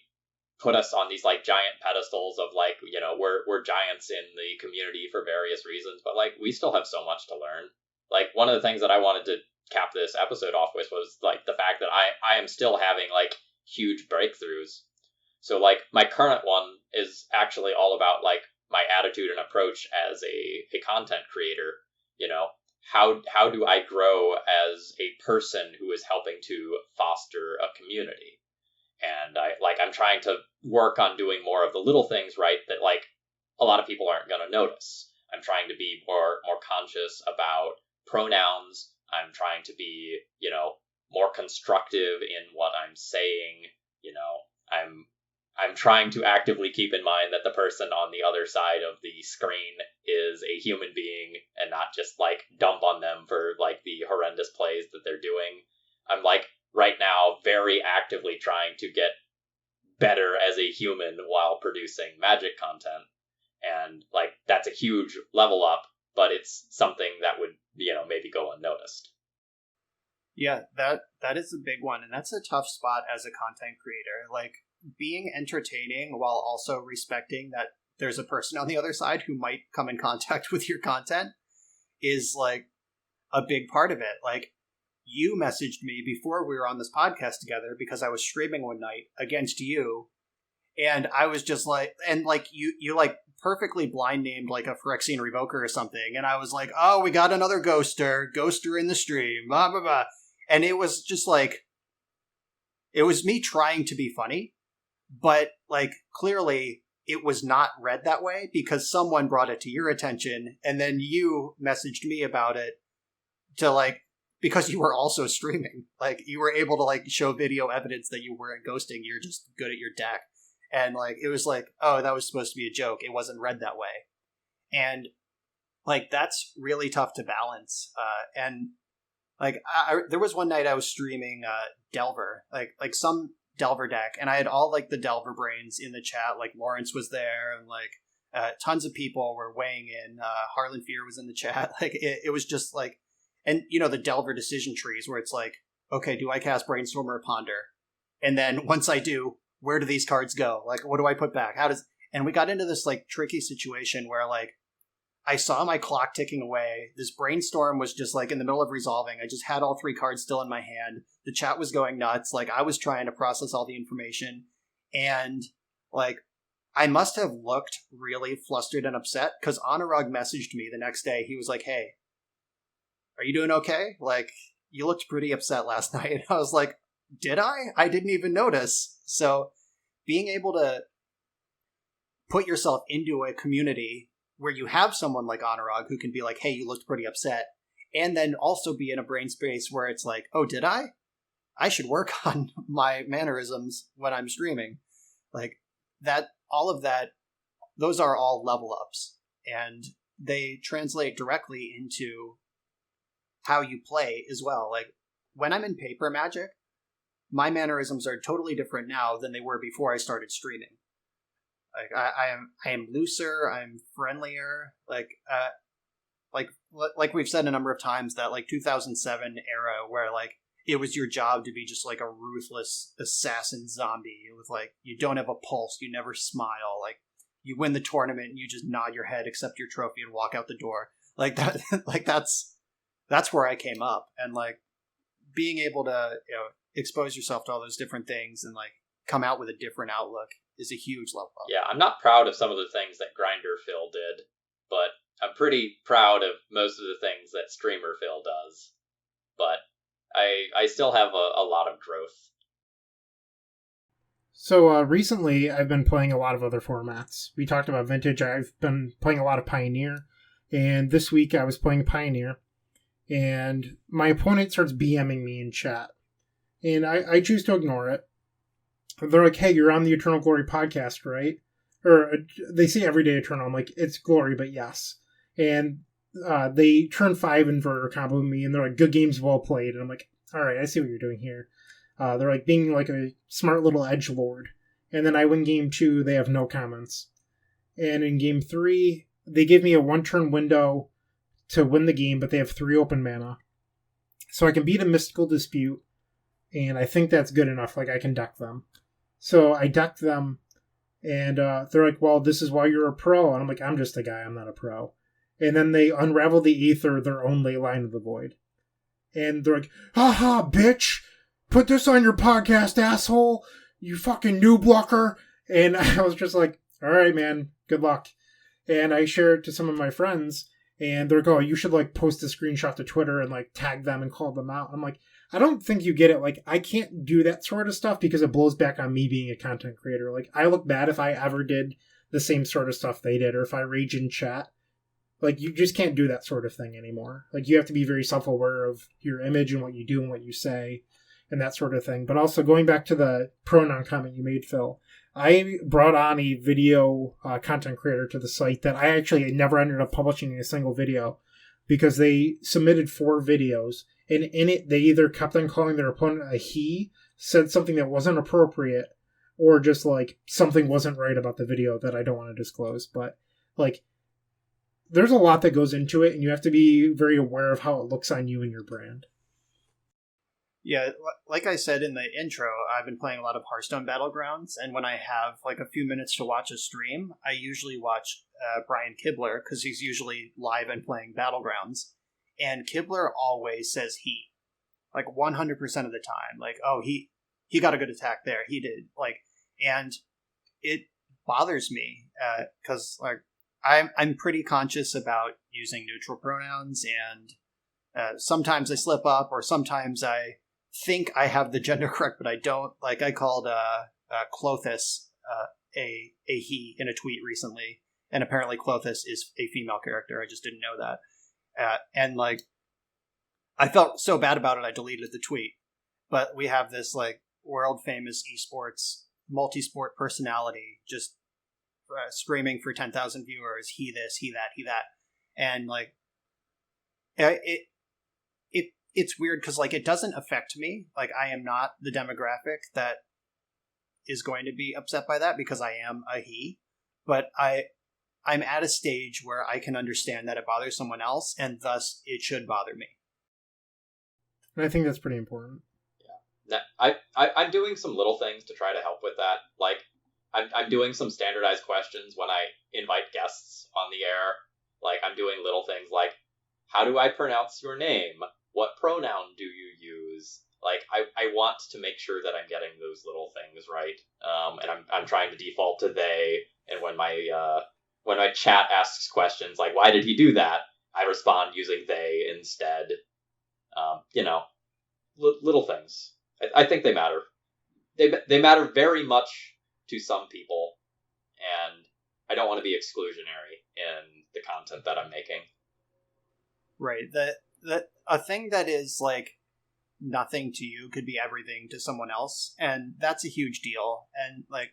put us on these like giant pedestals of like, we're giants in the community for various reasons, but like we still have so much to learn. Like, one of the things that I wanted to cap this episode off with was like the fact that I am still having like huge breakthroughs. So like my current one is actually all about like my attitude and approach as a content creator. How do I grow as a person who is helping to foster a community? And I'm trying to work on doing more of the little things right that like a lot of people aren't going to notice. I'm trying to be more conscious about pronouns. I'm trying to be, more constructive in what I'm saying. I'm trying to actively keep in mind that the person on the other side of the screen is a human being and not just like dump on them for like the horrendous plays that they're doing. I'm like right now very actively trying to get better as a human while producing Magic content. And like that's a huge level up, but it's something that would, maybe go unnoticed. Yeah, that is a big one, and that's a tough spot as a content creator. Like being entertaining while also respecting that there's a person on the other side who might come in contact with your content is like a big part of it. Like you messaged me before we were on this podcast together because I was streaming one night against you, and I was just like, and like you like perfectly blind named like a Phyrexian Revoker or something, and I was like, oh, we got another ghoster in the stream, blah blah blah. And it was just like, it was me trying to be funny, but like clearly it was not read that way because someone brought it to your attention, and then you messaged me about it to like, because you were also streaming. Like you were able to like show video evidence that you weren't ghosting, you're just good at your deck. And like it was like, oh, that was supposed to be a joke. It wasn't read that way. And like that's really tough to balance. And like there was one night I was streaming Delver, like some Delver deck, and I had all like the Delver brains in the chat. Like Lawrence was there, and like tons of people were weighing in. Harlan Fear was in the chat. Like it was just like, and the Delver decision trees where it's like, okay, do I cast Brainstorm or Ponder? And then once I do, where do these cards go? Like, what do I put back? And we got into this like tricky situation where like I saw my clock ticking away. This Brainstorm was just like in the middle of resolving. I just had all 3 cards still in my hand. The chat was going nuts. Like I was trying to process all the information, and like I must have looked really flustered and upset because Anurag messaged me the next day. He was like, hey, are you doing okay? Like you looked pretty upset last night. And I was like, did I? I didn't even notice. So being able to put yourself into a community where you have someone like Anurag who can be like, hey, you looked pretty upset, and then also be in a brain space where it's like, oh, did I? I should work on my mannerisms when I'm streaming. Like that, all of that, those are all level ups, and they translate directly into how you play as well. Like when I'm in paper Magic, my mannerisms are totally different now than they were before I started streaming. Like I am looser, I'm friendlier. Like we've said a number of times, that like 2007 era where like it was your job to be just like a ruthless assassin zombie with like, you don't have a pulse, you never smile, like you win the tournament and you just nod your head, accept your trophy, and walk out the door. Like that, like that's where I came up, and like being able to expose yourself to all those different things and like come out with a different outlook is a huge level up. Yeah, I'm not proud of some of the things that Grinder Phil did, but I'm pretty proud of most of the things that Streamer Phil does. But I still have a lot of growth. So recently I've been playing a lot of other formats. We talked about Vintage. I've been playing a lot of Pioneer, and this week I was playing Pioneer, and my opponent starts BMing me in chat, and I choose to ignore it. They're like, hey, you're on the Eternal Glory podcast, right? Or they say Everyday Eternal. I'm like, it's Glory, but yes. And they turn 5 inverter combo me, and they're like, good games, well played. And I'm like, all right, I see what you're doing here. They're like being like a smart little edgelord. And then I win game 2, they have no comments. And in game 3, they give me a 1-turn window to win the game, but they have 3 open mana. So I can beat a Mystical Dispute, and I think that's good enough. Like, I can deck them. So I deck them, and they're like, well, this is why you're a pro. And I'm like, I'm just a guy, I'm not a pro. And then they unravel the Aether, their own Leyline of the Void. And they're like, haha, bitch! Put this on your podcast, asshole! You fucking noob blocker! And I was just like, alright, man, good luck. And I shared it to some of my friends, and they're like, oh, you should, like, post a screenshot to Twitter and, like, tag them and call them out. I'm like, I don't think you get it. Like, I can't do that sort of stuff because it blows back on me being a content creator. Like, I look bad if I ever did the same sort of stuff they did, or if I rage in chat. Like, you just can't do that sort of thing anymore. Like, you have to be very self-aware of your image and what you do and what you say and that sort of thing. But also, going back to the pronoun comment you made, Phil, I brought on a video content creator to the site that I actually never ended up publishing in a single video because they submitted 4 videos, and in it, they either kept on calling their opponent a he, said something that wasn't appropriate, or just, like, something wasn't right about the video that I don't want to disclose. But, like, there's a lot that goes into it, and you have to be very aware of how it looks on you and your brand. Yeah, like I said in the intro, I've been playing a lot of Hearthstone Battlegrounds, and when I have like a few minutes to watch a stream, I usually watch Brian Coval, because he's usually live and playing Battlegrounds, and Coval always says he, like 100% of the time, like, oh, he got a good attack there, he did, like, and it bothers me, because like I'm pretty conscious about using neutral pronouns, and sometimes I slip up, or sometimes I think I have the gender correct, but I don't. Like, I called Clothis a he in a tweet recently, and apparently Clothis is a female character. I just didn't know that. And, like, I felt so bad about it, I deleted the tweet. But we have this, like, world-famous esports, multi-sport personality just screaming for 10,000 viewers, he this, he that, he that. And, like, it's weird because, like, it doesn't affect me. Like, I am not the demographic that is going to be upset by that because I am a he. But I'm at a stage where I can understand that it bothers someone else, and thus it should bother me. And I think that's pretty important. Yeah. Now, I'm doing some little things to try to help with that. Like, I'm doing some standardized questions when I invite guests on the air. Like, I'm doing little things like, how do I pronounce your name? What pronoun do you use? Like, I want to make sure that I'm getting those little things right. And I'm trying to default to they. And when my chat asks questions like, why did he do that? I respond using they instead. Little things. I think they matter. They matter very much to some people. And I don't want to be exclusionary in the content that I'm making. Right. A thing that is, like, nothing to you could be everything to someone else, and that's a huge deal. And, like,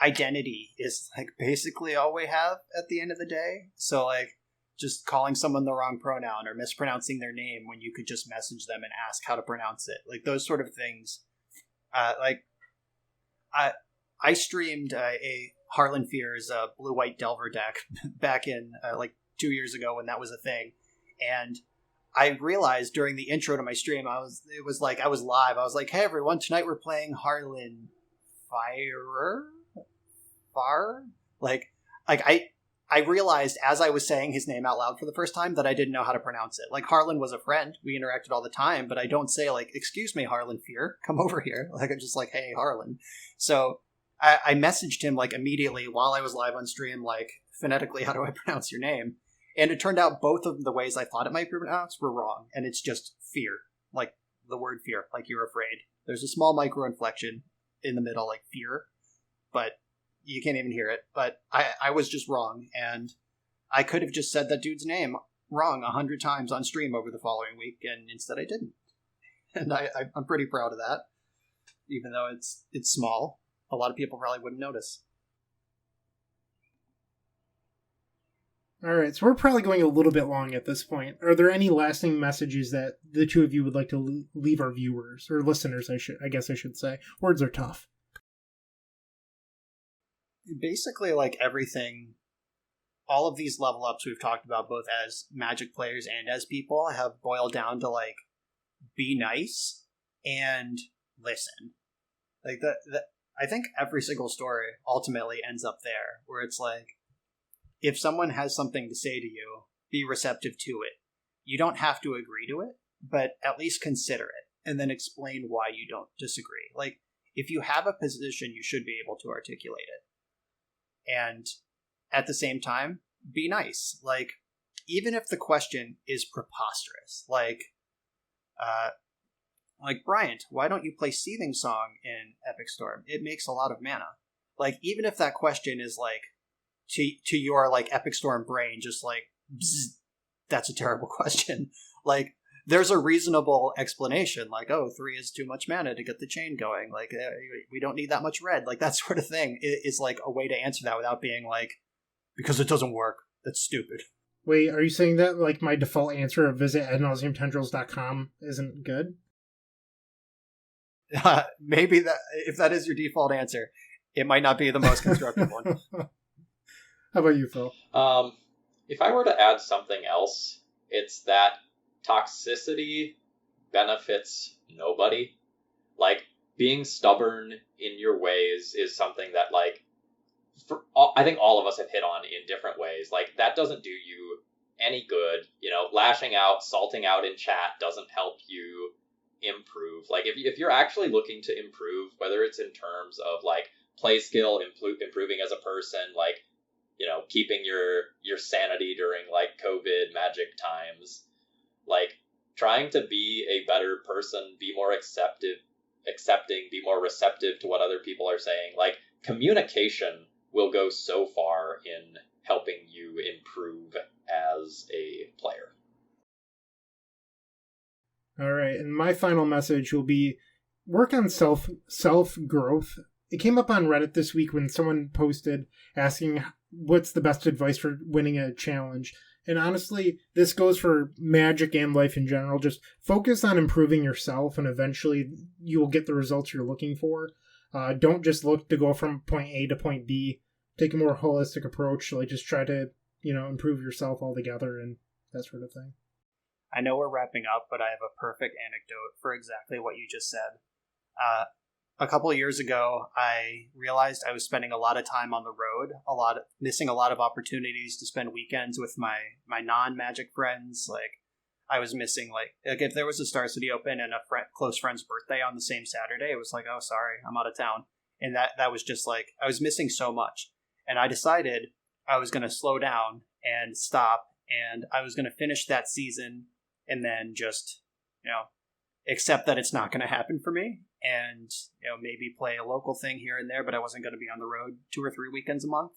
identity is, like, basically all we have at the end of the day. So, like, just calling someone the wrong pronoun or mispronouncing their name when you could just message them and ask how to pronounce it, like, those sort of things. I streamed a Harlan Fears blue-white Delver deck back in like 2 years ago when that was a thing, and I realized during the intro to my stream, I was live. I was like, hey everyone, tonight we're playing Harlan Far? Like I realized as I was saying his name out loud for the first time that I didn't know how to pronounce it. Like, Harlan was a friend. We interacted all the time, but I don't say, like, excuse me, Harlan Fear, come over here. Like, I'm just like, hey, Harlan. So I messaged him, like, immediately while I was live on stream, like, phonetically, how do I pronounce your name? And it turned out both of the ways I thought it might be pronounced were wrong. And it's just fear. Like, the word fear. Like, you're afraid. There's a small micro inflection in the middle, like fear. But you can't even hear it. But I was just wrong. And I could have just said that dude's name wrong 100 times on stream over the following week. And instead I didn't. And I'm pretty proud of that. Even though it's small. A lot of people probably wouldn't notice. All right, so we're probably going a little bit long at this point. Are there any lasting messages that the two of you would like to leave our viewers or listeners? I guess I should say. Words are tough. Basically, like, everything, all of these level ups we've talked about, both as Magic players and as people, have boiled down to, like, be nice and listen. Like, I think every single story ultimately ends up there, where it's like, if someone has something to say to you, be receptive to it. You don't have to agree to it, but at least consider it, and then explain why you don't disagree. Like, if you have a position, you should be able to articulate it. And at the same time, be nice. Like, even if the question is preposterous, like Bryant, why don't you play Seething Song in Epic Storm? It makes a lot of mana. Like, even if that question is, like, to your, like, Epic Storm brain, just, like, That's a terrible question. Like, there's a reasonable explanation, like, oh, 3 is too much mana to get the chain going. Like, we don't need that much red. Like, that sort of thing is like a way to answer that without being like, because it doesn't work. That's stupid. Wait, are you saying that like my default answer of visit adnauseumtendrils.com isn't good? Maybe that, if that is your default answer, it might not be the most constructive one. How about you, Phil? If I were to add something else, it's that toxicity benefits nobody. Like, being stubborn in your ways is something that, like, I think all of us have hit on in different ways. Like, that doesn't do you any good. You know, lashing out, salting out in chat doesn't help you improve. Like, if you're actually looking to improve, whether it's in terms of, like, play skill, improving as a person, like, you know, keeping your sanity during, like, COVID magic times, like, trying to be a better person, be more accepting, be more receptive to what other people are saying. Like, communication will go so far in helping you improve as a player. All right, and my final message will be work on self growth. It came up on Reddit this week when someone posted asking what's the best advice for winning a challenge. And honestly, this goes for Magic and life in general. Just focus on improving yourself, and eventually you will get the results you're looking for. Don't just look to go from point A to point B. Take a more holistic approach. Like, just try to, improve yourself altogether and that sort of thing. I know we're wrapping up, but I have a perfect anecdote for exactly what you just said. A couple of years ago, I realized I was spending a lot of time on the road, missing a lot of opportunities to spend weekends with my non-Magic friends. Like, I was missing, like if there was a Star City Open and a close friend's birthday on the same Saturday, it was like, oh, sorry, I'm out of town. And that was just like, I was missing so much. And I decided I was going to slow down and stop, and I was going to finish that season and then just, accept that it's not going to happen for me, and maybe play a local thing here and there, but I wasn't going to be on the road 2 or 3 weekends a month.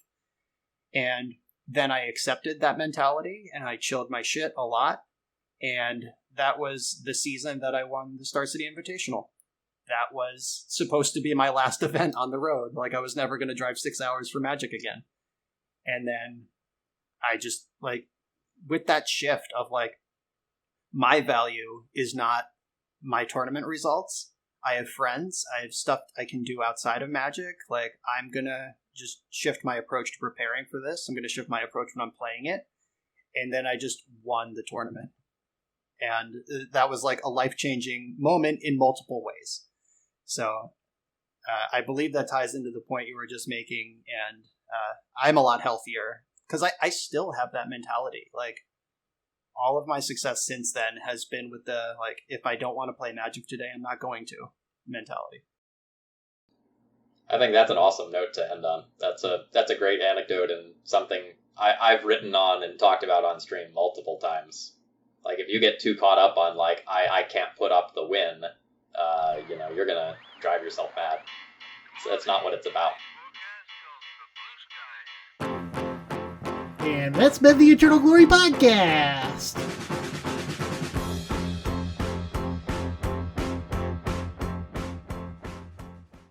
And then I accepted that mentality and I chilled my shit a lot, and that was the season that I won the Star City Invitational. That was supposed to be my last event on the road. Like, I was never going to drive 6 hours for Magic again. And then I just, like, with that shift of, like, my value is not my tournament results. I have friends. I have stuff I can do outside of Magic. Like, I'm going to just shift my approach to preparing for this. I'm going to shift my approach when I'm playing it. And then I just won the tournament. And that was like a life-changing moment in multiple ways. So I believe that ties into the point you were just making. And I'm a lot healthier because I still have that mentality. Like, all of my success since then has been with the, like, if I don't want to play Magic today, I'm not going to mentality. I think that's an awesome note to end on. That's a great anecdote and something I've written on and talked about on stream multiple times. Like, if you get too caught up on, like, I can't put up the win, you're going to drive yourself mad. So that's not what it's about. And that's been the Eternal Glory Podcast.